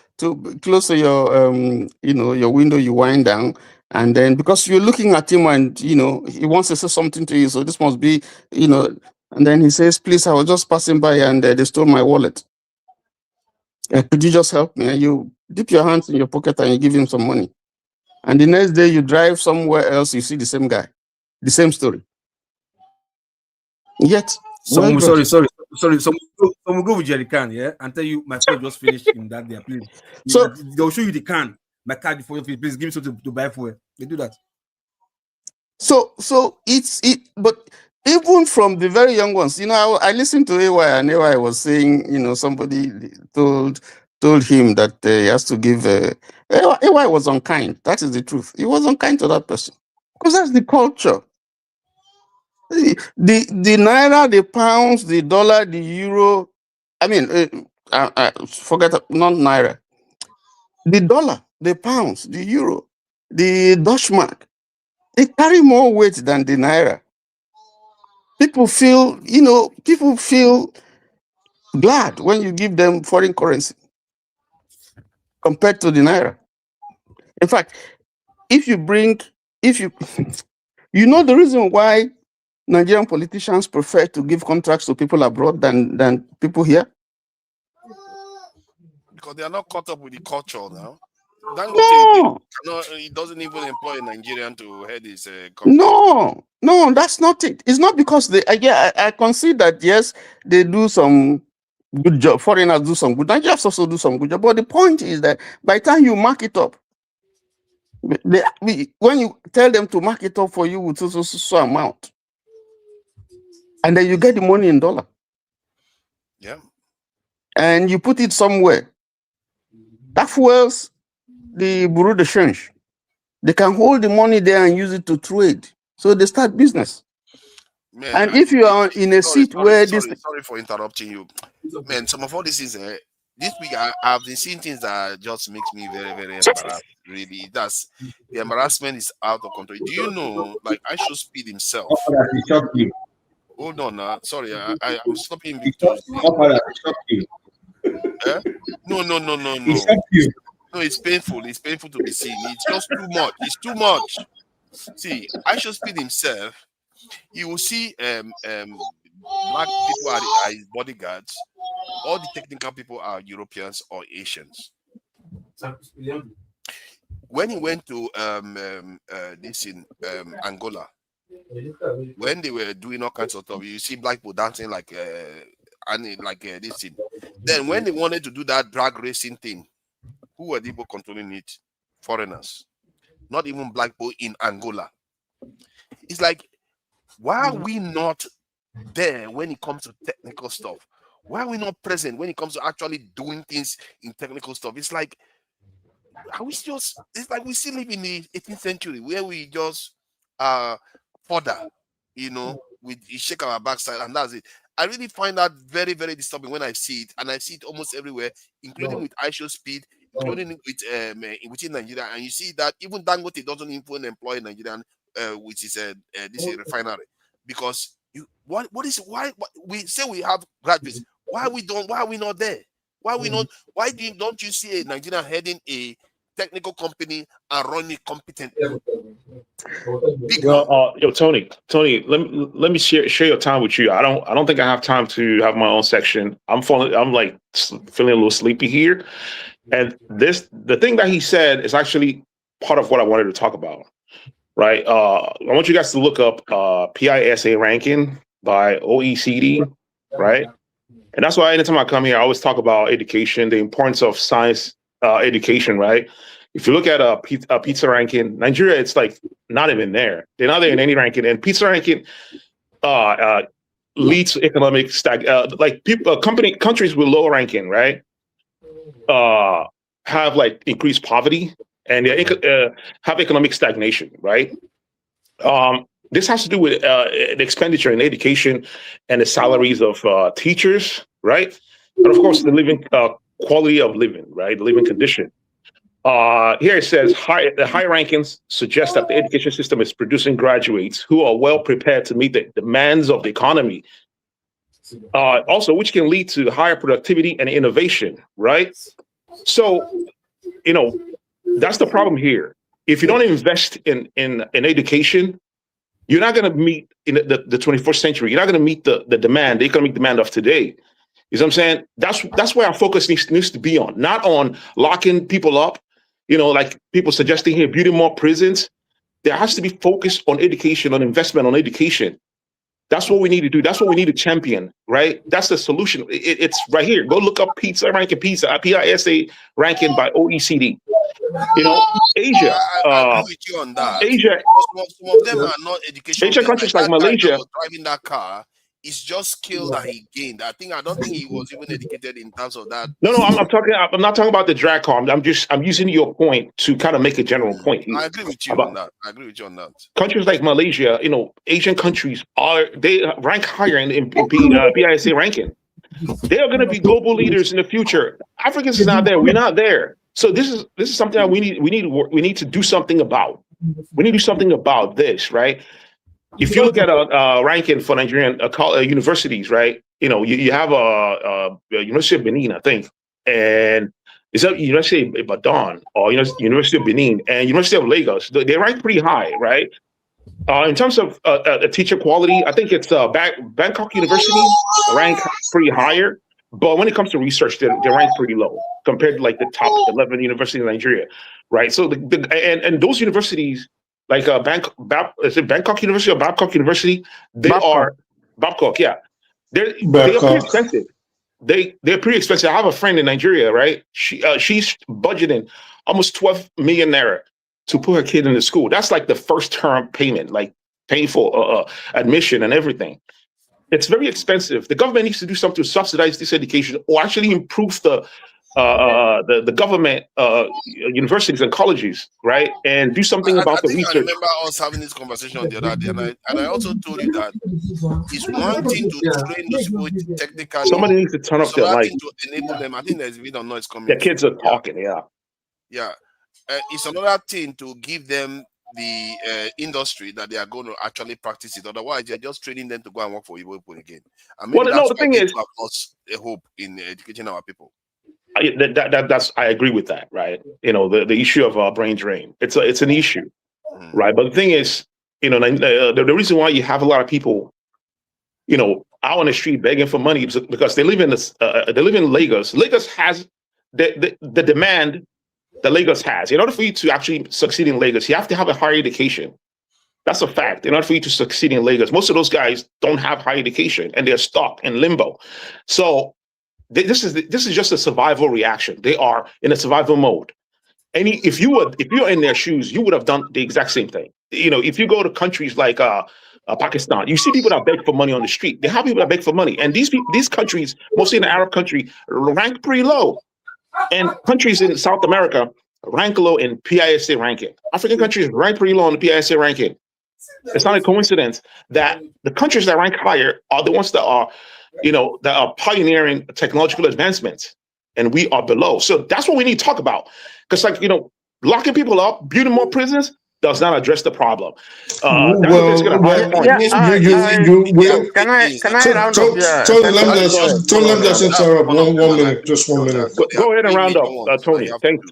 close to your, your window, you wind down. And then because you're looking at him and, he wants to say something to you. So this must be, and then he says, please, I was just passing by and they stole my wallet. Could you just help me? And you dip your hands in your pocket and you give him some money. And the next day you drive somewhere else, you see the same guy, the same story. Yet, Someone go with jerry can, yeah, and tell you my food just finished in that day, please. So they'll show you the can, my card for you, please give me something to buy fuel. They do that. So but even from the very young ones, I listened to AY and AY was saying, somebody told him that he has to give. AY was unkind. That is the truth. He was unkind to that person because that's the culture. The naira, the pounds, the dollar, the euro. I mean, forget not naira. The dollar, the pounds, the euro, the Dutch mark. They carry more weight than the naira. People feel glad when you give them foreign currency compared to the naira. In fact, the reason why Nigerian politicians prefer to give contracts to people abroad than people here? Because they are not caught up with the culture now. No. He doesn't even employ a Nigerian to head his company. No, that's not it. It's not because I concede that, yes, they do some good job. Foreigners do some good. Nigerians also do some good job. But the point is that by the time you mark it up, when you tell them to mark it up for you with so amount, and then you get the money in dollar. Yeah. And you put it somewhere. That fuels the bureau de change. They can hold the money there and use it to trade. So they start business. Man, and if you are in a seat where this... Sorry for interrupting you. Man, some of all this is... this week, I've been seeing things that just makes me very, very embarrassed. Really, the embarrassment is out of control. Do you know, like, I should speed himself. Hold on, sorry, I'm stopping because... No. No, it's painful. It's painful to be seen. It's just too much. It's too much. See, I should speed himself. You will see black people are his bodyguards. All the technical people are Europeans or Asians. When he went to this in Angola, when they were doing all kinds of stuff, you see black people dancing like this thing. Then when they wanted to do that drag racing thing, who were the people controlling it? Foreigners. Not even black people in Angola. It's like, why are we not there when it comes to technical stuff? Why are we not present when it comes to actually doing things in technical stuff? It's like, it's like we still live in the 18th century where we just further, you know, we shake our backside and that's it. I really find that very, very disturbing when I see it, and I see it almost everywhere, including with ISO speed, including with within Nigeria. And you see that even Dangote doesn't even employ Nigerian, which is this refinery, because why we say we have graduates? Why are we not there? Why are we not? Why don't you see a Nigerian heading a technical company and running competently? Well, Tony, let me share your time with you. I don't think I have time to have my own section. I'm like feeling a little sleepy here, and the thing that he said is actually part of what I wanted to talk about. Right? I want you guys to look up PISA ranking by OECD. Right? And that's why anytime I come here, I always talk about education, the importance of science education. Right? If you look at a pizza ranking, Nigeria, it's like not even there. They're not there in any ranking. And pizza ranking leads to economic countries with low ranking, right? Have like increased poverty and they have economic stagnation, right? This has to do with the expenditure in education and the salaries of teachers, right? And of course, the living quality of living, right? The living condition. Here it says the high rankings suggest that the education system is producing graduates who are well prepared to meet the demands of the economy. Also, which can lead to higher productivity and innovation, right? So, you know, that's the problem here. If you don't invest in education, you're not going to meet in the 21st century. You're not going to meet the economic demand of today. You know what I'm saying? That's where our focus needs to be on, not on locking people up. You know, like people suggesting here, building more prisons. There has to be focus on education, on investment on education. That's what we need to do. That's what we need to champion, right? That's the solution. It's right here. Go look up PISA ranking ranking by OECD. You know, Asia. I agree with you on that. Asia. Some of them are not educational. Asian countries like Malaysia. Driving that car. It's just skill that he gained. I don't think he was even educated in terms of that. No, I'm not talking about the drag car. I'm using your point to kind of make a general point. I agree with you on that. Countries like Malaysia, you know, Asian countries they rank higher in PISA ranking. They are going to be global leaders in the future. Africans is not there. We're not there. So this is something that we need to do something about. We need to do something about this, right? If you look at a ranking for Nigerian universities, right? You know, you have a University of Benin, I think, and it's a University of Ibadan or University of Benin and University of Lagos. They rank pretty high, right? In terms of teacher quality, I think it's Bangkok University rank pretty higher, but when it comes to research, they rank pretty low compared to like the top 11 universities in Nigeria, right? So and those universities. Like is it Bangkok University or Babcock University? Are Babcock, yeah. They're pretty expensive. They're pretty expensive. I have a friend in Nigeria, right? She's budgeting almost 12 million naira to put her kid in the school. That's like the first term payment, like paying for admission and everything. It's very expensive. The government needs to do something to subsidize this education or actually improve the government universities and colleges, right, and do something about the research. I remember us having this conversation the other day, and I also told you that it's one thing to train those people technically. Somebody needs to turn off their light to enable them. I think there's a bit of noise coming. The kids are talking, yeah. It's another thing to give them the industry that they are going to actually practice it. Otherwise, you're just training them to go and work for people again. I mean, the thing is, have lost a hope in educating our people. That's I agree with that, right? You know, the issue of brain drain. It's an issue, right? But the thing is, you know, the reason why you have a lot of people, you know, out on the street begging for money is because they live in Lagos. Lagos has the demand that Lagos has. In order for you to actually succeed in Lagos, you have to have a higher education. That's a fact. In order for you to succeed in Lagos, most of those guys don't have higher education and they're stuck in limbo. So this is just a survival reaction. They are in a survival mode. And if you're in their shoes, you would have done the exact same thing. You know, if you go to countries like Pakistan, you see people that beg for money on the street. They have people that beg for money, and these countries, mostly in the Arab country, rank pretty low. And countries in South America rank low in PISA ranking. African countries rank pretty low in the PISA ranking. It's not a coincidence that the countries that rank higher are the ones that are, that are pioneering technological advancements, and we are below. So that's what we need to talk about. Because, locking people up, building more prisons does not address the problem. Can I round up? Yeah. Tony, let me just interrupt 1 minute, just 1 minute. Go ahead and round up, Tony.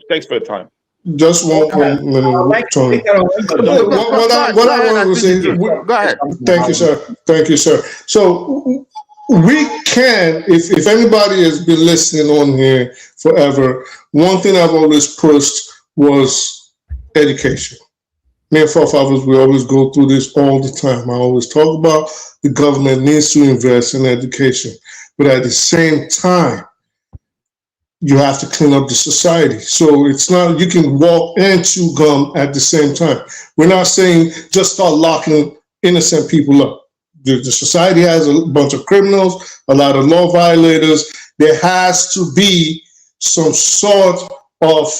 Thanks for the time. Just one minute, Tony. What I want to say. Go ahead. Thank you, sir. So we can, if anybody has been listening on here forever, one thing I've always pushed was education. Me and forefathers, we always go through this all the time. I always talk about the government needs to invest in education, but at the same time, you have to clean up the society. So it's not, you can walk and chew gum at the same time. We're not saying just start locking innocent people up. The society has a bunch of criminals, a lot of law violators. There has to be some sort of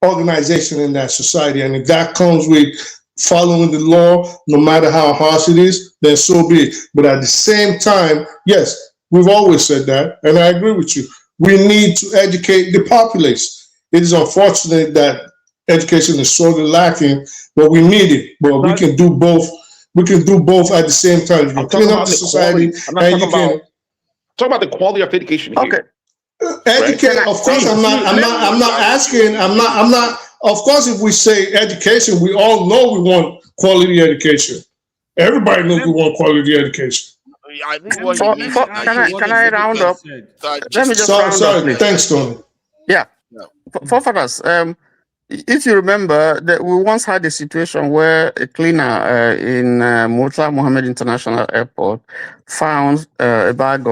organization in that society. And if that comes with following the law, no matter how harsh it is, then so be it. But at the same time, yes, we've always said that, and I agree with you. We need to educate the populace. It is unfortunate that education is sorely lacking, but we need it. But we can do both. We can do both at the same time. You can clean up the society, and you can talk about the quality of education here. Okay. Educate. Of course, I'm not asking. I'm not. Of course, if we say education, we all know we want quality education. Everybody knows we want quality education. I think can I round up? Let me just round up, please. Thanks, Tony. Yeah. Forefathers, if you remember that we once had a situation where a cleaner in Murtala Mohammed International Airport found a bag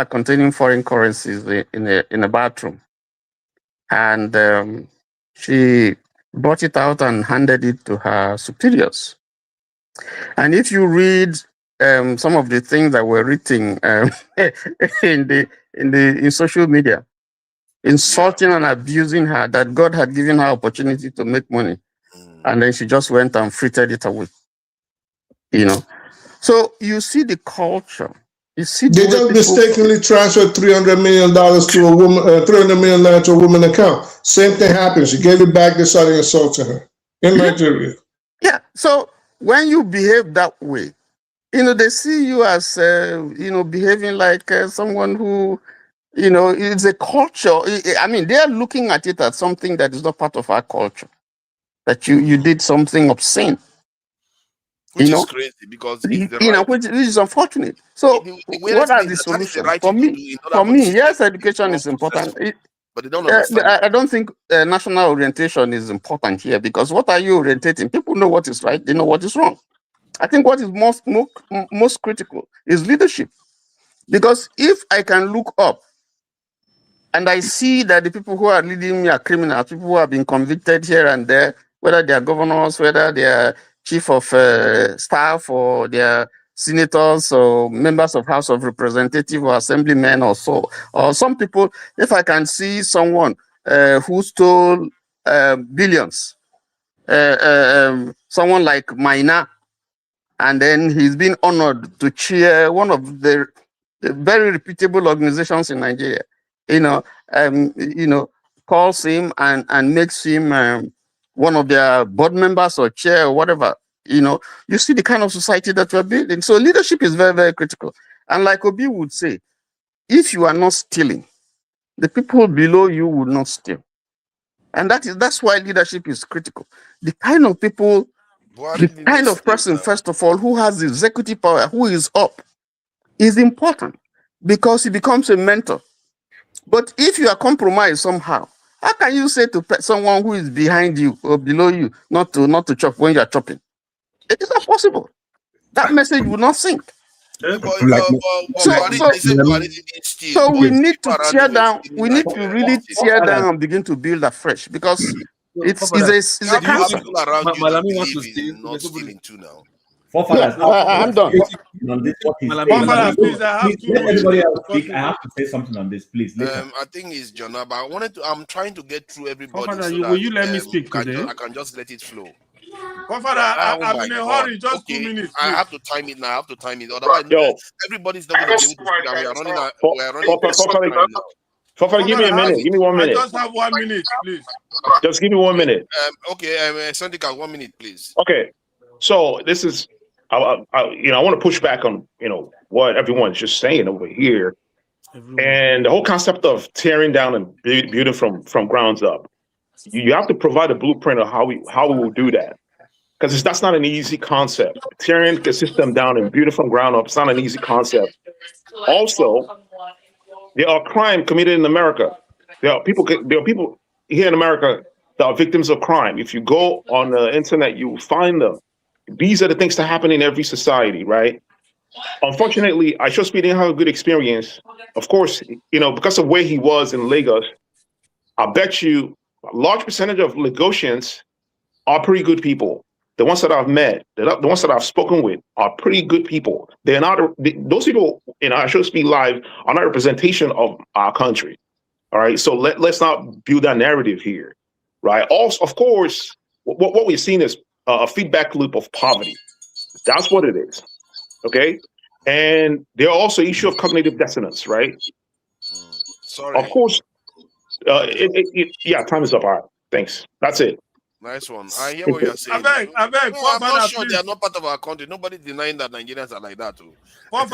containing foreign currencies in a bathroom, and she brought it out and handed it to her superiors. And if you read some of the things that were written in social media, insulting and abusing her, that God had given her opportunity to make money, and then she just went and frittered it away. So you see the culture. You see they just mistakenly transferred $300 million to a woman, $300 million to a woman account. Same thing happens. She gave it back. They started insulting her in Nigeria. Yeah. So when you behave that way, they see you as, behaving like someone who, it's a culture. I mean, they are looking at it as something that is not part of our culture, that you did something obscene. Which is crazy because which is unfortunate. So what are the solutions? For me, yes, education is important. But they don't understand. I don't think national orientation is important here, because what are you orientating? People know what is right. They know what is wrong. I think what is most critical is leadership. Because if I can look up and I see that the people who are leading me are criminals, people who have been convicted here and there, whether they are governors, whether they are chief of staff, or they are senators or members of House of Representatives or assemblymen or so, or some people, if I can see someone who stole billions, someone like Maina, and then he's been honored to chair one of the very reputable organizations in Nigeria, calls him and makes him one of their board members or chair or whatever. You see the kind of society that we're building. So leadership is very, very critical. And like Obi would say, if you are not stealing, the people below you will not steal. And that's why leadership is critical. The kind of people, the kind of person, first of all, who has executive power, who is up, is important, because he becomes a mentor. But if you are compromised somehow, how can you say to someone who is behind you or below you not to chop when you are chopping? It is not possible. That message will not sink. So we need to tear down. We need to really tear down and begin to build afresh, because it's a cancer. Malami wants to steal, not stealing too now. I'm done. Everybody else speak. I have to say something on this, please. I think it's Jonah, but I'm trying to get through everybody. Will you let me speak today? I can just let it flow. I'm in a hurry. Just 2 minutes. I have to time it now. I have to time it. Otherwise, everybody's not going to be able to speak. And we are running out. We are running out now. Fafa, give me a minute. Give me 1 minute. I just have 1 minute, please. Just give me 1 minute. Sandika, 1 minute, please. Okay. So this is, I want to push back on, what everyone's just saying over here. And the whole concept of tearing down and building from grounds up. You have to provide a blueprint of how we will do that. Because that's not an easy concept. Tearing the system down and building from ground up, it's not an easy concept. Also, there are crime committed in America. There are people here in America that are victims of crime. If you go on the internet, you will find them. These are the things that happen in every society, right? Unfortunately, I just didn't have a good experience. Of course, because of where he was in Lagos, I bet you a large percentage of Lagosians are pretty good people. The ones that I've met, the ones that I've spoken with are pretty good people. They're not, those people in our Show Speed Live are not a representation of our country. All right. So let's not build that narrative here. Right. Also, of course, what we've seen is a feedback loop of poverty. That's what it is. Okay. And there are also issue of cognitive dissonance. Right. Sorry. Of course. Time is up. All right. Thanks. That's it. Nice one. I hear what you're saying. I'm not sure they are not part of our country. Nobody's denying that Nigerians are like that too. 1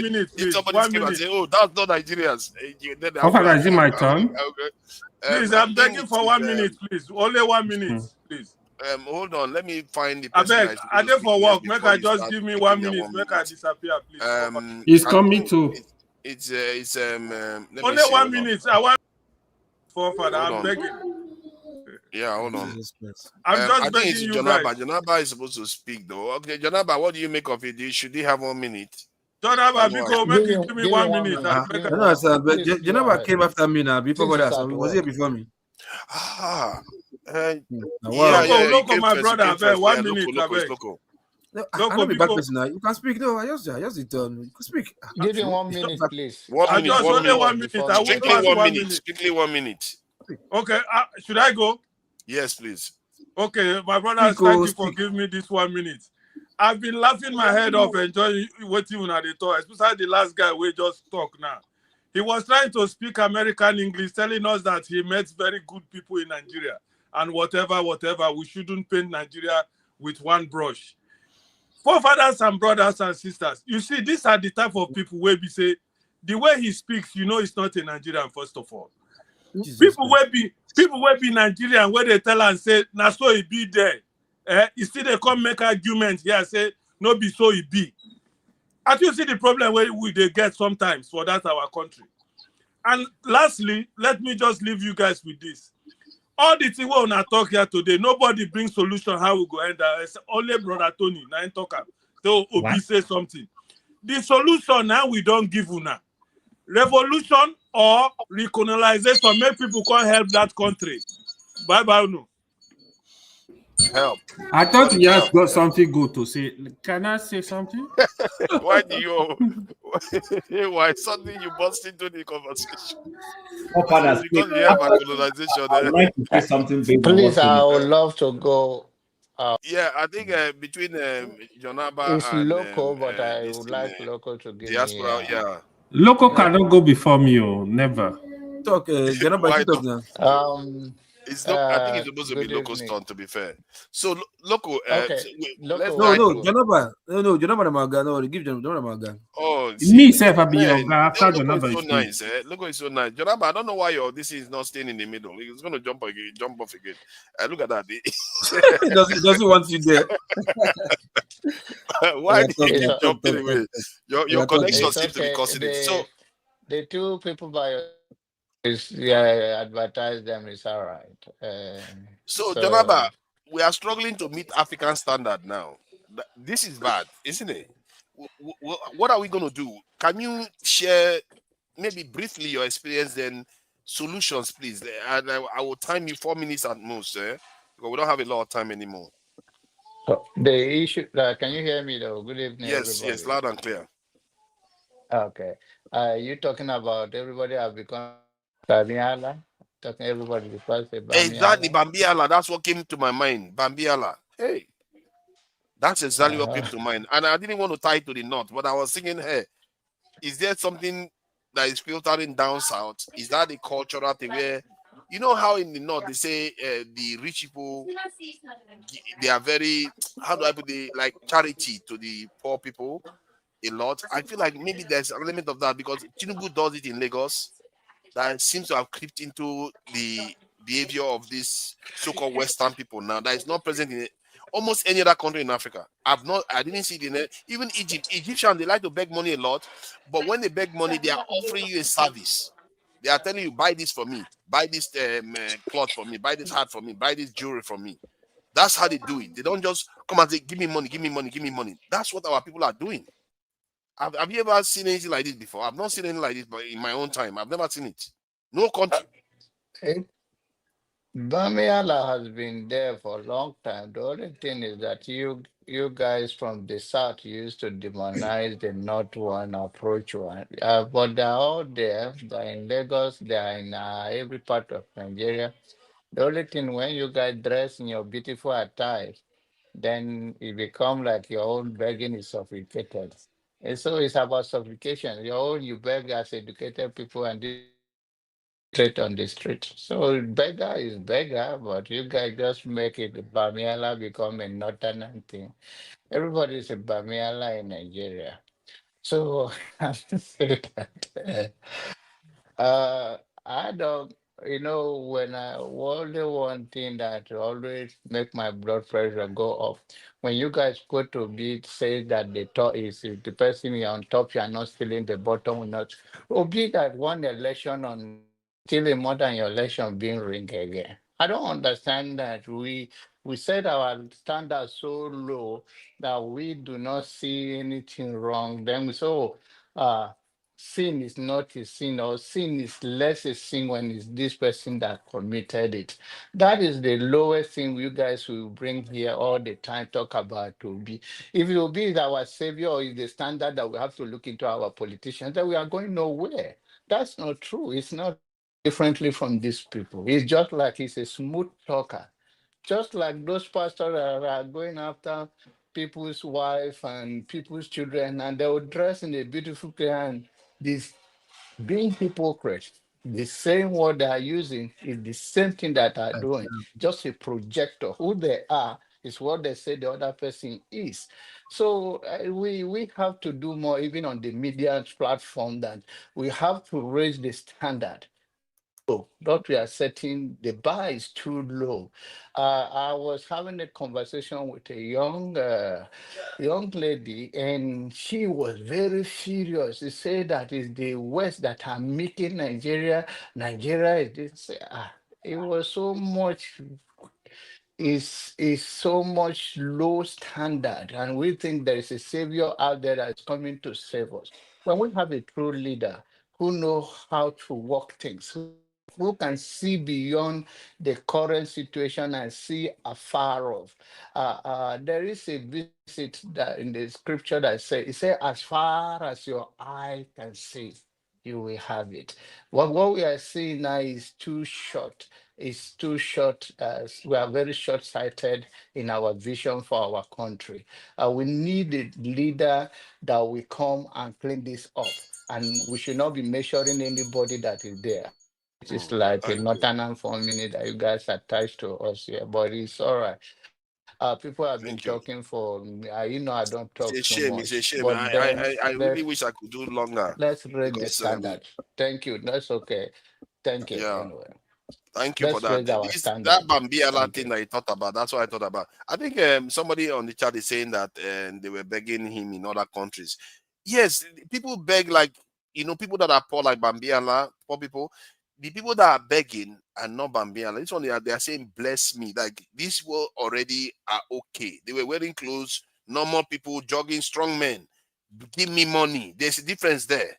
minute, please. If somebody came and say, "Oh, that's not Nigerians," is it my turn? Please, I'm begging for 1 minute, please. Only 1 minute, please. Hold on. Let me find the person. I beg for work. Make I just give me 1 minute. Make I disappear, please. He's coming too. It's only 1 minute. I want Father. I'm begging. Yeah, hold on. I'm just begging you Jonaba. guys. Jonaba is supposed to speak though. Okay, Jonaba, what do you make of it? Should he have 1 minute? Jonaba, because give me 1 minute. No, sir, but Jonaba came after me now. Before that, so he was here before me. Loco, my brother, 1 minute. Loco, I don't be back person now. You can speak. No, I just done. You can speak. Give him 1 minute, please. 1 minute. Only 1 minute. I won't pass 1 minute. Strictly 1 minute. Okay, should I go? Yes, please. Okay, my brother, thank you for giving me this 1 minute. I've been laughing my head off, enjoying waiting on the talk, especially the last guy we just talk now. He was trying to speak American English, telling us that he met very good people in Nigeria and whatever, we shouldn't paint Nigeria with one brush. Forefathers and brothers and sisters, you see, these are the type of people where we say, the way he speaks, it's not a Nigerian, first of all. People will be Nigerian where they tell and say, "Na so it be there." You see, they come make arguments here, say, "No be so it be." And you see the problem where they get sometimes for that our country. And lastly, let me just leave you guys with this. All the things we want to talk here today, nobody brings solution how we go end that. Only brother Tony, now talk. So Obi say something. The solution now we don't give you now. Revolution or recolonization, make people can't help that country. Bye-bye. No. Help. I thought you just got something good to say. Can I say something? Why suddenly you burst into the conversation? Because you have a colonization. I'd like to say something. Please, I would love to go. I think between Jonaba it's and local, but I would like local to give diaspora, me. Local cannot go before me, never. Talk, Jonaba, talk now. I think it's supposed to be Loco's turn, to be fair. So, Loco, Jonaba. No, Jonaba Maga. No, give Jonaba Maga. Oh, me, self, I be your guy after Jonaba is so nice. Loco is so nice. Jonaba, I don't know why this is not staying in the middle. It's going to jump off again. Look at that. doesn't want you there. Why did you keep jumping away? Your connection seems to be causing it. So, the two people by advertise them is all right. So, Jonaba, we are struggling to meet African standard now. This is bad, isn't it? What are we going to do? Can you share maybe briefly your experience, then solutions, please? And I will time you 4 minutes at most, because we don't have a lot of time anymore. So the issue, can you hear me though? Good evening. Yes, everybody. yes, loud and clear. Okay. You talking about everybody have become Bambiala? Talking everybody because Exactly, Bambiala. That's what came to my mind. Bambiala. hey, that's exactly what came to mind. And I didn't want to tie it to the north, but I was thinking, hey, is there something that is filtering down south? Is that the cultural thing where, you know how in the north they say the rich people, they are very, how do I put it, like charity to the poor people a lot. I feel like maybe there's an element of that because Tinubu does it in Lagos that seems to have crept into the behavior of these so-called Western people now that is not present in almost any other country in Africa. I didn't see it in even Egypt. Egyptians, they like to beg money a lot, but when they beg money, they are offering you a service. They are telling you, buy this for me, buy this cloth for me, buy this hat for me, buy this jewelry for me. That's how they do it. They don't just come and say, give me money, give me money, give me money. That's what our people are doing. Have you ever seen anything like this before? I've not seen anything like this, but in my own time, I've never seen it. No country. Bamiala has been there for a long time. The only thing is that you guys from the south used to demonize the north one, approach one. But they're all there. They're in Lagos. They're in every part of Nigeria. The only thing, when you guys dress in your beautiful attire, then it become like your own begging is sophisticated. And so it's about sophistication. Your own, you beg as educated people, and this straight on the street. So beggar is beggar, but you guys just make it Bamiala become a northern thing. Everybody is a Bamiala in Nigeria. So I have to say that uh, I don't, when I only one thing that always make my blood pressure go up. When you guys go to be say that the top is if the person you're on top, you are not stealing the bottom will not. Or be that one election on stealing more than your election being rigged again. I don't understand that we set our standards so low that we do not see anything wrong. Then we say, oh, sin is not a sin, or sin is less a sin when it's this person that committed it. That is the lowest thing you guys will bring here all the time, talk about to be. If it will be our savior or is the standard that we have to look into our politicians, then we are going nowhere. That's not true. It's not differently from these people. It's just like he's a smooth talker. Just like those pastors that are going after people's wife and people's children, and they will dress in a beautiful way, and this being hypocrite. The same word they are using is the same thing that are doing. Just a projector. Who they are is what they say the other person is. So we have to do more, even on the media platform, that we have to raise the standard. What we are setting, the bar is too low. I was having a conversation with a young lady, and she was very furious. She said that it's the West that are making Nigeria. Nigeria is this. It was so much. Is so much low standard, and we think there is a savior out there that is coming to save us. When we have a true leader who knows how to work things, who can see beyond the current situation and see afar off. There is a visit that in the scripture that it says, as far as your eye can see, you will have it. What we are seeing now is too short. It's too short. We are very short-sighted in our vision for our country. We need a leader that will come and clean this up, and we should not be measuring anybody that is there. It's like a northern formula that you guys attached to us here, but it's all right. People have been talking for, I don't talk It's a too shame. It's a much, shame. but then I really wish I could do longer let's raise the because standard. Thank you. That's okay. Thank you. yeah. Anyway, Thank you for let's that. raise our That standard. Bambiala Thank thing you. that you thought about, that's what I thought about. I think somebody on the chat is saying that they were begging him in other countries. Yes, people beg like people that are poor like Bambiala, poor people. The people that are begging are not Bambiala. This one they are saying bless me. Like these were already are okay. They were wearing clothes, normal people, jogging, strong men. Give me money. There's a difference there.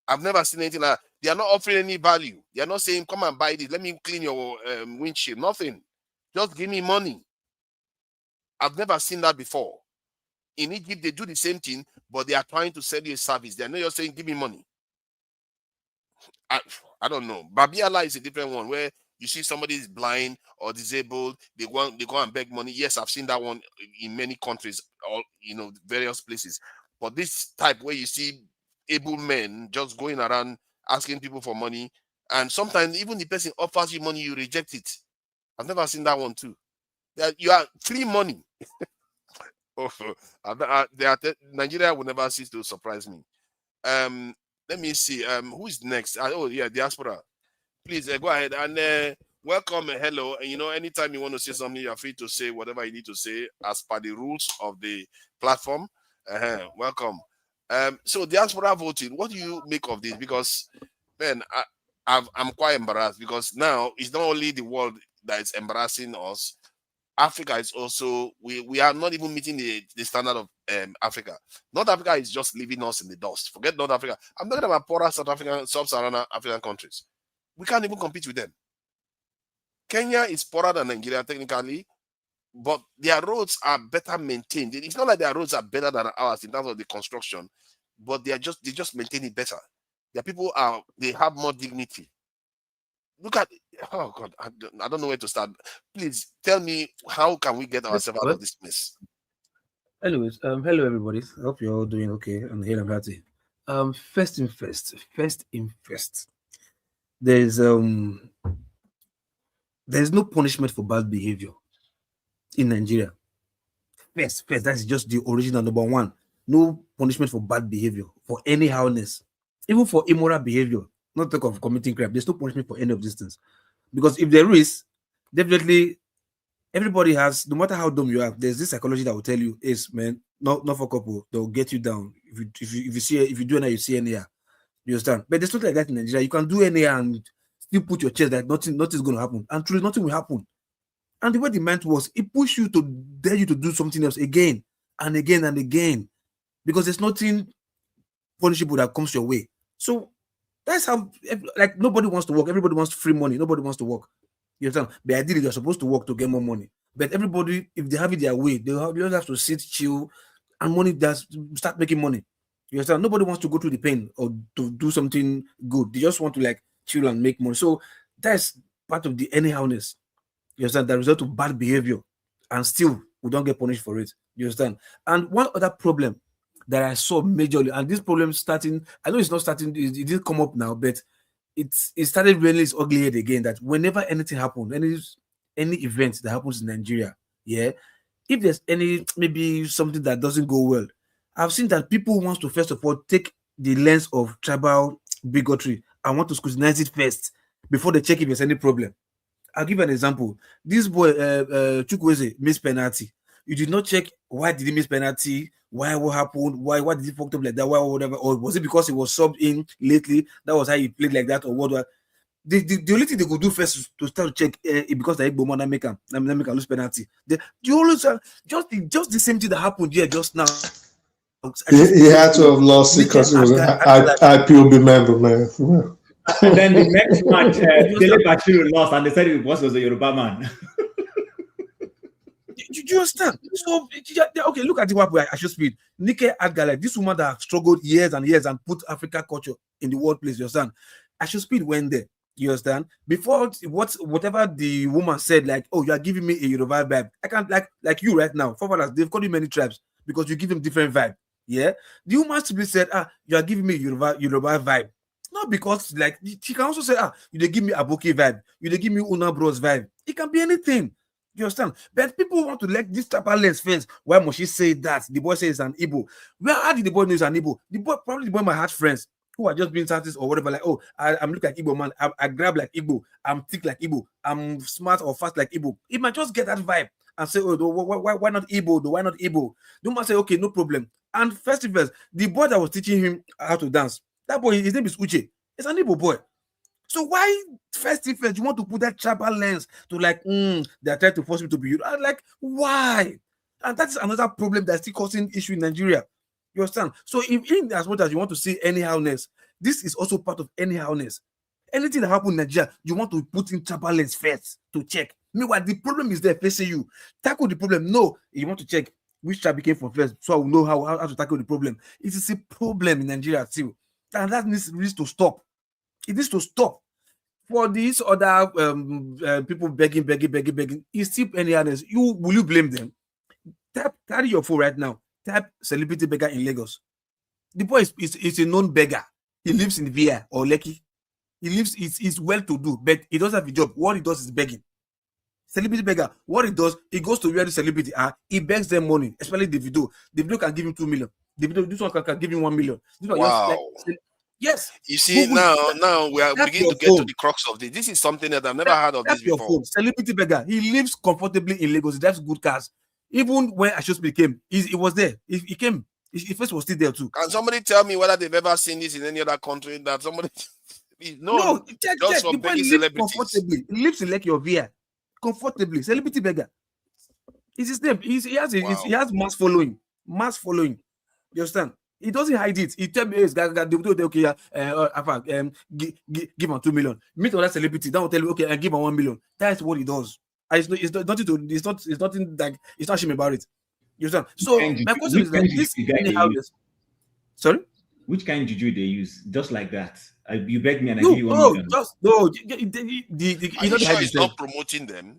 I've never seen anything like that. They are not offering any value. They are not saying, come and buy this. Let me clean your windshield. Nothing. Just give me money. I've never seen that before. In Egypt, they do the same thing, but they are trying to sell you a service. They are not just saying, give me money. I don't know. Babiala is a different one where You see somebody is blind or disabled, they go and beg money. Yes, I've seen that one in many countries, or various places. But this type where you see able men just going around asking people for money, and sometimes even the person offers you money, you reject it. I've never seen that one too. You are free money. Nigeria will never cease to surprise me. Let me see. Who is next? Oh yeah, diaspora. Please go ahead and welcome. Hello. And anytime you want to say something, you're free to say whatever you need to say as per the rules of the platform. Welcome. So diaspora voting. What do you make of this? Because man, I'm quite embarrassed, because now it's not only the world that is embarrassing us. Africa is also, we are not even meeting the standard of Africa. North Africa is just leaving us in the dust. Forget North Africa. I'm talking about poorer sub-Saharan African countries. We can't even compete with them. Kenya is poorer than Nigeria technically, but their roads are better maintained. It's not like their roads are better than ours in terms of the construction, but they just maintain it better. Their people they have more dignity. Look at, oh God, I don't know where to start. Please tell me, how can we get ourselves out of this mess? Anyways, hello everybody. I hope you're all doing okay and here I'm happy. First in first. There's no punishment for bad behavior in Nigeria. First, that's just the original number one. No punishment for bad behavior, for anyhowness, even for immoral behavior. Not talk of committing crime. There's no punishment for any of these things. Because if there is, definitely everybody has, no matter how dumb you are, there's this psychology that will tell you, is man, not for couple, they'll get you down. If you do anyhow, you see anyhow. You understand? But there's something like that in Nigeria. You can do anyhow and still put your chest that nothing's gonna happen. And truly nothing will happen. And the way the mind was, it pushed you to dare you to do something else again and again and again. Because there's nothing punishable that comes your way. So that's how, like, nobody wants to work. Everybody wants free money. Nobody wants to work. You understand? But ideally, you're supposed to work to get more money. But everybody, if they have it their way, they don't have to sit, chill, and money does start making money. You understand? Nobody wants to go through the pain or to do something good. They just want to like chill and make money. So that's part of the anyhowness. You understand? The result of bad behavior, and still we don't get punished for it. You understand? And one other problem that I saw majorly, and this problem starting, I know it's not starting, it didn't come up now, but it started really its ugly head again, that whenever anything happens, any event that happens in Nigeria, yeah, if there's maybe something that doesn't go well, I've seen that people want to first of all take the lens of tribal bigotry and want to scrutinize it first before they check if there's any problem. I'll give you an example. This boy, Chukwueze, missed penalty. You did not check why did he miss penalty, what happened, why did he fucked up like that, why whatever, or was it because he was subbed in lately? That was how he played like that, or what? The only thing they could do first is to start to check because the Igbo make him lose penalty. You always just the same thing that happened here just now. He had to have lost it because he was an IPOB member, man. And then the next match, Dele Kajuru lost, and they said it was a Yoruba man. Do you understand? So okay, look at the WAP I should speed. Nike Adgale, this woman that struggled years and years and put Africa culture in the workplace. You understand? I should speed went there. You understand? Before whatever the woman said, like, oh, you are giving me a Yoruba vibe. I can't like you right now. Forefathers, they've called you many tribes because you give them different vibe. Yeah, the woman simply said, you are giving me Yoruba vibe. Not because like she can also say, you give me Aboki vibe, you give me Una Bros vibe. It can be anything. You understand? But people want to let this type of lens first. Why must she say that? The boy says an Igbo. How did the boy know it's an Igbo? The boy might have friends who are just being artists or whatever. Like, oh, I'm looking like Igbo man. I grab like Igbo. I'm thick like Igbo. I'm smart or fast like Igbo. It might just get that vibe and say, oh, why not Igbo? Why not Igbo? The man say, okay, no problem. And first, the boy that was teaching him how to dance, that boy, his name is Uche. It's an Igbo boy. So why first you want to put that tribal lens to like, they're trying to force me to be, like, why? And that's another problem that's still causing issue in Nigeria. You understand? So if in as much as you want to say anyhowness, this is also part of anyhowness. Anything that happens in Nigeria, you want to put in tribal lens first to check. Meanwhile, the problem is there facing you. Tackle the problem. No, you want to check which tribe came from first, so I will know how to tackle the problem. It is a problem in Nigeria too. And that needs to stop. It needs to stop. For these other people begging, it's still any others. Will you blame them? Carry your phone right now. Type celebrity beggar in Lagos. The boy is a known beggar. He lives in Via or Lekki. He's well to do, but he doesn't have a job. What he does is begging. Celebrity beggar. What he does, he goes to where the celebrity are. He begs them money, especially the video. The video can give him 2 million. The video, this one can give him 1 million. This one Wow. Yes. You see, now we are beginning to get to the crux of this. This is something that I've never heard of this before. Celebrity beggar. He lives comfortably in Lagos. He drives good cars. Even when Ashospi came, he was there. He came. His face was still there too. Can somebody tell me whether they've ever seen this in any other country? That somebody no, check. Just The boy lives comfortably. He lives in Lekki or Via. Comfortably. Celebrity beggar. It's his name. He has mass following. You understand? He doesn't hide it. He tell me, okay, give him 2 million. Meet another celebrity. That will tell you, okay, I give him 1 million. That's what he does. It's nothing like it's not shame about it. You understand? So my question is like this. Sorry? Which kind of juju they use? Just like that. You beg me and I give you 1 million. He's not promoting them.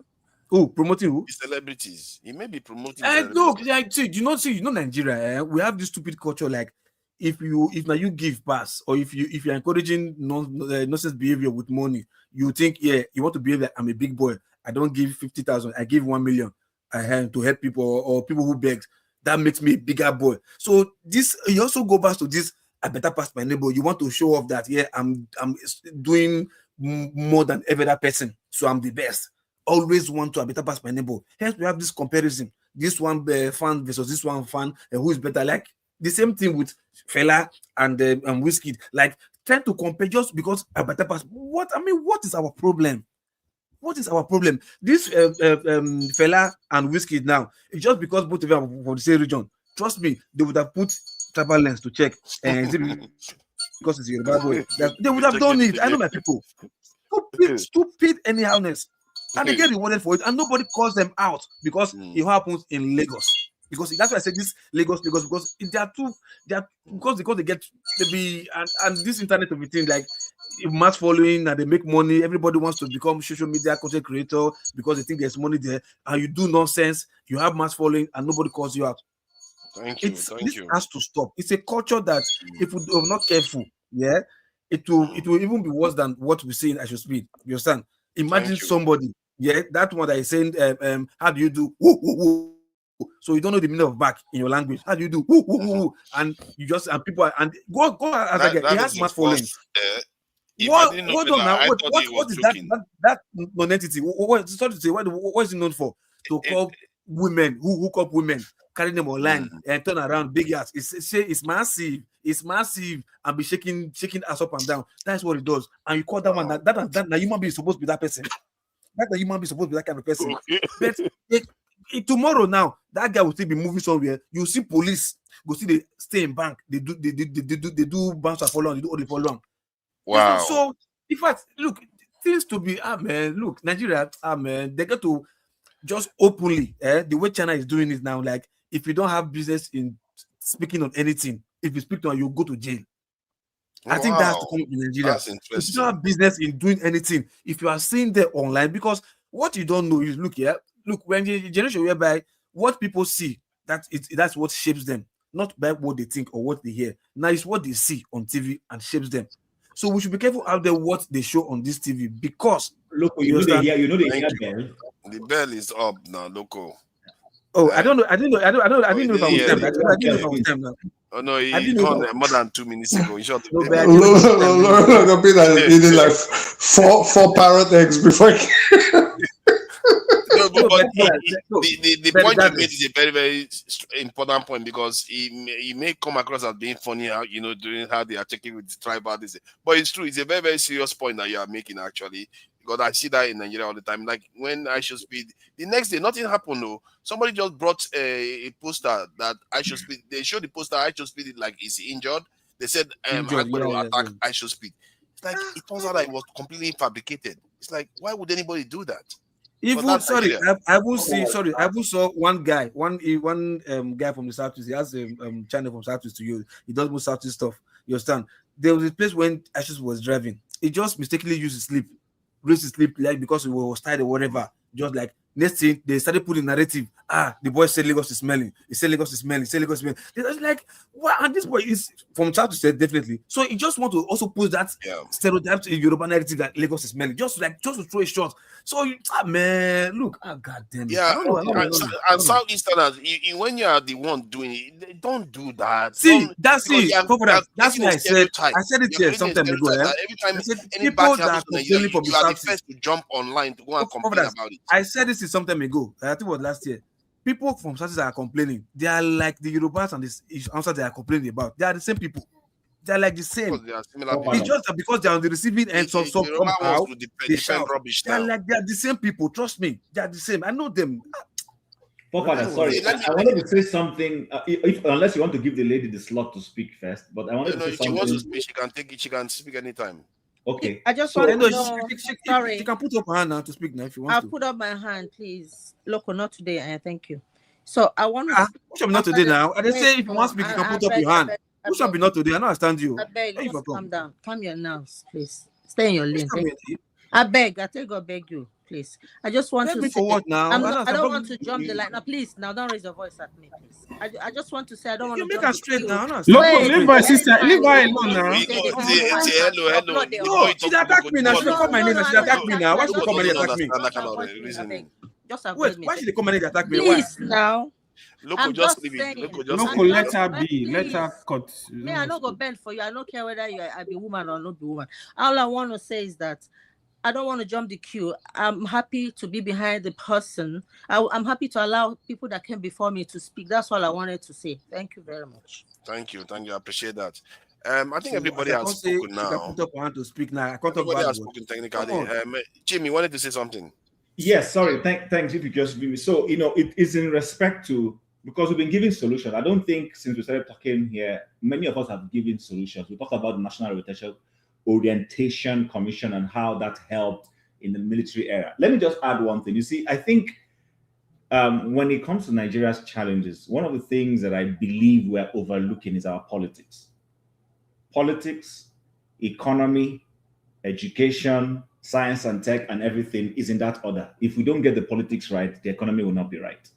Who promoting who? The celebrities. He may be promoting. Look, like you know Nigeria. We have this stupid culture. Like if now you give pass, or if you're encouraging nonsense behavior with money, you think you want to behave like I'm a big boy. I don't give 50,000. I give 1 million. To help people or people who beg. That makes me a bigger boy. So this you also go back to this. I better pass my neighbor. You want to show off that I'm doing more than every other person, so I'm the best. Always want to better pass my neighbor. Hence we have this comparison. This one fan versus this one fan, who is better? Like the same thing with Fela and Wizkid. Like trying to compare just because I better pass. What is our problem? What is our problem? This Fela and Wizkid now, it's just because both of them are from the same region. Trust me, they would have put travel lens to check. Because it's Yoruba boy. They would have done it. I know my people. Stupid anyhowness. And they get rewarded for it. And nobody calls them out because it happens in Lagos. Because that's why I said this Lagos, because they get maybe and this internet of thing, like mass following and they make money. Everybody wants to become social media content creator because they think there's money there. And you do nonsense, you have mass following, and nobody calls you out. Thank you. Has to stop. It's a culture that if we are not careful, it will even be worse than what we see in Asho Speed. You understand? Imagine somebody, that one that is saying, how do you do? Woo, woo, woo. So you don't know the meaning of back in your language. How do you do? Woo, woo, woo. And you just people and go as again. He has mass following. What is that non-entity? What is it known for? To call women who hook up women, carry them online and turn around big ass. It's massive. It's massive and be shaking ass up and down. That's what it does. And you call that one that human being is supposed to be that person. That the human being is supposed to be that kind of person. But tomorrow now, that guy will still be moving somewhere. You see police go see they stay in bank. They do bounce and follow on. They do all the follow on. Wow. So in fact, look, things to be look, Nigeria, they got to just openly, the way China is doing it now, like if you don't have business in speaking on anything, if you speak to them, you go to jail. I think that's to come in Nigeria. If you don't have business in doing anything, if you are seeing them online, because what you don't know is look, when the generation whereby what people see, that's what shapes them, not by what they think or what they hear. Now it's what they see on TV and shapes them. So we should be careful out there what they show on this TV, because local, you know they hear bell. The bell is up now, local. Oh, I don't know. I didn't know if I was time. I didn't know if I was time now. Oh no, he gone more than 2 minutes ago. He shot no, like four parrot eggs before. The point you made is a very, very important point, because he may come across as being funny, doing how they are checking with the tribal. But it's true. It's a very, very serious point that you are making, actually. Because I see that in Nigeria all the time. Like when I should speed, the next day nothing happened though. Somebody just brought a poster that I should speed. They showed the poster I should speed it like is injured. They said attack I should speed. It's like it turns out that it was completely fabricated. It's like, why would anybody do that? Even I will saw one guy guy from the Southeast. He has a channel from Southeast to you. He does most Southeast stuff. You understand? There was a place when Ashes was driving. He just mistakenly used his sleep race sleep like because we were hostile or whatever. Just like next thing they started putting narrative. The boy said Lagos is smelling. He said Lagos is smelling. He said Lagos is smelling. It's like, what? And this boy is from child to say definitely. So he just want to also put that stereotype in Yoruba narrative that Lagos is smelling, just to throw a shot. So man, look, god damn it. Yeah, I don't know. and Southeasterners, when you are the one doing it, they don't do that. See, that's it. That's why I said it here sometime ago. Every time people that are complaining from you are the first to jump online to go and complain about it. I said this is sometime ago. I think it was last year. People from Southeast are complaining. They are like the Yorubas and this answer they are complaining about. They are the same people. They are like the same. They are similar people. It's just that because they are on the receiving end of somehow they shout. They are like they are the same people. Trust me, they are the same. I know them. Sorry, I wanted to say something. Unless you want to give the lady the slot to speak first, but I wanted to say something. She wants to speak. She can take it. She can speak anytime. Okay. I just want to know. Sorry. She can put up her hand now to speak now if you want to. I'll put up my hand, please. Loco, not today. Thank you. So I want to. Who shall be not today now? I just say if you want to speak, you can put up your hand. Who shall be not today? I don't understand you. I beg, just calm down. Calm your nerves, please. Stay in your lane. I beg. I take God beg you, please. I just want to. For what now? I don't want to jump the line. Now, please. Now, don't raise your voice at me, please. I just want to say I don't want to. Make her straight now. Look, leave my sister. Leave her alone now. Hello. No, she attacked me now. She call my name. She attacked me now. Why should she call my name attack me? Why should they call my name attack me? Please now. Loco, just leave it. Loco, let her be. Let her cut. Me, I don't go bend for you. I don't care whether I be woman or not be woman. All I want to say is that I don't want to jump the queue. I'm happy to be behind the person. I'm happy to allow people that came before me to speak. That's all I wanted to say. Thank you very much. Thank you. I appreciate that. I think everybody has spoken now. Put up hand to speak now. I can't talk everybody about has spoken technically. Jimmy wanted to say something. Yes, sorry. Thanks if you just give me. So, it is in respect to, because we've been giving solutions. I don't think since we started talking here, many of us have given solutions. We talked about the National Orientation Commission and how that helped in the military era. Let me just add one thing. You see, I think when it comes to Nigeria's challenges, one of the things that I believe we're overlooking is our politics. Politics, economy, education, science and tech and everything is in that order. If we don't get the politics right, the economy will not be right.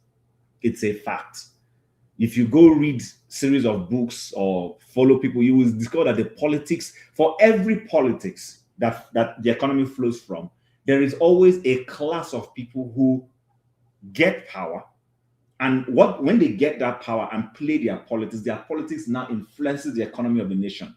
It's a fact. If you go read series of books or follow people, you will discover that the politics, for every politics that the economy flows from, there is always a class of people who get power. And when they get that power and play their politics now influences the economy of the nation.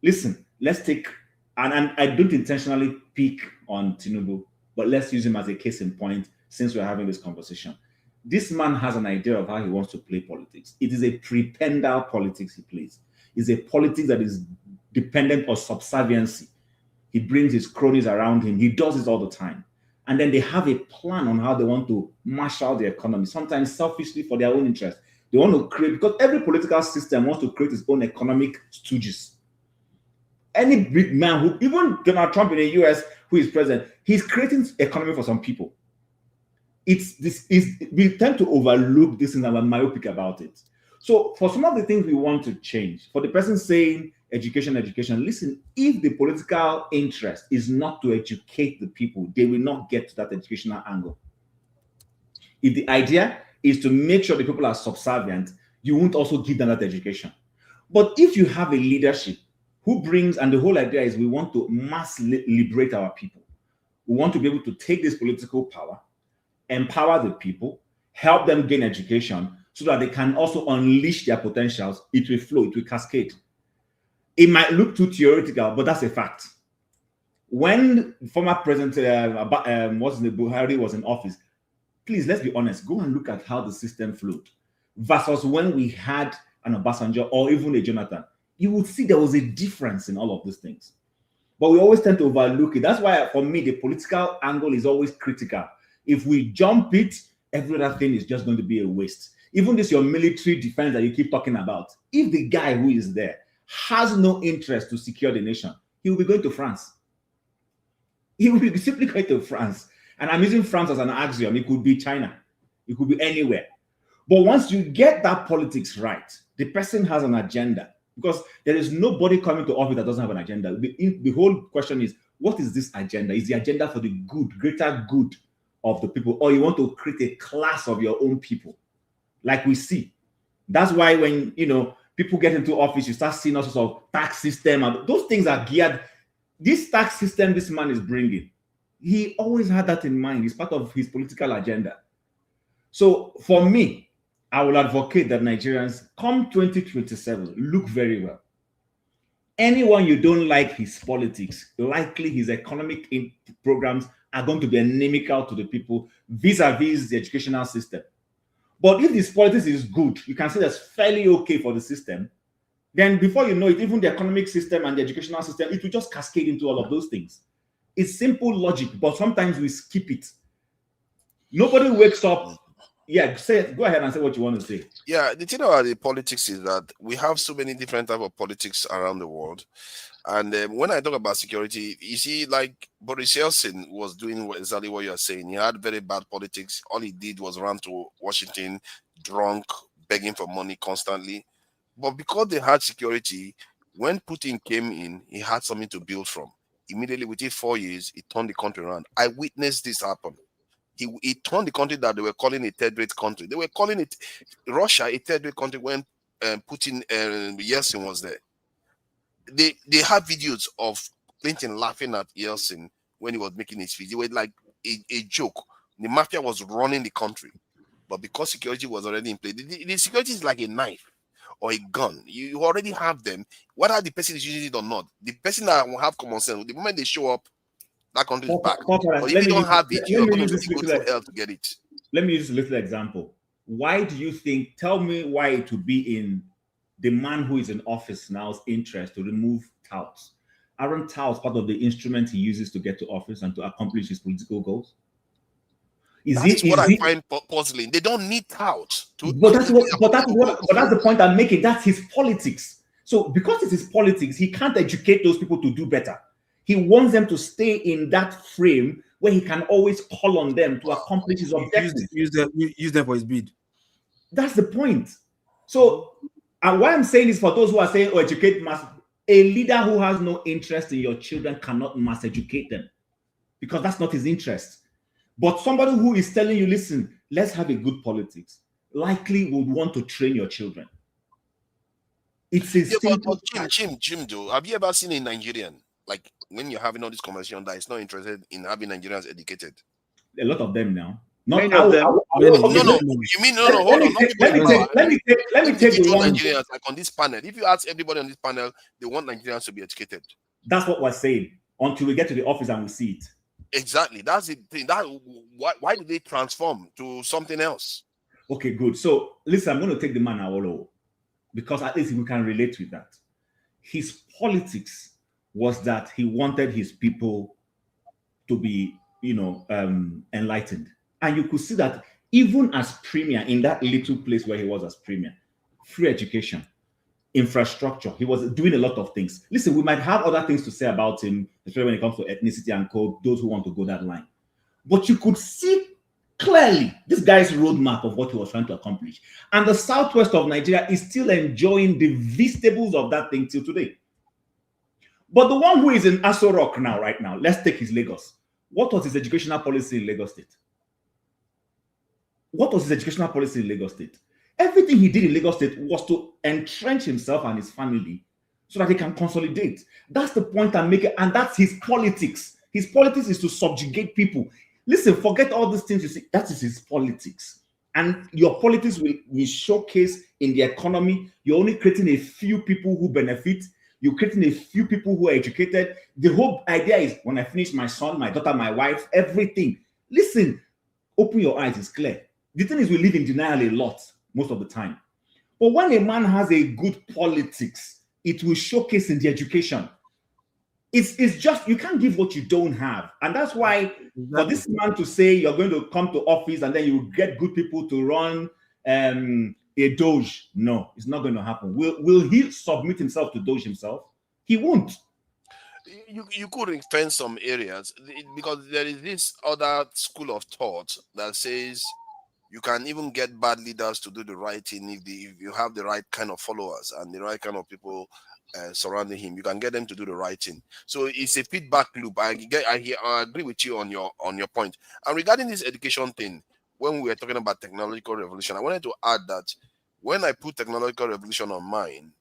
Listen, let's take, and I don't intentionally pick on Tinubu, but let's use him as a case in point since we're having this conversation. This man has an idea of how he wants to play politics. It is a prependal politics he plays. It's a politics that is dependent on subserviency. He brings his cronies around him. He does this all the time. And then they have a plan on how they want to marshal the economy, sometimes selfishly for their own interest. They want to create, because every political system wants to create its own economic stooges. Any big man who, even Donald Trump in the US, who is president, he's creating economy for some people. We tend to overlook this and we're myopic about it. So for some of the things we want to change, for the person saying education, listen, if the political interest is not to educate the people, they will not get to that educational angle. If the idea is to make sure the people are subservient, you won't also give them that education. But if you have a leadership who brings, and the whole idea is we want to mass liberate our people. We want to be able to take this political power, empower the people, help them gain education so that they can also unleash their potentials. It will flow, it will cascade. It might look too theoretical, but that's a fact. When former President Buhari was in office, please, let's be honest, go and look at how the system flowed versus when we had an Obasanjo or even a Jonathan. You would see there was a difference in all of these things. But we always tend to overlook it. That's why, for me, the political angle is always critical. If we jump it, every other thing is just going to be a waste. Even this, your military defense that you keep talking about, if the guy who is there has no interest to secure the nation, he will be going to France. He will be simply going to France. And I'm using France as an axiom. It could be China. It could be anywhere. But once you get that politics right, the person has an agenda. Because there is nobody coming to office that doesn't have an agenda. The whole question is, What is this agenda? Is the agenda for the good, greater good of the people, or you want to create a class of your own people? Like we see. That's why when, people get into office, you start seeing all sorts of tax system, and those things are geared. This tax system this man is bringing, he always had that in mind. It's part of his political agenda. So for me, I will advocate that Nigerians, come 2027, look very well. Anyone you don't like his politics, likely his economic programs are going to be inimical to the people vis-a-vis the educational system. But if this politics is good, you can say that's fairly okay for the system, then before you know it, even the economic system and the educational system, it will just cascade into all of those things. It's simple logic, but sometimes we skip it. Nobody wakes up. Yeah, go ahead and say what you want to say. Yeah, the thing about the politics is that we have so many different types of politics around the world. And when I talk about security, you see, like Boris Yeltsin was doing exactly what you're saying. He had very bad politics. All he did was run to Washington, drunk, begging for money constantly. But because they had security, when Putin came in, he had something to build from. Immediately within 4 years, he turned the country around. I witnessed this happen. He turned the country that they were calling a third-rate country. They were calling it Russia a third-rate country when Putin and Yeltsin was there. They have videos of Clinton laughing at Yeltsin when he was making his video. It was like a joke. The mafia was running the country. But because security was already in place, the security is like a knife or a gun. You already have them. Whether the person is using it or not, the person that will have common sense, the moment they show up, that country is back. But if you don't have it, you're going to go to hell to get it. Let me use a little example. Why do you think, tell me why it would be in the man who is in office now's interest to remove touts? Aren't touts part of the instrument he uses to get to office and to accomplish his political goals? That's what I find puzzling. They don't need touts. But that's the point I'm making. That's his politics. So because it's his politics, he can't educate those people to do better. He wants them to stay in that frame where he can always call on them to accomplish his objectives. Use them for his bid. That's the point. So, and why I'm saying is for those who are saying, educate mass, a leader who has no interest in your children cannot mass educate them because that's not his interest. But somebody who is telling you, listen, let's have a good politics, likely would want to train your children. It's a simple Jim, though, have you ever seen a Nigerian, like when you're having all this conversation, that is not interested in having Nigerians educated? A lot of them now. Many of them. No. You mean no? Hold on. Let me take the one. Nigerians, like on this panel. If you ask everybody on this panel, they want Nigerians to be educated. That's what we're saying. Until we get to the office and we see it. Exactly. That's the thing. Why did they transform to something else? Okay, good. So listen, I'm going to take the man Awolowo because at least we can relate with that. His politics was that he wanted his people to be, enlightened. And you could see that even as premier in that little place where he was as premier, free education, infrastructure, he was doing a lot of things. Listen, we might have other things to say about him, especially when it comes to ethnicity and code, those who want to go that line. But you could see clearly this guy's roadmap of what he was trying to accomplish. And the southwest of Nigeria is still enjoying the vegetables of that thing till today. But the one who is in Aso Rock now, right now, let's take his Lagos. What was his educational policy in Lagos State? What was his educational policy in Lagos State? Everything he did in Lagos State was to entrench himself and his family so that he can consolidate. That's the point I'm making, and that's his politics. His politics is to subjugate people. Listen, forget all these things you see. That is his politics. And your politics will showcase in the economy. You're only creating a few people who benefit. You're creating a few people who are educated. The whole idea is when I finish my son, my daughter, my wife, everything. Listen, open your eyes, it's clear. The thing is we live in denial a lot, most of the time. But when a man has a good politics, it will showcase in the education. It's just, you can't give what you don't have. And that's why for this man to say you're going to come to office and then you get good people to run a Doge, no, it's not going to happen. Will he submit himself to Doge himself? He won't. You could defend some areas because there is this other school of thought that says you can even get bad leaders to do the right thing if you have the right kind of followers and the right kind of people surrounding him. You can get them to do the right thing. So it's a feedback loop. I agree with you on your point. And regarding this education thing, when we were talking about technological revolution, I wanted to add that when I put technological revolution on mine,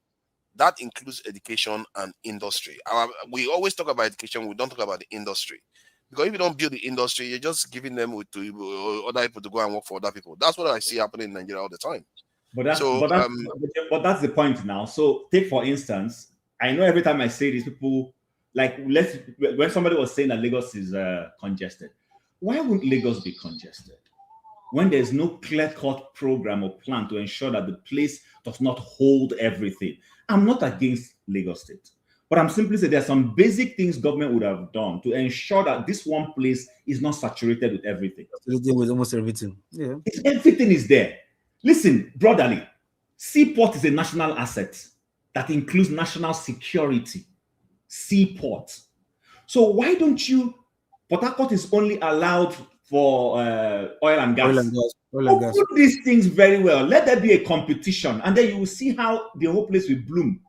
that includes education and industry. We always talk about education, we don't talk about the industry. Because if you don't build the industry, you're just giving them to other people to go and work for other people. That's what I see happening in Nigeria all the time. But that's the point now. So take for instance, I know every time I say this, people like when somebody was saying that Lagos is congested, why wouldn't Lagos be congested when there's no clear-cut program or plan to ensure that the place does not hold everything? I'm not against Lagos State, but I'm simply saying there's some basic things government would have done to ensure that this one place is not saturated with everything. With almost everything. Yeah. Everything is there. Listen, brotherly, seaport is a national asset that includes national security. Seaport. So why don't you, Port Harcourt is only allowed for oil and gas. Oil and gas. Put these things very well. Let there be a competition, and then you will see how the whole place will bloom.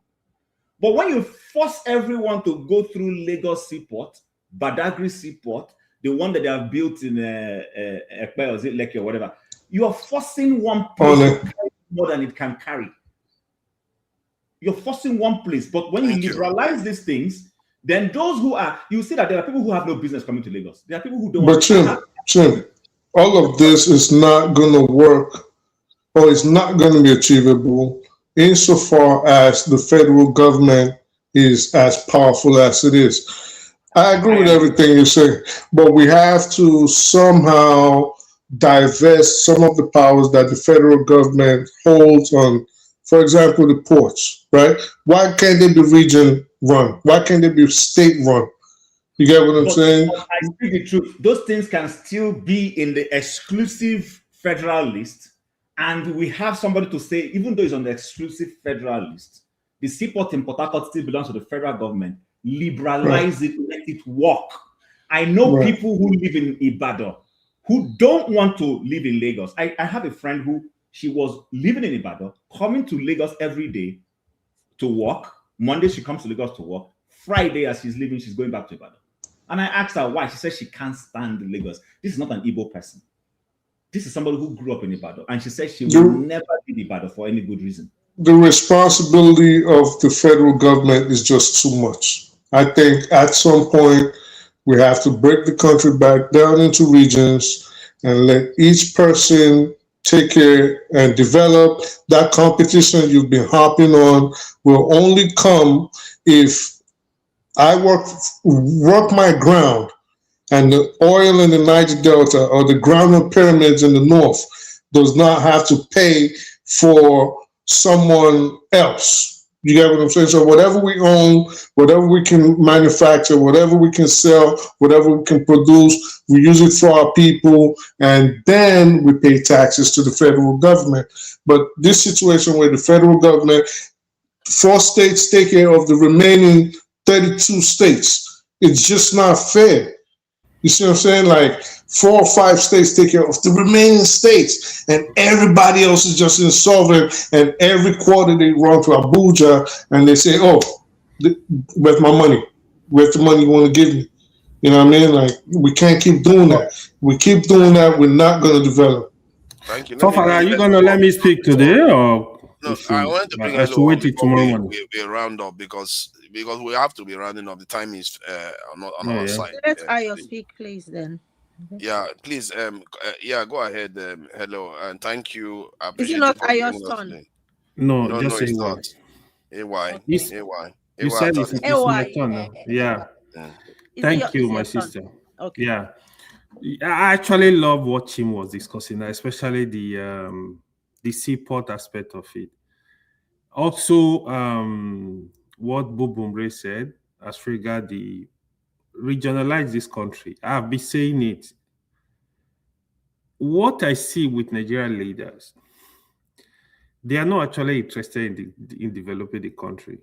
But when you force everyone to go through Lagos Seaport, Badagry Seaport, the one that they have built in Ekpe or Lekki or whatever, you are forcing one place to carry more than it can carry. You're forcing one place. But when you liberalize these things, then those who are, you see that there are people who have no business coming to Lagos. There are people who don't. But Tim, all of this is not going to work, or it's not going to be achievable insofar as the federal government is as powerful as it is. I agree with everything you say, but we have to somehow divest some of the powers that the federal government holds on, for example, the ports, right? Why can't they be region run? Why can't they be state run? You get what I'm saying? I speak the truth. Those things can still be in the exclusive federal list. And we have somebody to say, even though it's on the exclusive federal list, the seaport in Port Harcourt still belongs to the federal government. Liberalize it, let it work. I know people who live in Ibadan who don't want to live in Lagos. I have a friend who, she was living in Ibadan, coming to Lagos every day to work. Monday, she comes to Lagos to work. Friday, as she's leaving, she's going back to Ibadan. And I asked her why. She said she can't stand Lagos. This is not an Igbo person. This is somebody who grew up in Ibadan. And she said she will never leave Ibadan for any good reason. The responsibility of the federal government is just too much. I think at some point, we have to break the country back down into regions and let each person take care and develop. That competition you've been harping on will only come if I work my ground, and the oil in the Niger Delta or the ground pyramids in the north does not have to pay for someone else. You get what I'm saying? So whatever we own, whatever we can manufacture, whatever we can sell, whatever we can produce, we use it for our people, and then we pay taxes to the federal government. But this situation where the federal government, 4 states take care of the remaining 32 states, it's just not fair. You see what I'm saying? Like 4 or 5 states take care of the remaining states, and everybody else is just insolvent. And every quarter they run to Abuja and they say, "Oh, where's my money? Where's the money you want to give me?" You know what I mean? Like, we can't keep doing that. We keep doing that, we're not going to develop. Thank you. Fafara, are you going to let me speak today, or no? I wanted to bring Hello wait till tomorrow morning. We round up because we have to be rounding up. The time is on our side. Let Ayo speak, please. Then. Yeah, please. Yeah, go ahead. Hello, and thank you. I Is appreciate it not you for Ayo's joining us turn? today. No, just say it's what. not. AY. You said it's my turn now. Yeah. Thank you, my turn? sister. Okay. Yeah. I actually love what Chim was discussing, especially the seaport aspect of it. Also, what Bubumbre said as regard the regionalize this country. I've been saying it. What I see with Nigerian leaders, they are not actually interested in developing the country.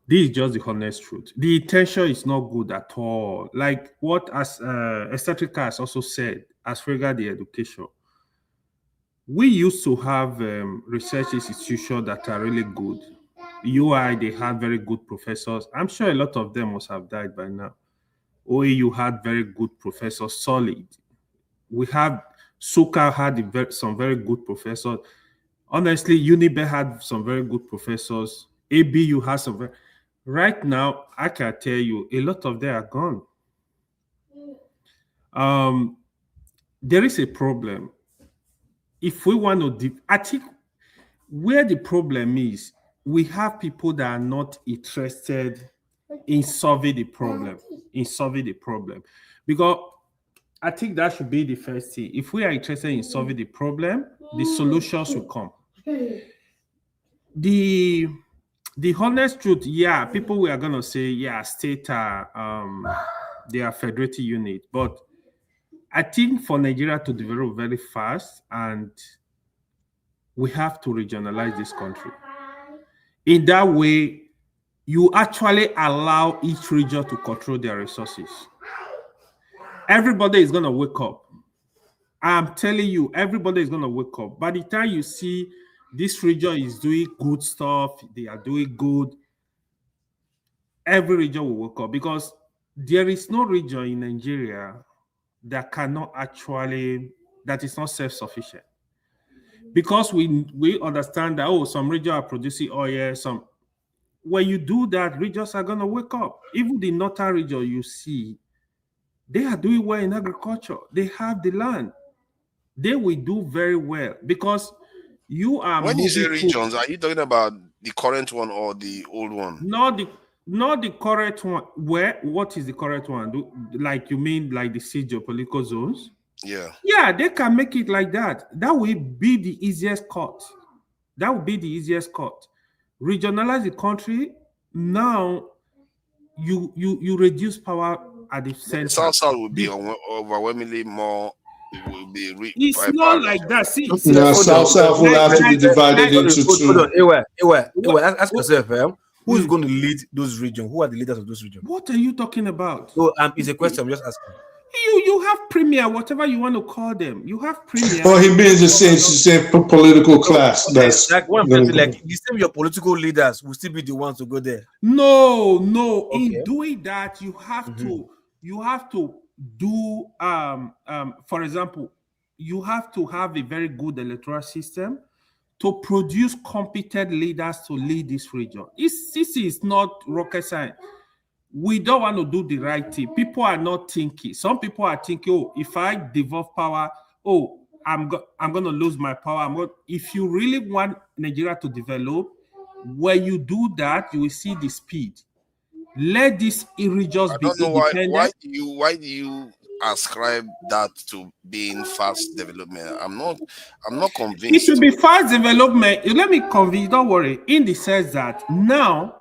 This is just the honest truth. The intention is not good at all. Like what as Estatrica has also said, as regard the education, we used to have research institutions that are really good. UI, they had very good professors. I'm sure a lot of them must have died by now. OAU had very good professors, solid. We have Suka had some very good professors. Honestly, Unibe had some very good professors. ABU has some very... Right now, I can tell you, a lot of them are gone. There is a problem. If we want to... I think where the problem is, we have people that are not interested in solving the problem. Because I think that should be the first thing. If we are interested in solving the problem, the solutions will come. The honest truth, yeah, people we are gonna say, yeah, state are they are federated unit, but I think for Nigeria to develop very fast, and we have to regionalize this country. In that way, you actually allow each region to control their resources. Everybody is gonna wake up. I'm telling you, everybody is gonna wake up. By the time you see this region is doing good stuff, they are doing good, every region will wake up, because there is no region in Nigeria that cannot actually, that is not self-sufficient. Because we understand that, oh, some regions are producing oil, some, when you do that, regions are gonna wake up. Even the northern region you see, they are doing well in agriculture. They have the land. They will do very well, because you are... When you say regions, are you talking about the current one or the old one? Not the correct one. What is the correct one? Like, you mean like the geopolitical zones? Yeah. Yeah, they can make it like that. That will be the easiest cut. That would be the easiest cut. Regionalize the country. Now you reduce power at the center. South will be overwhelmingly more. It's not like that. See, no, South will have to be divided into two. Ask yourself, who's going to lead those regions? Who are the leaders of those regions? What are you talking about? So, it's a question. I'm just asking. You have premier, whatever you want to call them. You have premier. Well, he means the same political class. That's like one person, like the same. Your political leaders will still be the ones to go there. No. Okay. In doing that, you have to do for example, you have to have a very good electoral system to produce competent leaders to lead this region. This is not rocket science. We don't want to do the right thing. People are not thinking. Some people are thinking, oh, if I devolve power, oh, I'm going to lose my power. If you really want Nigeria to develop, when you do that, you will see the speed. Let these regions be independent. Why do you ascribe that to being fast development? I'm not convinced. It should be fast development. Let me convince. Don't worry. In the sense that now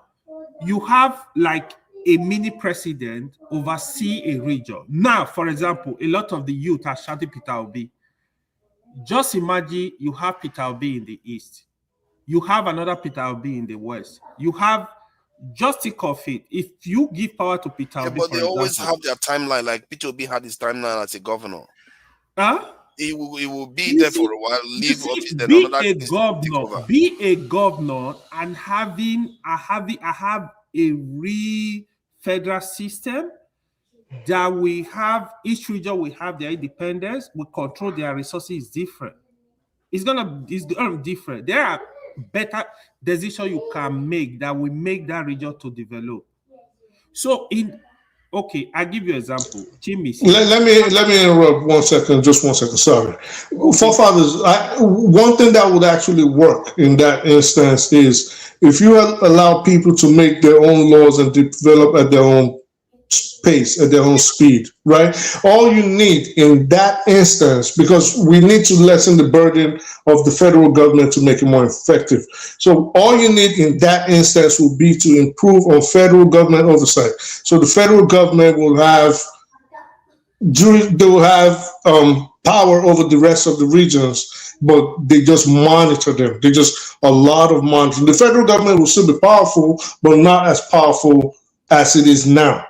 you have like a mini president oversee a region. Now, for example, a lot of the youth are shouting Peter Obi. Just imagine you have Peter Obi in the east. You have another Peter Obi in the west. You have, just think of it. If you give power to Peter Obi, but they always have their timeline. Like Peter Obi had his timeline as a governor. Huh? He will be there for a while, leave office, then be a governor and have a real federal system that we have, each region will have their independence, we control their resources different. It's gonna be different. There are better decisions you can make that will make that region to develop. So okay, I'll give you an example. Let me interrupt 1 second, just 1 second, sorry. Forefathers, one thing that would actually work in that instance is if you allow people to make their own laws and develop at their own pace, at their own speed, right? All you need in that instance, because we need to lessen the burden of the federal government to make it more effective. So all you need in that instance will be to improve on federal government oversight. So the federal government will have power over the rest of the regions, but they just monitor them. They just a lot of monitoring. The federal government will still be powerful, but not as powerful as it is now.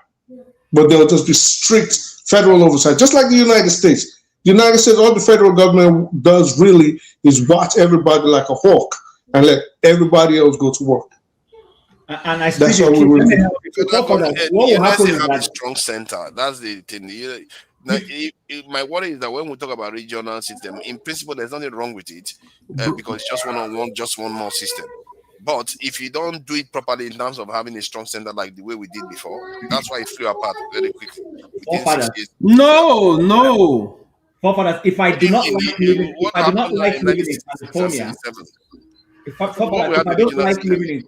But there will just be strict federal oversight, just like the United States. The United States, all the federal government does really is watch everybody like a hawk and let everybody else go to work. And I That's speak what the we truth. will What will Unless happen they is have a that strong center, that's the thing. Now, my worry is that when we talk about regional system, in principle, there's nothing wrong with it because it's just one-on-one, just one more system. But if you don't do it properly in terms of having a strong center like the way we did before, that's why it flew apart very quickly. Within 6 years. No. Forefathers, if I do not like living, if What I do not happened like in living in 1966 and California, 67? forefathers, if I don't like living in,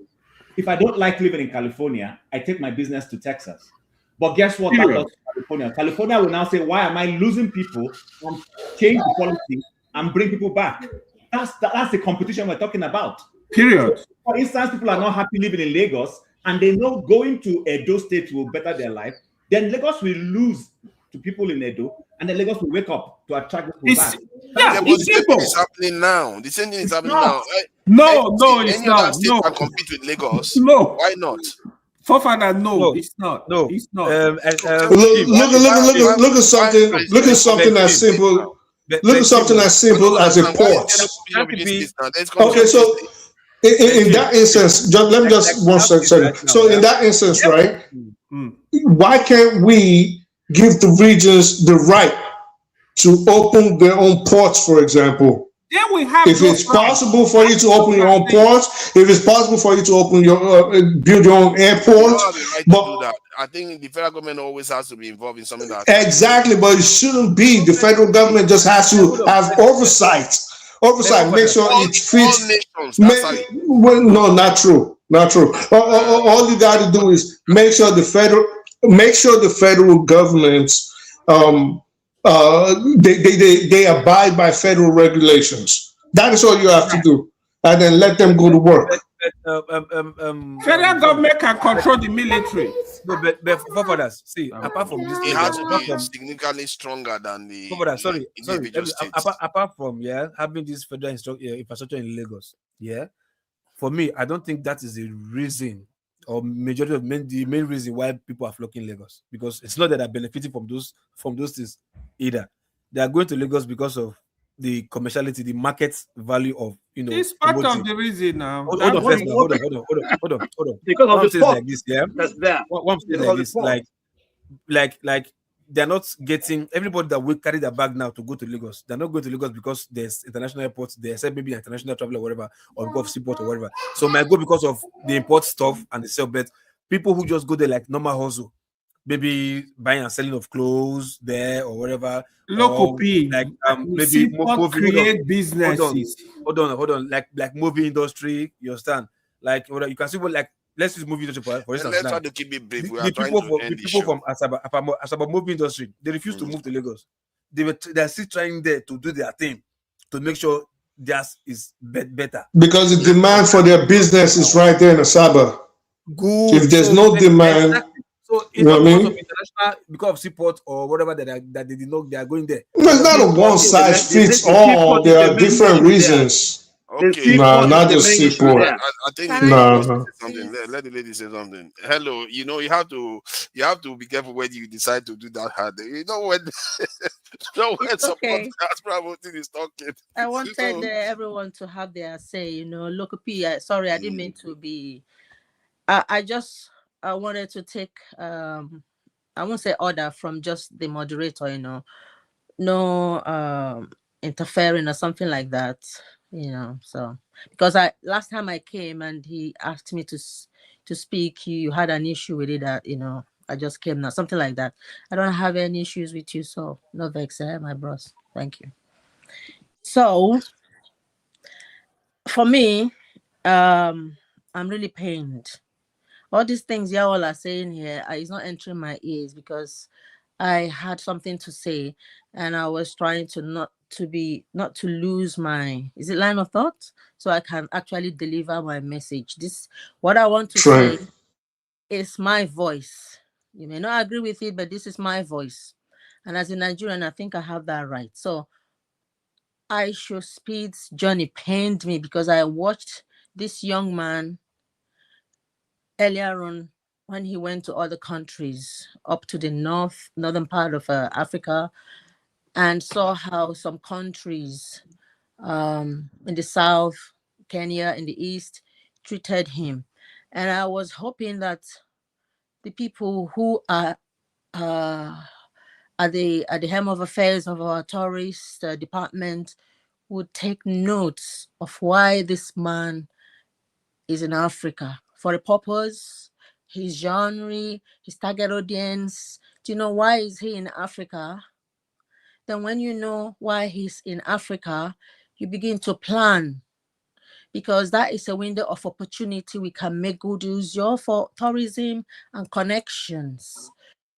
if I don't like living in California, I take my business to Texas. But guess what that does to California? California will now say, why am I losing people, and change the policy and bring people back? That's the competition we're talking about. Period. So, for instance, people are not happy living in Lagos and they know going to Edo State will better their life. Then Lagos will lose to people in Edo, and then Lagos will wake up to attract people back. Yeah, but the same thing is happening now. The same thing is happening now. No, it's any not. other state can compete with Lagos. No. Why not? Forefather, no, it's not. No, it's not. Look at something. Look at something as simple. Look at something as simple as a port. Okay, so in that instance, let me just 1 second. So in that instance, right? Why can't we give the regions the right to open their own ports, for example? Yeah, we have. If it's possible for you to open your own ports, if it's possible for you to open your build your own airport, but I think the federal government always has to be involved in something that exactly, but it shouldn't be. The federal government just has to have oversight. Make sure it fits. No, not true. Not true. All you got to do is make sure the federal governments they abide by federal regulations. That is all you have to do, and then let them go to work. Federal government can control the military. No, but forefathers, see, apart from this, it has to be significantly stronger than the individual states. Apart from having this federal infrastructure in Lagos, for me, I don't think that is the reason or majority of the main reason why people are flocking Lagos, because it's not that they're benefiting from those things either. They are going to Lagos because of the commerciality, the market value of It's part of the reason now. Hold on. Because of the sport like this, that's there. One state like this, like they're not getting everybody that will carry their bag now to go to Lagos. They're not going to Lagos because there's international airports, they accept maybe international travel or whatever, or because of seaport or whatever. So might go because of the import stuff and the sell bet. People who just go there like normal hustle, maybe buying and selling of clothes there or whatever. Local P, like maybe create businesses. Hold on. Like movie industry, you understand? Like you can see what let's use movie industry for instance. Let's try to keep it brief. The people from Asaba movie industry, they refuse to move to Lagos. They're still trying there to do their thing to make sure theirs is better. Because the demand for their business is right there in Asaba. Good. If there's no demand, exactly. So it's not because of international, because of seaport or whatever that they did not, they are going there. No, it's not a one size fits all. There are different reasons. Okay. No, not just seaport. I think no. Let the lady say something. Hello, you have to be careful when you decide to do that hard. You know when okay. promoting is talking. I wanted everyone to have their say. Local P. Sorry, I didn't mean to be. I wanted to take I won't say order from just the moderator, no interfering or something like that, so because last time I came and he asked me to speak, you had an issue with it that I just came now, something like that. I don't have any issues with you, so no vex, my bros. Thank you. So for me, I'm really pained. All these things y'all are saying here is not entering my ears because I had something to say and I was trying to not to lose my line of thought, so I can actually deliver my message. What I want to say is my voice. You may not agree with it, but this is my voice. And as a Nigerian, I think I have that right. So Aisha Speed's journey pained me because I watched this young man earlier on when he went to other countries up to the northern part of Africa, and saw how some countries in the south, Kenya in the east, treated him. And I was hoping that the people who are at the helm of affairs of our tourist department would take notes of why this man is in Africa. For a purpose, his genre, his target audience. Do you know why is he in Africa? Then when you know why he's in Africa, you begin to plan, because that is a window of opportunity we can make good use of for tourism and connections.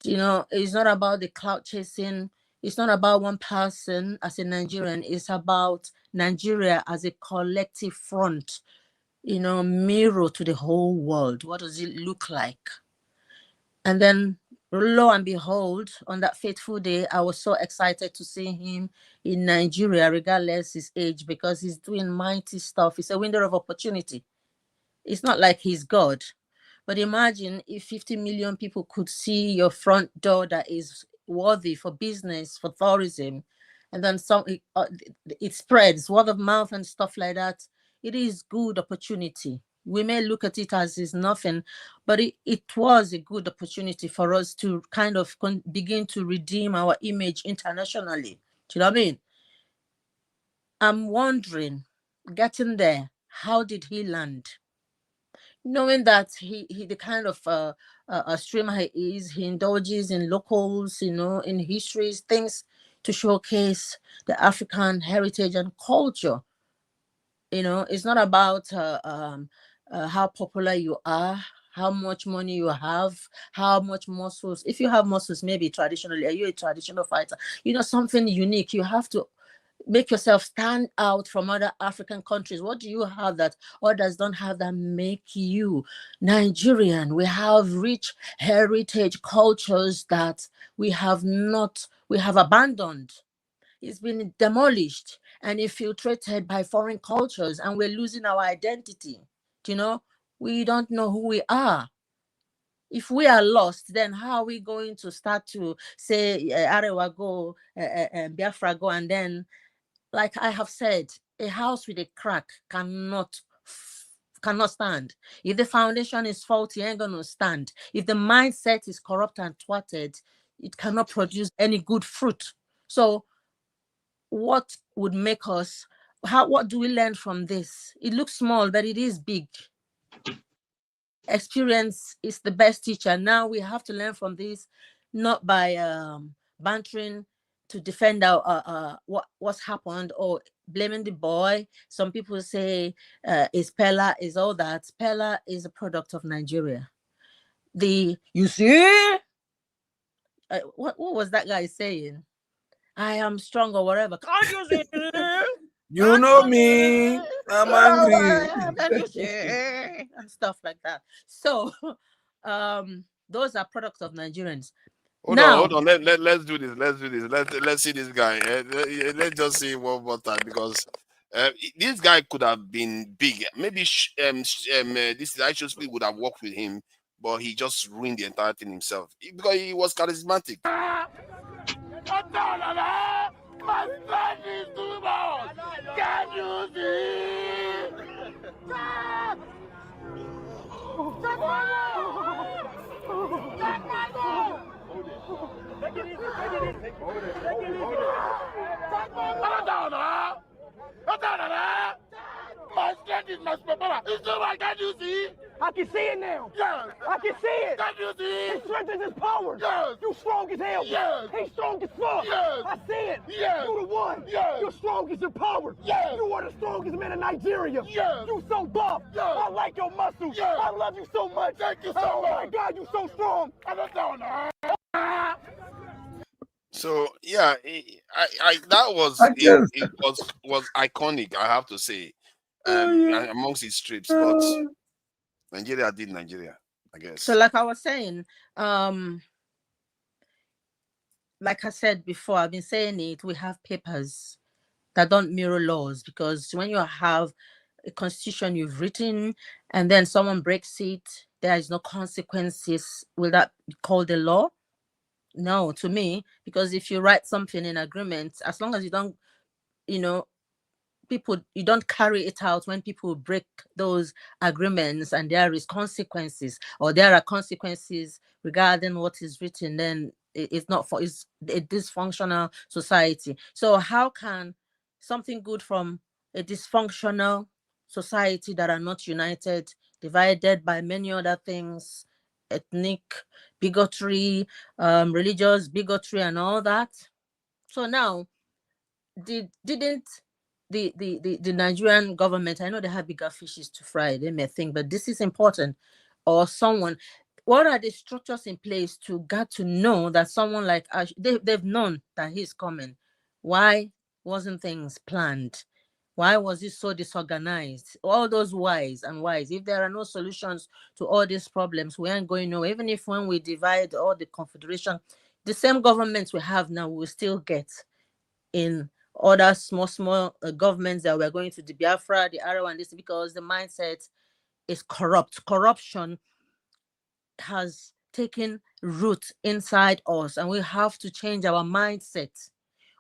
You know, it's not about the cloud chasing. It's not about one person as a Nigerian. It's about Nigeria as a collective front, you know, mirror to the whole world. What does it look like? And then lo and behold, on that fateful day, I was so excited to see him in Nigeria, regardless his age, because he's doing mighty stuff. It's a window of opportunity. It's not like he's God. But imagine if 50 million people could see your front door that is worthy for business, for tourism, and then it spreads, word of mouth and stuff like that. It is good opportunity. We may look at it as is nothing, but it was a good opportunity for us to kind of begin to redeem our image internationally. Do you know what I mean? I'm wondering, getting there, how did he land? Knowing that he the kind of a streamer he is, he indulges in locals, you know, in histories, things to showcase the African heritage and culture. You know, it's not about how popular you are, how much money you have, how much muscles. If you have muscles, maybe traditionally, are you a traditional fighter? You know, something unique. You have to make yourself stand out from other African countries. What do you have that others don't have that make you Nigerian? We have rich heritage cultures that we have abandoned. It's been demolished and infiltrated by foreign cultures, and we're losing our identity. You know, we don't know who we are. If we are lost, then how are we going to start to say Arewa go, Biafra go, and then, like I have said, a house with a crack cannot stand. If the foundation is faulty, it ain't gonna stand. If the mindset is corrupt and thwarted, it cannot produce any good fruit. So what would make us, what do we learn from this? It looks small, but it is big. Experience is the best teacher. Now we have to learn from this, not by bantering to defend our what's happened or blaming the boy. Some people say is Pella, is all that. Pella is a product of Nigeria. You see, what was that guy saying? I am strong or whatever. Can't you see? You know me. I'm angry. Can you see? And stuff like that. So those are products of Nigerians. Hold on. Let's do this. Let's see this guy. Let's just see one more time, because this guy could have been big. Maybe this actually would have worked with him, but he just ruined the entire thing himself because he was charismatic. My son is too much. Can you see? Take it easy. My strength is my superpower. It's too much. Can you see? I can see it now. Yes. I can see it. Can you see? His strength is his power. Yes. You strong as hell. Yes. He's strong as fuck. Yes. I see it. Yes. You the one. Yes. You're strong as your power. Yes. You are the strongest man in Nigeria. Yes. You so buff. Yes. I like your muscles. Yes. I love you so much. Thank you so much. Oh my God, you so strong. I don't know. So yeah, that was was iconic, I have to say, amongst his trips. But Nigeria did Nigeria, I guess. So like I was saying, like I said before, I've been saying it, we have papers that don't mirror laws, because when you have a constitution you've written and then someone breaks it, there is no consequences. Will that be called a law? No, to me, because if you write something in agreement, as long as you don't, people, you don't carry it out when people break those agreements and there is consequences, or there are consequences regarding what is written, then it's not for, it's a dysfunctional society. So how can something good from a dysfunctional society that are not united, divided by many other things, ethnic bigotry, religious bigotry and all that? So now, didn't the Nigerian government, I know they have bigger fishes to fry, they may think, but this is important, or someone, what are the structures in place to get to know that someone like Ash, they've known that he's coming? Why wasn't things planned? Why was it so disorganized? All those whys and whys. If there are no solutions to all these problems, we aren't going nowhere. Even if when we divide all the confederation, the same governments we have now, we will still get in other small governments that we're going to the Biafra, the Arrow, and this, because the mindset is corrupt. Corruption has taken root inside us, and we have to change our mindset.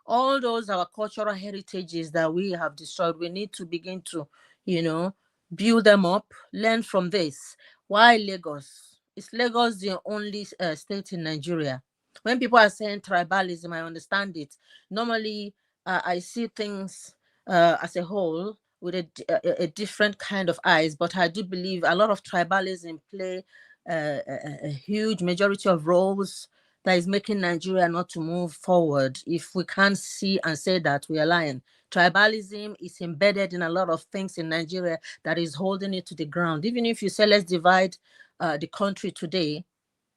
All those our cultural heritages that we have destroyed, we need to begin to, build them up, learn from this. Why Lagos? Is Lagos the only state in Nigeria? When people are saying tribalism, I understand it. Normally, I see things as a whole with a different kind of eyes, but I do believe a lot of tribalism play a huge majority of roles that is making Nigeria not to move forward. If we can't see and say that, we are lying. Tribalism is embedded in a lot of things in Nigeria that is holding it to the ground. Even if you say let's divide the country today,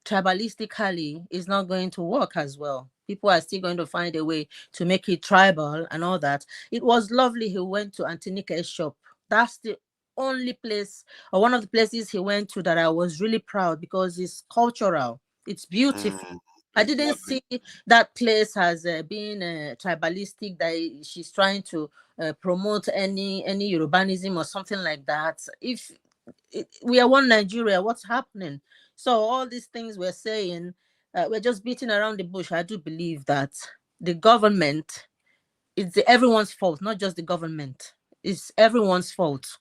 tribalistically is not going to work as well. People are still going to find a way to make it tribal and all that. It was lovely he went to Antinika's shop. That's the only place, or one of the places he went to, that I was really proud, because it's cultural. It's beautiful. I didn't see that place as being tribalistic, that she's trying to promote any Yorubanism or something like that. If we are one Nigeria, what's happening? So all these things we're saying, we're just beating around the bush. I do believe that the government, it's everyone's fault, not just the government. It's everyone's fault.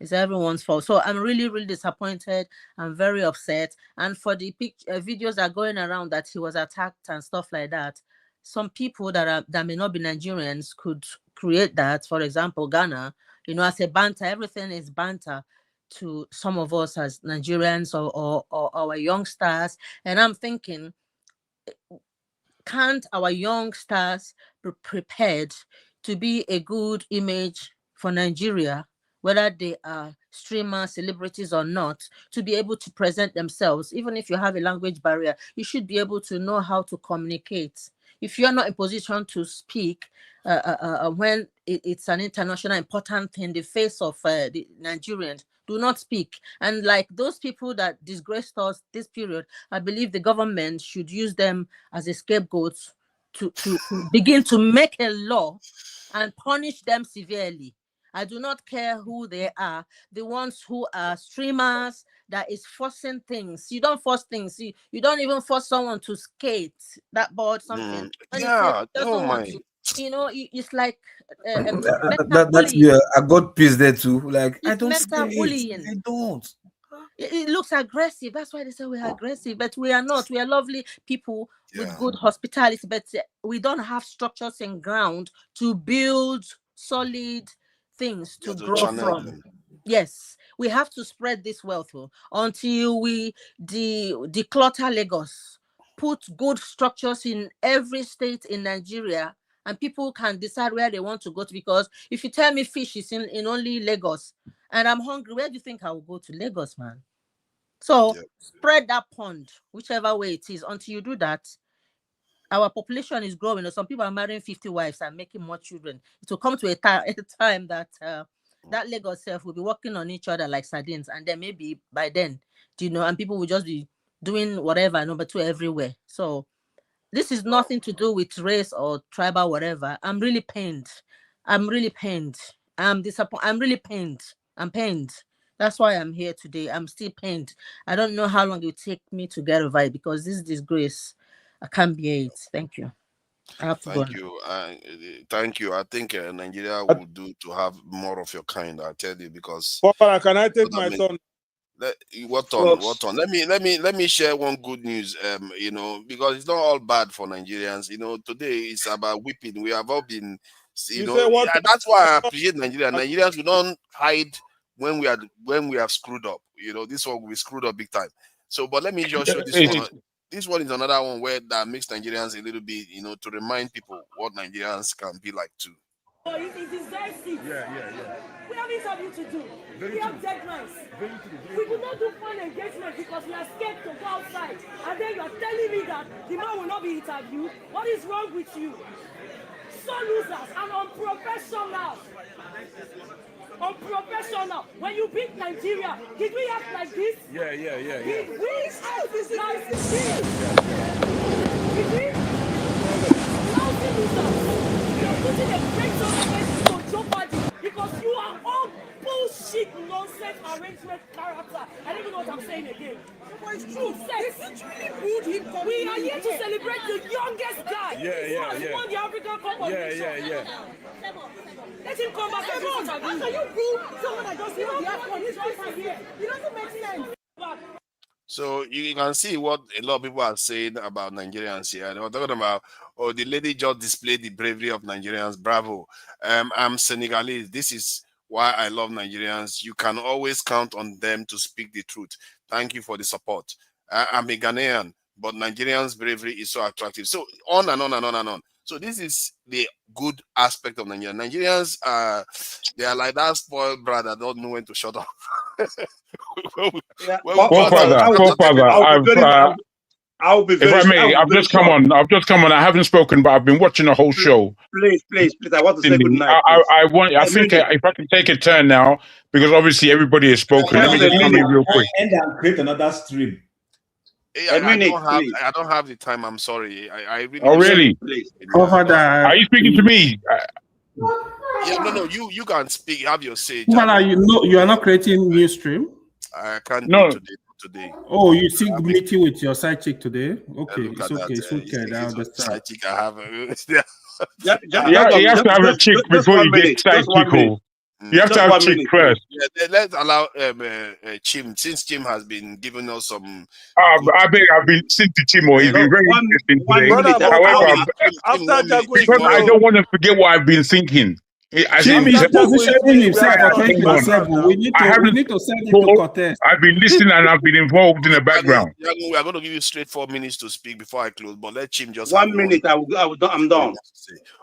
It's everyone's fault. So I'm really, really disappointed. I'm very upset. And for the videos that are going around that he was attacked and stuff like that, some people that may not be Nigerians could create that. For example, Ghana, as a banter, everything is banter to some of us as Nigerians or our youngsters. And I'm thinking, can't our youngsters be prepared to be a good image for Nigeria, whether they are streamers, celebrities or not, to be able to present themselves? Even if you have a language barrier, you should be able to know how to communicate. If you're not in position to speak when it's an international important thing in the face of the Nigerians, do not speak. And like those people that disgraced us this period, I believe the government should use them as a scapegoat to begin to make a law and punish them severely. I do not care who they are. The ones who are streamers, that is forcing things. You don't force things. You don't even force someone to skate that board something. Yeah, oh my. It's like I got pissed there too. Like, it's I don't mental say bullying. it. I don't. It looks aggressive. That's why they say we are aggressive, but we are not. We are lovely people with good hospitality, but we don't have structures and ground to build solid things to grow from. Yes, we have to spread this wealth until we declutter Lagos, put good structures in every state in Nigeria, and people can decide where they want to go to. Because if you tell me fish is in only Lagos and I'm hungry, where do you think I will go to? Lagos, man. So spread that pond, whichever way it is. Until you do that, our population is growing. Some people are marrying 50 wives and making more children. It will come to a time that that Lagos self will be working on each other like sardines, and then maybe by then, and people will just be doing whatever, number two everywhere. So this is nothing to do with race or tribal whatever. I'm really pained. I'm really pained. I'm disappointed. I'm really pained. I'm pained. That's why I'm here today. I'm still pained. I don't know how long it will take me to get over it, because this disgrace, I can't bear it. Thank you. I have to go. Thank you. Thank you. I think Nigeria will do to have more of your kind. I tell you, because Papa, can I take my turn? What on? Let me share one good news. Because it's not all bad for Nigerians. Today it's about whipping. We have all been, that's why I appreciate Nigeria. Nigerians, we don't hide when we have screwed up. This one we screwed up big time. So, but let me just show this one. This one is another one where that makes Nigerians a little bit, to remind people what Nigerians can be like too. It is very sick. Yeah. We have interview to do. We have deadlines. We could not do fun engagement because we are scared to go outside. And then you are telling me that the man will not be interviewed. What is wrong with you? So losers and unprofessional. Unprofessional. When you beat Nigeria, did we act like this? Yeah. Did we act like this? Did we? Lousy losers. You're putting a great tournament to jeopardy because you are all bullshit, nonsense, arrangement character. I don't even know what I'm saying again. But it's true. We are here to celebrate the youngest guy. He won the African Cup of Nations. Yeah. Let him come back and do it. How can you prove someone that just won the AFCON here? It doesn't make sense. So you can see what a lot of people are saying about Nigerians here. They were talking about, the lady just displayed the bravery of Nigerians. Bravo. I'm Senegalese. This is why I love Nigerians. You can always count on them to speak the truth. Thank you for the support. I'm a Ghanaian, but Nigerians' bravery is so attractive. So on and on and on and on. So this is the good aspect of Nigeria. Nigerians, they are like that spoiled brother that don't know when to shut up. I've just come on. I haven't spoken, but I've been watching the whole show. Please. I want to say good night. I think if I can take a turn now, because obviously everybody has spoken. Let me just come in real quick. And I'll create another stream. I don't have the time. I'm sorry. I really. Oh, really? Are you speaking to me? Yeah, no. You can speak. Have your say. You are not creating new stream. I can't do today. Oh, you see meeting with your side chick today? Okay, it's okay. It's okay. I understand. Side chick I have. You have to have a chick before you get side chick. You have to have chick first. Yeah, let's allow Chim, since Chim has been giving us some. I've been listening to Chimo. He's been very interesting today. However, because I don't want to forget what I've been thinking. Chim is positioning himself against himself. We need to send him to contest. I've been listening and I've been involved in the background. We are going to give you straight 4 minutes to speak before I close, but let Chim just 1 minute. I'm done.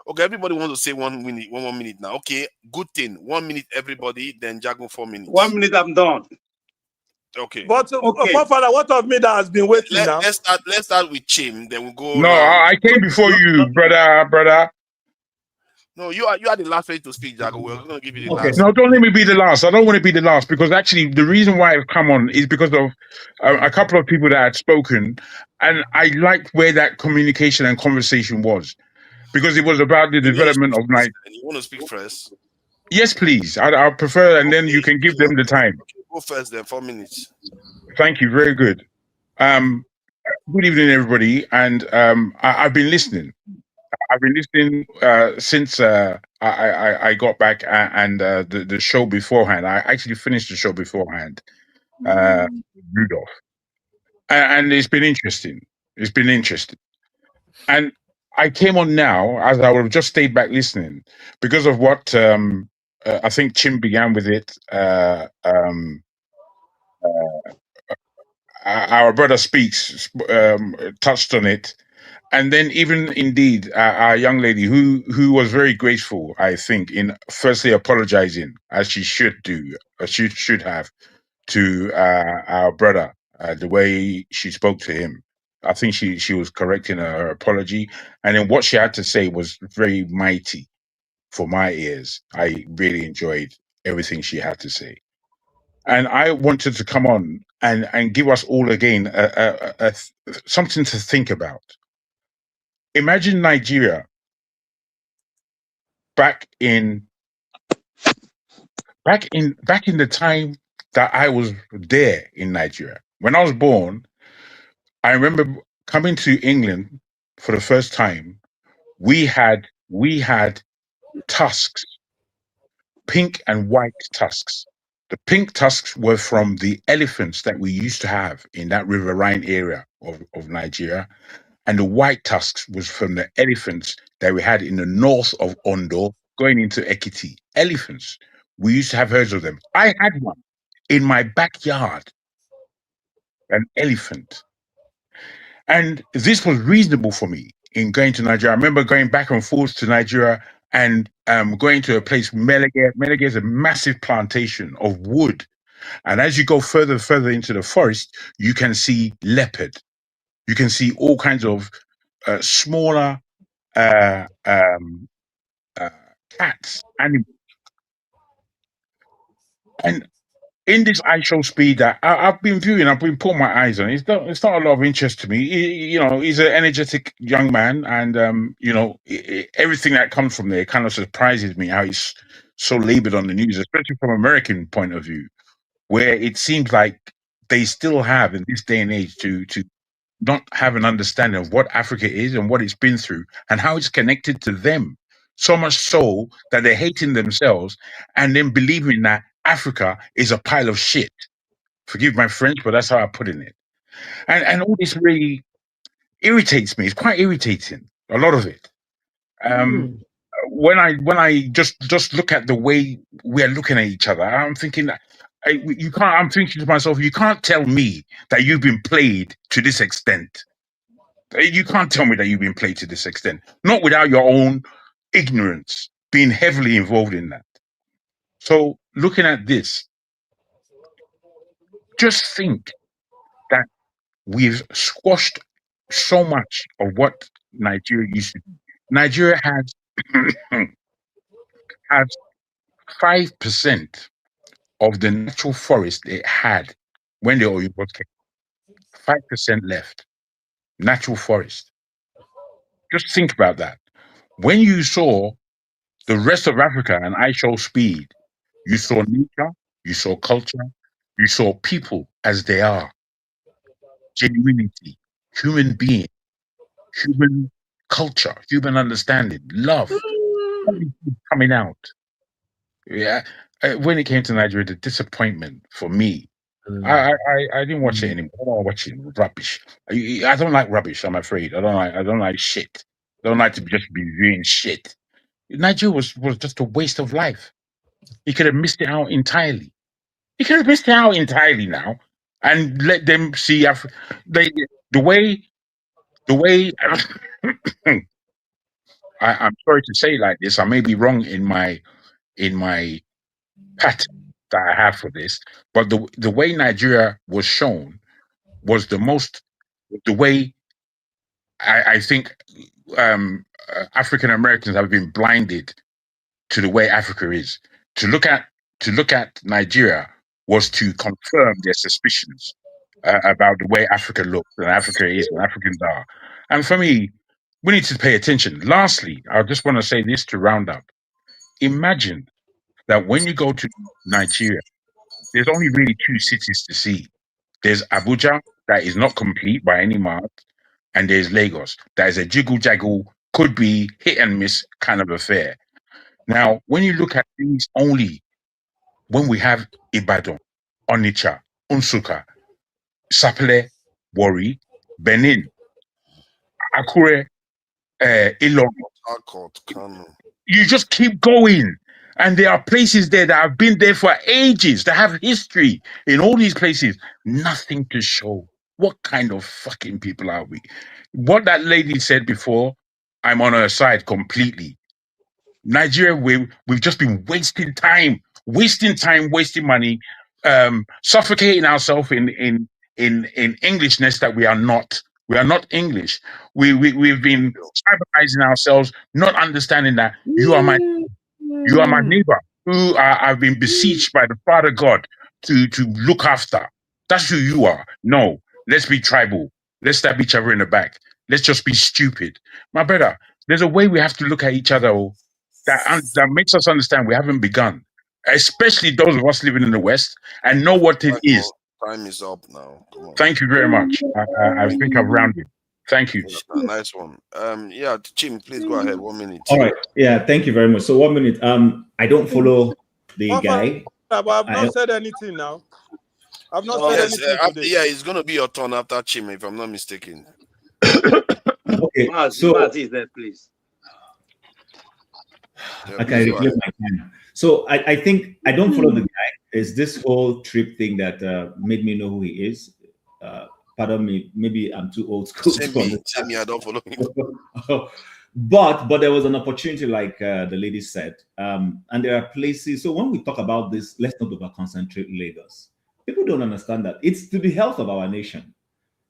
Okay, everybody wants to say 1 minute, one minute now. Okay, good thing. 1 minute, everybody. Then Jago 4 minutes. 1 minute. I'm done. Okay. But Father, what of me that has been waiting now? Let's start with Chim. Then we'll go. No, I came before you, brother. No, you are the last way to speak, Jago. We're going to give you the last. No, don't let me be the last. I don't want to be the last because actually the reason why I've come on is because of a couple of people that had spoken, and I liked where that communication and conversation was because it was about the development of Nigeria. You want to speak first? Yes, please. I prefer, and then you can give them the time. Okay, go first, then 4 minutes. Thank you. Very good. Good evening, everybody, and I've been listening. I've been listening since I got back and the show beforehand. I actually finished the show beforehand, Rudolph, and it's been interesting. And I came on now as I would have just stayed back listening because of what I think Chim began with it. Our brother Speaks touched on it. And then even indeed our young lady who was very graceful, I think, in firstly apologizing as she should do, as she should have, to our brother, the way she spoke to him. I think she was correct in her apology. And then what she had to say was very mighty for my ears. I really enjoyed everything she had to say. And I wanted to come on and give us all again something to think about. Imagine Nigeria back in the time that I was there in Nigeria. When I was born, I remember coming to England for the first time we had tusks, pink and white tusks. The pink tusks were from the elephants that we used to have in that riverine area of Nigeria. And the white tusks was from the elephants that we had in the north of Ondo going into Ekiti. Elephants. We used to have herds of them. I had one in my backyard, an elephant. And this was reasonable for me in going to Nigeria. I remember going back and forth to Nigeria and going to a place, Melege. Melege is a massive plantation of wood. And as you go further into the forest, you can see leopard. You can see all kinds of smaller cats, animals. And in this I Show Speed that I've been viewing, I've been putting my eyes on. It's not a lot of interest to me. He's an energetic young man, and everything that comes from there kind of surprises me how he's so labored on the news, especially from an American point of view, where it seems like they still have in this day and age to not have an understanding of what Africa is and what it's been through and how it's connected to them. So much so that they're hating themselves and then believing that Africa is a pile of shit. Forgive my French, but that's how I put it. And all this really irritates me. It's quite irritating, a lot of it. When I just look at the way we're looking at each other, I'm thinking that I'm thinking to myself, you can't tell me that you've been played to this extent. You can't tell me that you've been played to this extent, not without your own ignorance being heavily involved in that. So looking at this, just think that we've squashed so much of what Nigeria used to be. Nigeria has 5% of the natural forest it had when the oil was came. 5% left. Natural forest. Just think about that. When you saw the rest of Africa and I Show Speed, you saw nature, you saw culture, you saw people as they are. Genuinity, human being, human culture, human understanding, love coming out. Yeah. When it came to Nigeria, the disappointment for me, I didn't watch it anymore. I don't watch it. Rubbish. I don't like rubbish. I'm afraid. I don't like shit. I don't like to just be viewing shit. Nigeria was just a waste of life. He could have missed it out entirely. He could have missed it out entirely now, and let them see the way. I'm sorry to say like this. I may be wrong in my pattern that I have for this, but the way Nigeria was shown was the way I think African Americans have been blinded to the way Africa is. To look at Nigeria was to confirm their suspicions about the way Africa looks and Africa is and Africans are. And for me, we need to pay attention. Lastly, I just want to say this to round up. Imagine that when you go to Nigeria, there's only really 2 cities to see. There's Abuja, that is not complete by any mark, and there's Lagos. That is a jiggle-jaggle, could be hit and miss kind of affair. Now, when you look at these only, when we have Ibadan, Onitsha, Nsukka, Sapele, Warri, Benin, Akure, Ilorin, you just keep going. And there are places there that have been there for ages, that have history in all these places. Nothing to show. What kind of fucking people are we? What that lady said before, I'm on her side completely. Nigeria, we've just been wasting time, wasting money, suffocating ourselves in Englishness that we are not. We are not English. We've been tribalizing ourselves, not understanding that you are my neighbor who I've been beseeched by the Father God to look after. That's who you are. No, let's be tribal. Let's stab each other in the back. Let's just be stupid. My brother, there's a way we have to look at each other that makes us understand we haven't begun, especially those of us living in the West and know what it is. Time is up now. Come on. Thank you very much. I think I've rounded. Thank you. Nice one. Yeah, Chim, please go ahead. 1 minute. All right. Yeah, thank you very much. So 1 minute. I don't follow the guy. But I've not said anything now. I've not said anything today. Yeah, it's gonna be your turn after Chim, if I'm not mistaken. Okay, so is there, please. I can reclaim my time. So I think I don't follow the guy. It's this whole trip thing that made me know who he is. Pardon me, maybe I'm too old school. Same me, I don't follow him. But there was an opportunity, like the lady said, and there are places. So when we talk about this, let's not over concentrate Lagos. People don't understand that it's to the health of our nation.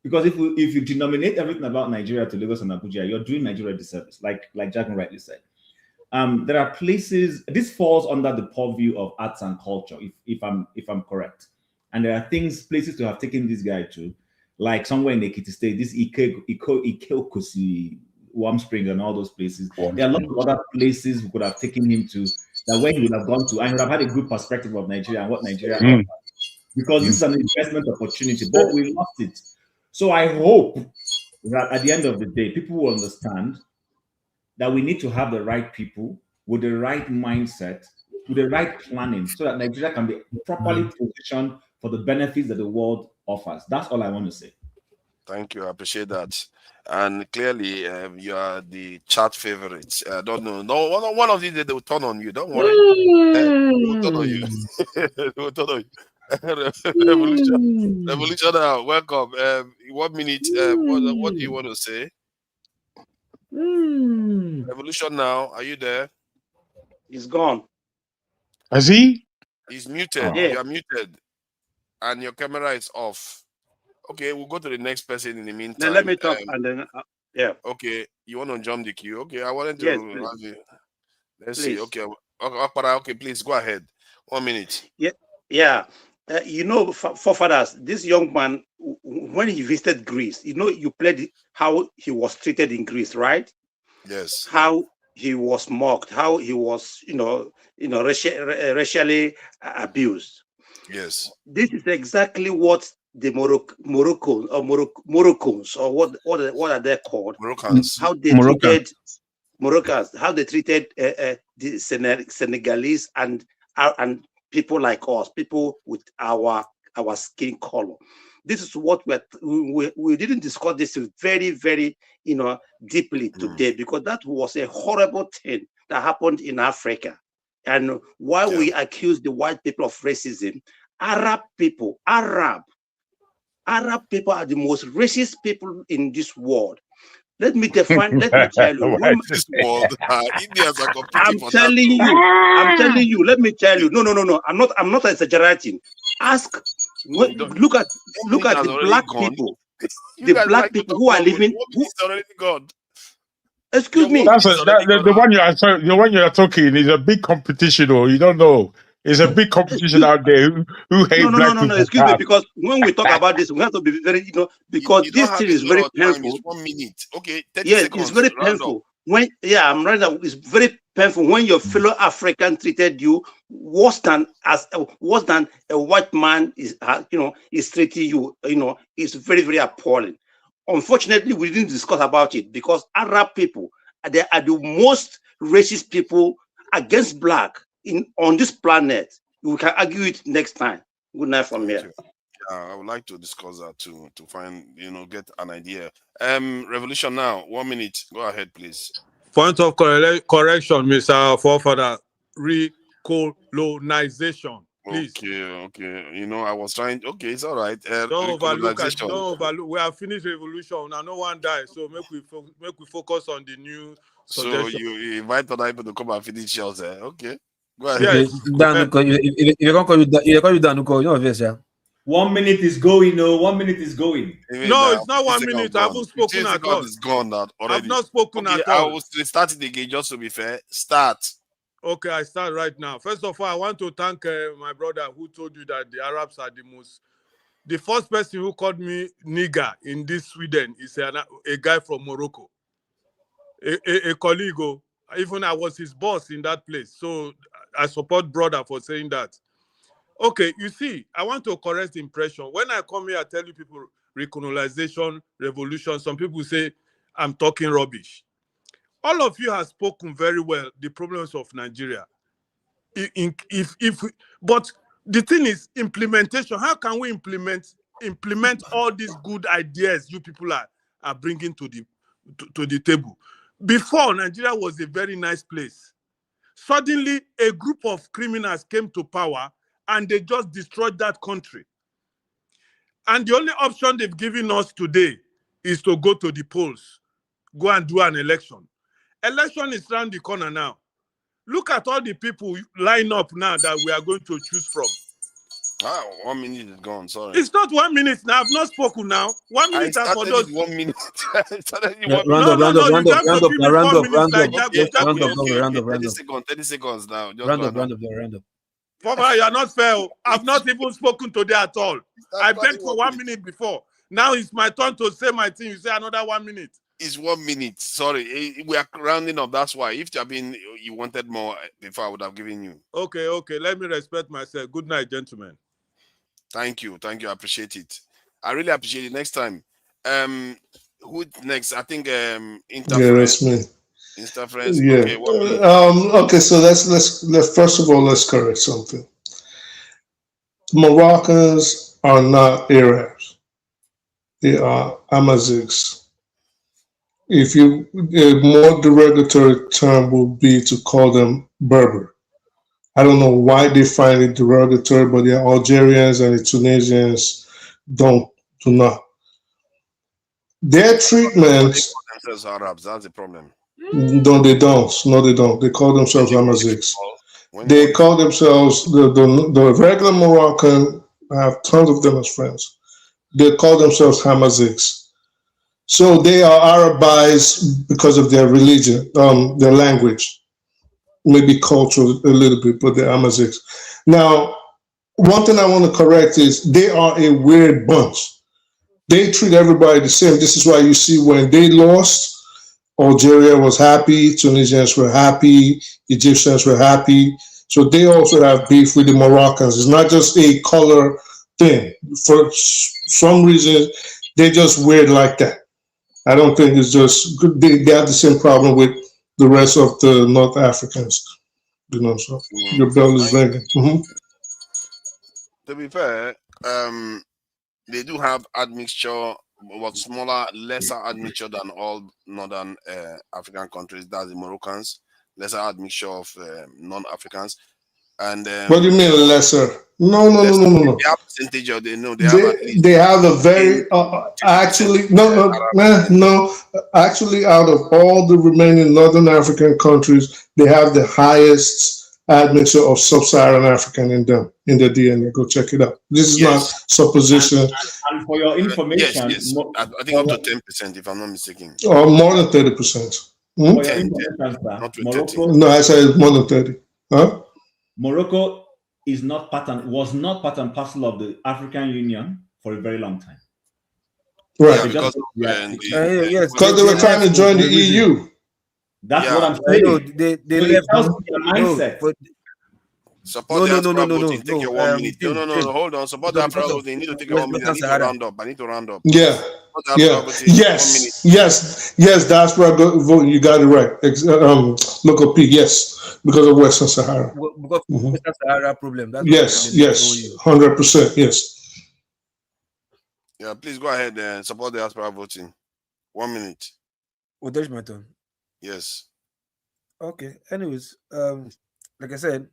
Because if you denominate everything about Nigeria to Lagos and Abuja, you're doing Nigeria a disservice, like Jagan rightly said. There are places. This falls under the purview of arts and culture, if I'm correct. And there are places to have taken this guy to, like somewhere in Ekiti State, this Ikeokosi, Warm Spring, and all those places. There are a lot of other places we could have taken him to, that where he would have gone to, and would have had a good perspective of Nigeria and what Nigeria offers. Because this is an investment opportunity, but we lost it. So I hope that at the end of the day, people will understand that we need to have the right people with the right mindset, with the right planning, so that Nigeria can be properly positioned for the benefits that the world offers. That's all I want to say. Thank you. I appreciate that. And clearly, you are the chat favorites. I don't know. No, one of these days they will turn on you. Don't worry. They will turn on you. They will turn on you. Revolution, welcome. 1 minute. What do you want to say? Revolution now. Are you there? He's gone. Is he? He's muted. Yeah. You are muted. And your camera is off. Okay, we'll go to the next person in the meantime. Then let me talk and then yeah. Okay, you want to jump the queue? Okay, I wanted to Yes, have you. Let's please. see. Okay, please go ahead. 1 minute. Yeah. Forefathers, this young man, when he visited Greece, you played how he was treated in Greece, right? Yes. How he was mocked, how he was, racially abused. Yes. This is exactly what the Moroccans, or what are they called? Moroccans. How they treated Moroccans, how they treated the Senegalese and people like us, people with our skin color. This is what we didn't discuss this very, very deeply today, because that was a horrible thing that happened in Africa. And while we accuse the white people of racism, Arab people are the most racist people in this world. Let me tell you. This world, Indians are competing for I'm telling you. Let me tell you. No. I'm not exaggerating. Look at the black people. The black people who are living. It's already gone. Excuse me. The one you are talking is a big competition, or you don't know. It's a big competition out there who hate black people. No. Excuse me, because when we talk about this, we have to be very, because this thing is very painful. It's 1 minute. Okay, 30 yes, seconds. It's very painful. I'm right now. It's very painful when your fellow African treated you worse than a white man is treating you. It's very, very appalling. Unfortunately, we didn't discuss about it because Arab people are the most racist people against black on this planet. We can argue it next time. Good night from here. I would like to discuss that to find, get an idea. Revolution now, 1 minute. Go ahead, please. Point of correction, Mr. Forefather. Recolonization, please. Okay. I was trying. Okay, it's all right. Don't overlook. We have finished revolution. Now no one dies. So make we focus on the new suggestion. So you invite other people to come and finish yours. Okay. Go ahead. Yes. Danuko, if you can't call you Danuko, obvious, yeah. 1 minute is going. No, 1 minute is going. No, it's not 1 minute. I haven't spoken at all. It's gone now already. I've not spoken at all. I will start it again just to be fair. Start. Okay, I start right now. First of all, I want to thank my brother who told you that the Arabs are the first person who called me nigger in this Sweden is a guy from Morocco. A colleague. Even I was his boss in that place. So I support brother for saying that. Okay, you see, I want to correct the impression. When I come here, I tell you people recolonization, revolution. Some people say I'm talking rubbish. All of you have spoken very well the problems of Nigeria. But the thing is implementation. How can we implement all these good ideas you people are bringing to the table? Before, Nigeria was a very nice place. Suddenly, a group of criminals came to power and they just destroyed that country. And the only option they've given us today is to go to the polls, go and do an election. Election is around the corner now. Look at all the people line up now that we are going to choose from. 1 minute is gone. Sorry. It's not 1 minute now. I've not spoken now. 1 minute I for those. 1 minute. Round up. 30 seconds. 30 seconds now. Just Round up. Papa, you are not fair. I've not even spoken today at all. I begged for 1 minute before. Now it's my turn to say my thing. You say another 1 minute. It's 1 minute. Sorry, we are rounding up. That's why. If you wanted more before, I would have given you. Okay. Let me respect myself. Good night, gentlemen. Thank you. I appreciate it. I really appreciate it. Next time. Who next? I think that's me. Interference. Yeah. Okay. Okay. So let's first of all let's correct something. Moroccans are not Arabs. They are Amazighs. If a more derogatory term would be to call them Berber. I don't know why they find it derogatory, but the Algerians and the Tunisians do not. Their treatment. They call themselves Arabs. That's the problem. No, they don't. They call themselves Amazighs. They call themselves the regular Moroccan. I have tons of them as friends. They call themselves Hamazighs. So they are Arabized because of their religion, their language, maybe culture a little bit, but they're Amazighs. Now, one thing I want to correct is they are a weird bunch. They treat everybody the same. This is why you see when they lost, Algeria was happy, Tunisians were happy, Egyptians were happy. So they also have beef with the Moroccans. It's not just a color thing. For some reason, they're just weird like that. I don't think it's just good. They have the same problem with the rest of the North Africans. So your bell is ringing. To be fair, they do have admixture, but smaller, lesser admixture than all northern African countries. That's the Moroccans, lesser admixture of non-Africans. And what do you mean lesser? No. They have percentage of they have a very actually no. Actually, out of all the remaining Northern African countries, they have the highest admixture of Sub-Saharan African in them in their DNA. Go check it out. This is not supposition. And for your information, yes. I think up to 10%, if I'm not mistaken. Or more than 30%. No, I said more than 30. Huh? Morocco was not part and parcel of the African Union for a very long time. Right. Because they were trying to join the EU. That's what I'm saying. They left their mindset. Support the take your 1 minute. No, hold on. Support the Afro voting. You need to take your 1 minute. I need to round up. Yeah. Yes. That's where I go vote. You got it right. Local P. Yes, because of Western Sahara. Because Western Sahara problem. That's yes, 100%. Yes. Yeah, please go ahead and support the diaspora voting. 1 minute. Oh, there's my turn. Yes. Okay. Anyways, like I said,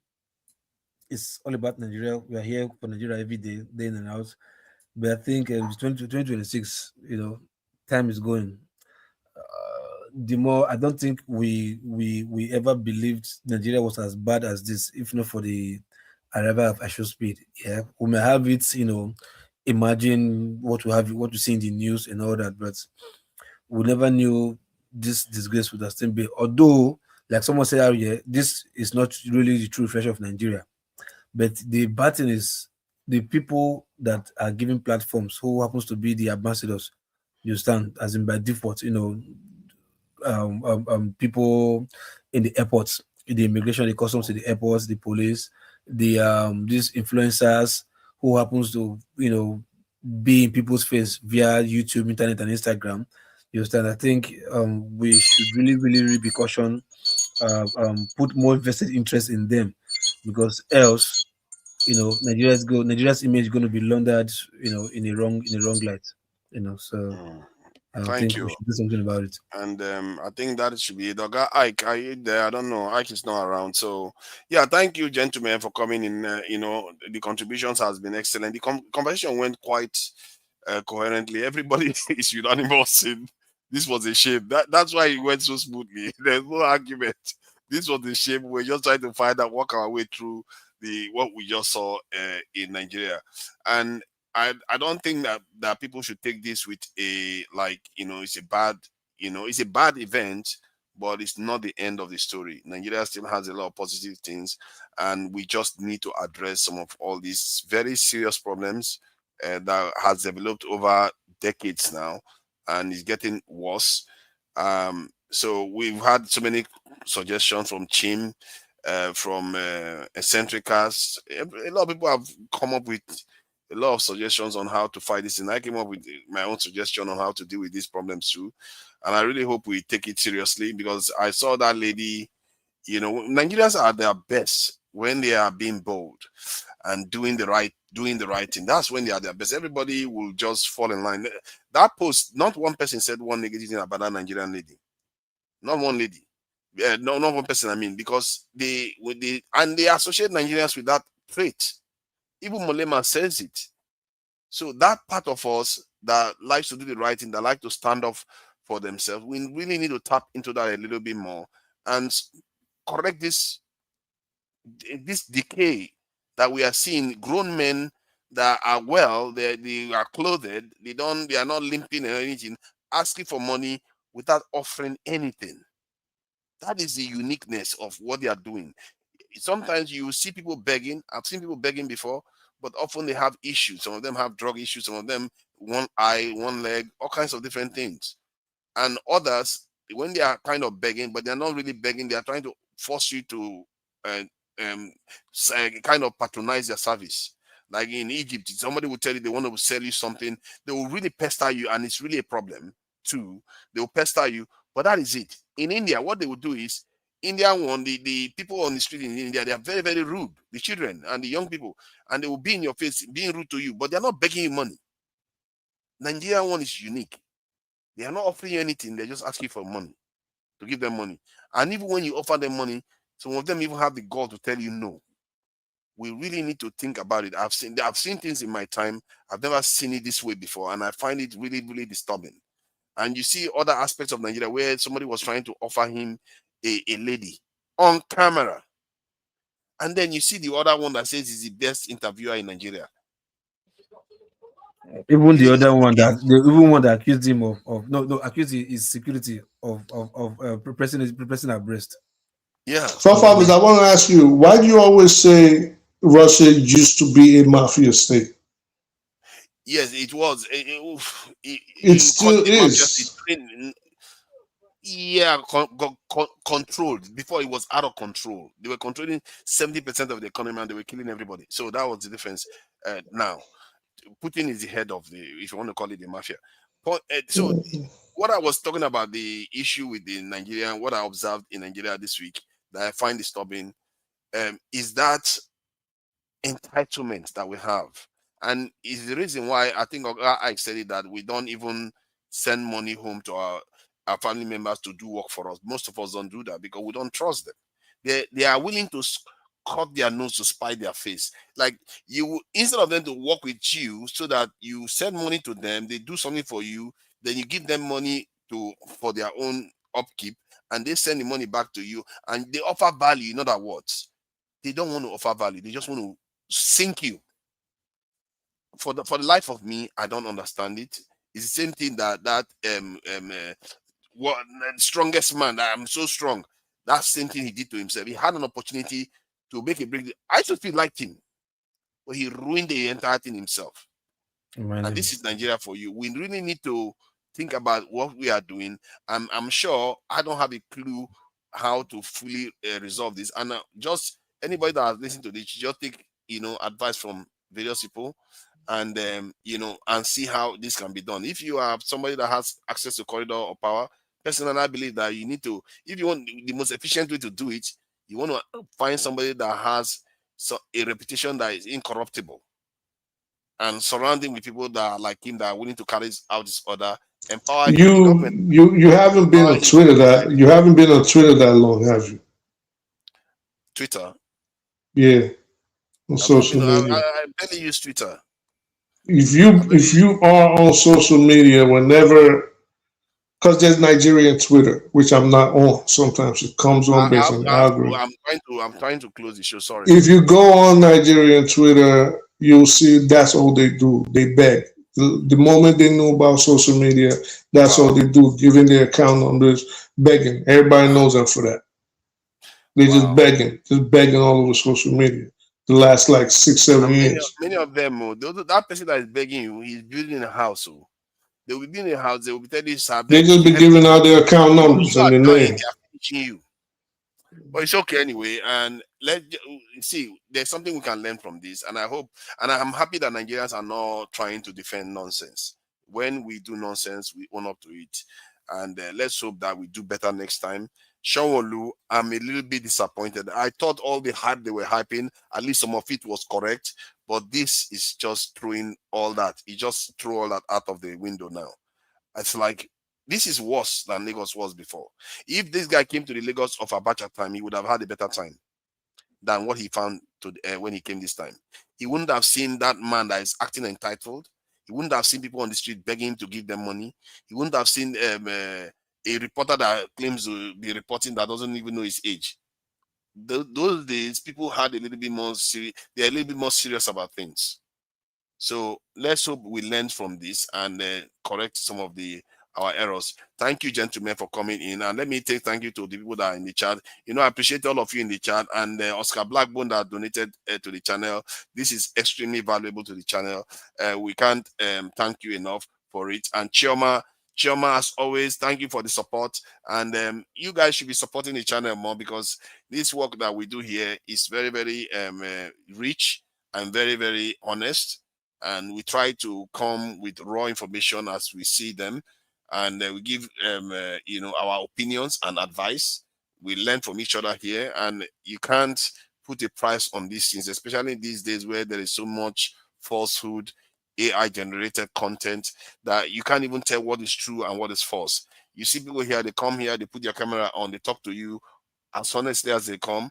it's all about Nigeria. We are here for Nigeria every day, day in and out. But I think 2026, time is going. The more I don't think we ever believed Nigeria was as bad as this, if not for the arrival of Asho Speed. Yeah, we may have it, imagine what we see in the news and all that, but we never knew this disgrace would have still been. Although, like someone said earlier, this is not really the true reflection of Nigeria. But the bad thing is the people that are giving platforms, who happens to be the ambassadors, you understand, as in by default, people in the airports, the immigration, the customs in the airports, the police, the these influencers who happens to be in people's face via YouTube, internet, and Instagram. You understand? I think we should really be caution, put more vested interest in them, because else, Nigeria's image is going to be laundered, in a wrong light. So I Thank think we you. should do something about it. And I think that should be it. Oga Ike, are you there? I don't know. Ike is not around. So, yeah, thank you, gentlemen, for coming in. The contributions has been excellent. The conversation went quite coherently. Everybody is unanimous in this was a shame. That's why it went so smoothly. There's no argument. This was a shame. We're just trying to find out, work our way through what we just saw in Nigeria. And I don't think that people should take this with it's a bad event, but it's not the end of the story. Nigeria still has a lot of positive things, and we just need to address some of all these very serious problems that has developed over decades now, and is getting worse. So we've had so many suggestions from Chim, from Eccentricas. A lot of people have come up with a lot of suggestions on how to fight this, and I came up with my own suggestion on how to deal with these problems too. And I really hope we take it seriously, because I saw that lady. Nigerians are their best when they are being bold and doing the right thing. That's when they are their best. Everybody will just fall in line. That post, not one person said one negative thing about that Nigerian lady. Not one lady. No, not one person. I mean, because they associate Nigerians with that trait. Even Molema says it. So that part of us that likes to do the right thing, that like to stand up for themselves, we really need to tap into that a little bit more and correct this decay that we are seeing. Grown men that are well, they are clothed, they are not limping or anything, asking for money without offering anything. That is the uniqueness of what they are doing. Sometimes you see people begging. I've seen people begging before, but often they have issues. Some of them have drug issues, some of them one eye, one leg, all kinds of different things. And others, when they are kind of begging, but they're not really begging, they are trying to force you to kind of patronize their service. Like in Egypt, somebody will tell you they want to sell you something, they will really pester you, and it's really a problem too. They will pester you, but that is it. In India, what they will do is, the people on the street in India, they are very, very rude, the children and the young people, and they will be in your face being rude to you, but they're not begging you money. Nigerian one is unique. They are not offering you anything, they're just asking for money, to give them money. And even when you offer them money, some of them even have the gall to tell you no. We really need to think about it. I've seen things in my time. I've never seen it this way before, and I find it really, really disturbing. And you see other aspects of Nigeria where somebody was trying to offer him a lady on camera. And then you see the other one that says he's the best interviewer in Nigeria. Even the other one that accused him accused his security of pressing her breast. Yeah. Fathers, I want to ask you, why do you always say Russia used to be a mafia state? Yes, it was. It still is. Yeah, controlled. Before it was out of control. They were controlling 70% of the economy, and they were killing everybody. So that was the difference. Now, Putin is the head of if you want to call it the mafia. So what I was talking about, the issue with the Nigerian, what I observed in Nigeria this week that I find disturbing, is that entitlement that we have. And is the reason why I think I said it, that we don't even send money home to our family members to do work for us. Most of us don't do that because we don't trust them. They are willing to cut their nose to spite their face. Like, you, instead of them to work with you so that you send money to them, they do something for you, then you give them money for their own upkeep, and they send the money back to you, and they offer value. In other words, they don't want to offer value, they just want to sink you. For the life of me, I don't understand it. It's the same thing what strongest man, I'm so strong. That same thing he did to himself. He had an opportunity to make a break. I should feel like him, but he ruined the entire thing himself. And this is Nigeria for you. We really need to think about what we are doing. I'm sure I don't have a clue how to fully resolve this. And just anybody that has listened to this, just take advice from various people and and see how this can be done. If you are somebody that has access to corridor or power, personally, I believe that you need to, if you want the most efficient way to do it, you want to find somebody that has a reputation that is incorruptible, and surrounding with people that are like him, that are willing to carry out this order. Empower him. You haven't been on Twitter that long, have you? Twitter. Yeah, on social media. I barely use Twitter. If you are on social media, whenever, because there's Nigerian Twitter, which I'm not on. Sometimes it comes on based on the algorithm. I'm trying to close the show. Sorry. If you go on Nigerian Twitter, you'll see that's all they do. They beg. The moment they know about social media, that's all they do, giving their account numbers, begging. Everybody knows them for that. They just begging all over social media. The last like 6-7 years. Many of them, that person that is begging you, he's building a house. They will be building a house. They will be telling you, they just be giving out their account numbers and their name. You. But it's okay anyway. And let's see. There's something we can learn from this, and I hope, and I'm happy that Nigerians are not trying to defend nonsense. When we do nonsense, we own up to it, and let's hope that we do better next time. Shawolu, I'm a little bit disappointed. I thought all the hype they were hyping, at least some of it was correct, but this is just throwing all that. He just threw all that out of the window now. It's like, this is worse than Lagos was before. If this guy came to the Lagos of Abacha time, he would have had a better time than what he found when he came this time. He wouldn't have seen that man that is acting entitled. He wouldn't have seen people on the street begging him to give them money. He wouldn't have seen a reporter that claims to be reporting that doesn't even know his age. Those days, people had a little bit more serious. They're a little bit more serious about things. So let's hope we learn from this and correct some of our errors. Thank you, gentlemen, for coming in. And let me thank you to the people that are in the chat. I appreciate all of you in the chat, and Oscar Blackbone that donated to the channel. This is extremely valuable to the channel. We can't thank you enough for it. And Chioma, as always, thank you for the support. And you guys should be supporting the channel more, because this work that we do here is very, very rich and very, very honest. And we try to come with raw information as we see them. And we give our opinions and advice. We learn from each other here, and you can't put a price on these things, especially these days where there is so much falsehood, AI generated content, that you can't even tell what is true and what is false. You see people here, they come here, they put their camera on, they talk to you as honestly as they come,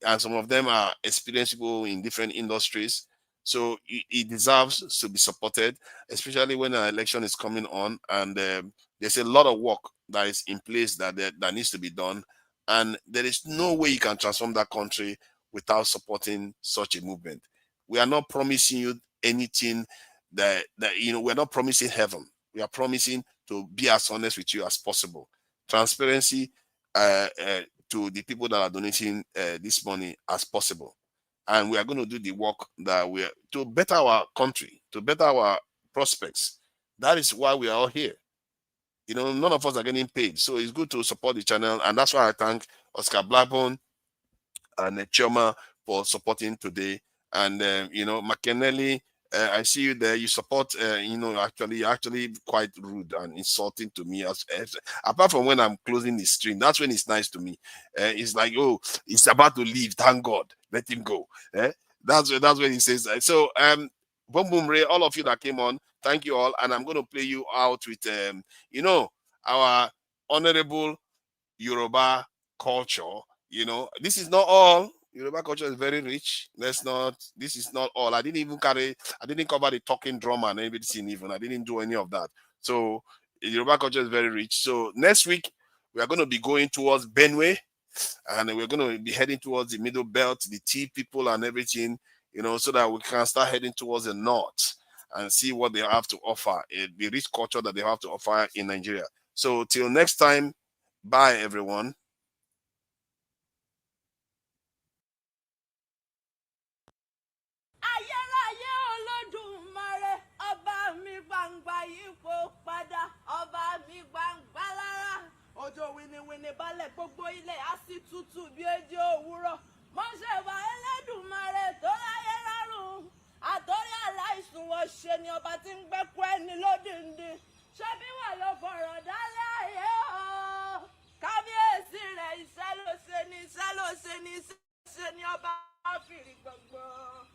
and some of them are experienced people in different industries. So it deserves to be supported, especially when an election is coming on, and there's a lot of work that is in place that needs to be done, and there is no way you can transform that country without supporting such a movement. We are not promising you anything that we're not promising heaven. We are promising to be as honest with you as possible. Transparency to the people that are donating this money as possible. And we are going to do the work that to better our country, to better our prospects. That is why we are all here. None of us are getting paid. So it's good to support the channel. And that's why I thank Oscar Blackbone and Chioma for supporting today. And, McKennelly, I see you there. You support, you're actually quite rude and insulting to me. Apart from when I'm closing the stream, that's when it's nice to me. It's like, oh, it's about to leave. Thank God. Let him go. That's when he says that. So, Boom Boom Ray, all of you that came on, thank you all. And I'm going to play you out with, our honorable Yoruba culture. This is not all. Yoruba culture is very rich. This is not all. I didn't cover the talking drum and everything even. I didn't do any of that. So Yoruba culture is very rich. So next week, we are going to be going towards Benue, and we're going to be heading towards the Middle Belt, the tea people and everything, so that we can start heading towards the north and see what they have to offer, the rich culture that they have to offer in Nigeria. So till next time, bye everyone. Ojo wini balẹ̀ gbogbo ilẹ̀ á sì tutù bí ojú òwúrọ̀. Mọ́ṣẹ́ wa Ẹlẹ́dùmarè tó láyé rárùn. Àtọ́rí aláìsùn wọ wọ́n ṣe ni ọba tí ń gbẹ́kú ẹni lódìndín ṣé bí wà ló fọ̀rọ̀ dálé ayé o kábíyèsí rẹ̀ iṣẹ́ ló ṣe ni iṣẹ́ ló ṣe ni iṣẹ́ ló ṣe ni ọba fìrí gbọ̀ngbọ̀n.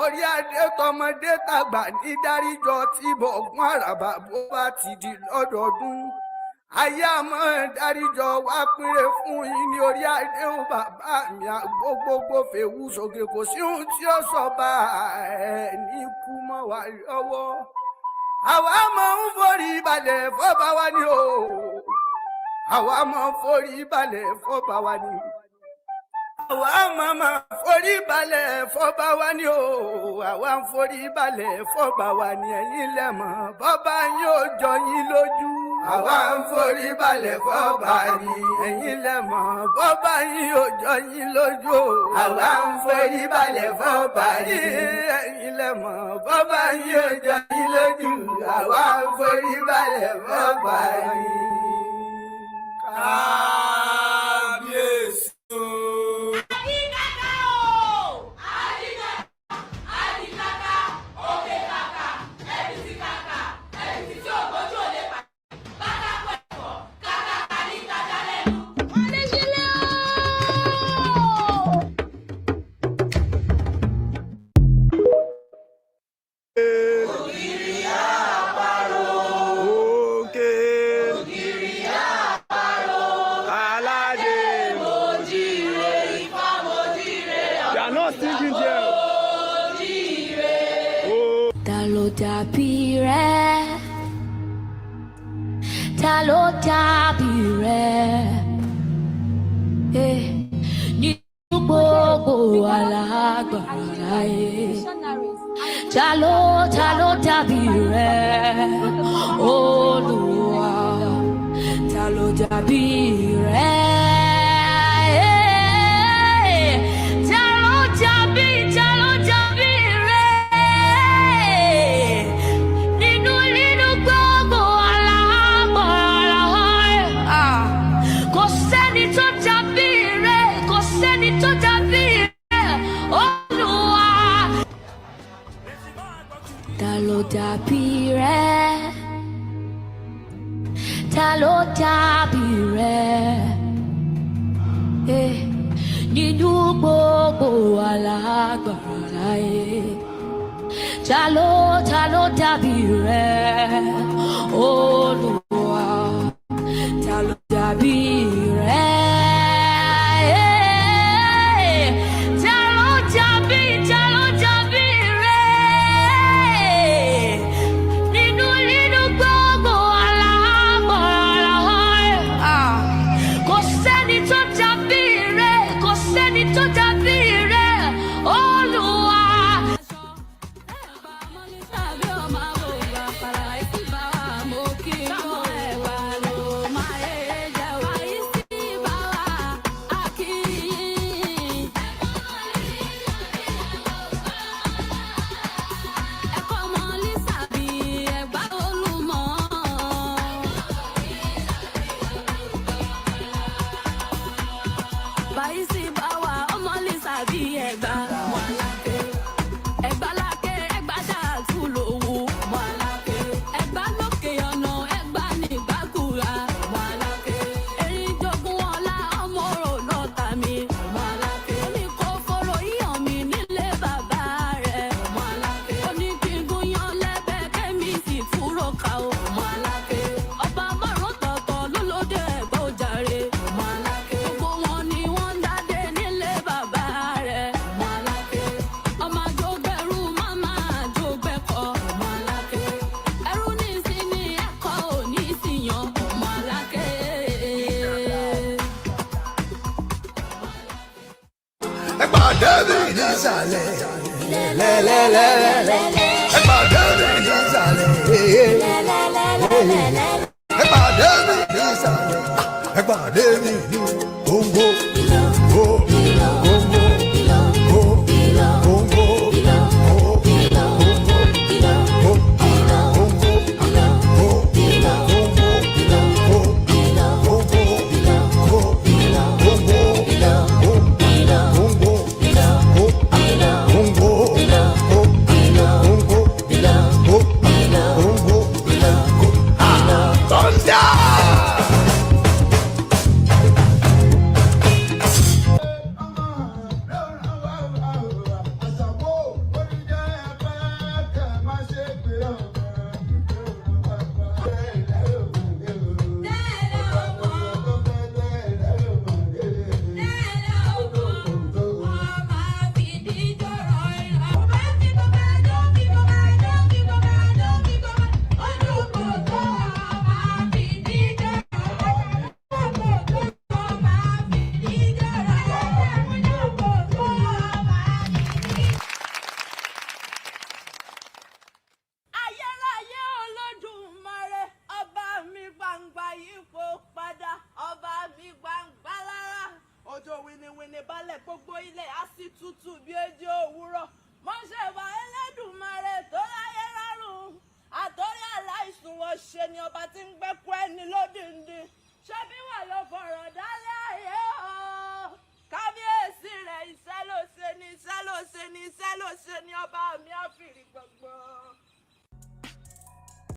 orí adé tọmọdé tàgbà ní dáríjọ tí bọ̀gún àràbà bó bá ti di lọ́dọọdún ayé àmọ́ dáríjọ wá pínrẹ fún yín ní orí adé ó bàbá mi àgbógbógbó fèwú sókè kò sí ohun tí ó sọ bá ẹ ní kú mọ́ wa lọ́wọ́ àwa máa ń forí balẹ̀ fọ́ba wa ni o àwa máa ń forí balẹ̀ fọ́ba wa ni àwa máa forí balẹ̀ fọ́ba wa ni o àwa ń forí balẹ̀ fọ́ba wa ni ẹ̀yin lẹ́mọ̀ bọ́ba yín ò jọ yín lójú àwa ń forí balẹ̀ fọ́ba ni ẹ̀yin lẹ́mọ̀ bọ́ba yín ò jọ yín lójú àwa ń forí balẹ̀ fọ́ba ni ẹ̀yin lẹ́mọ̀ bọ́ba yín ò jọ yín lójú àwa ń forí balẹ̀ fọ́ba ni. Kábíyèsí. Ta ló dàbí rẹ̀ ní gbogbo alágbára ta ló dàbí rẹ̀ Olúwa ta ló dàbí rẹ̀. Dàbí rẹ̀ ta ló dàbí rẹ̀ nínú gbogbo alágbára ta ló dàbí rẹ̀ Olúwa ta ló dàbí rẹ̀. Ẹ pàdé mi ní Congo.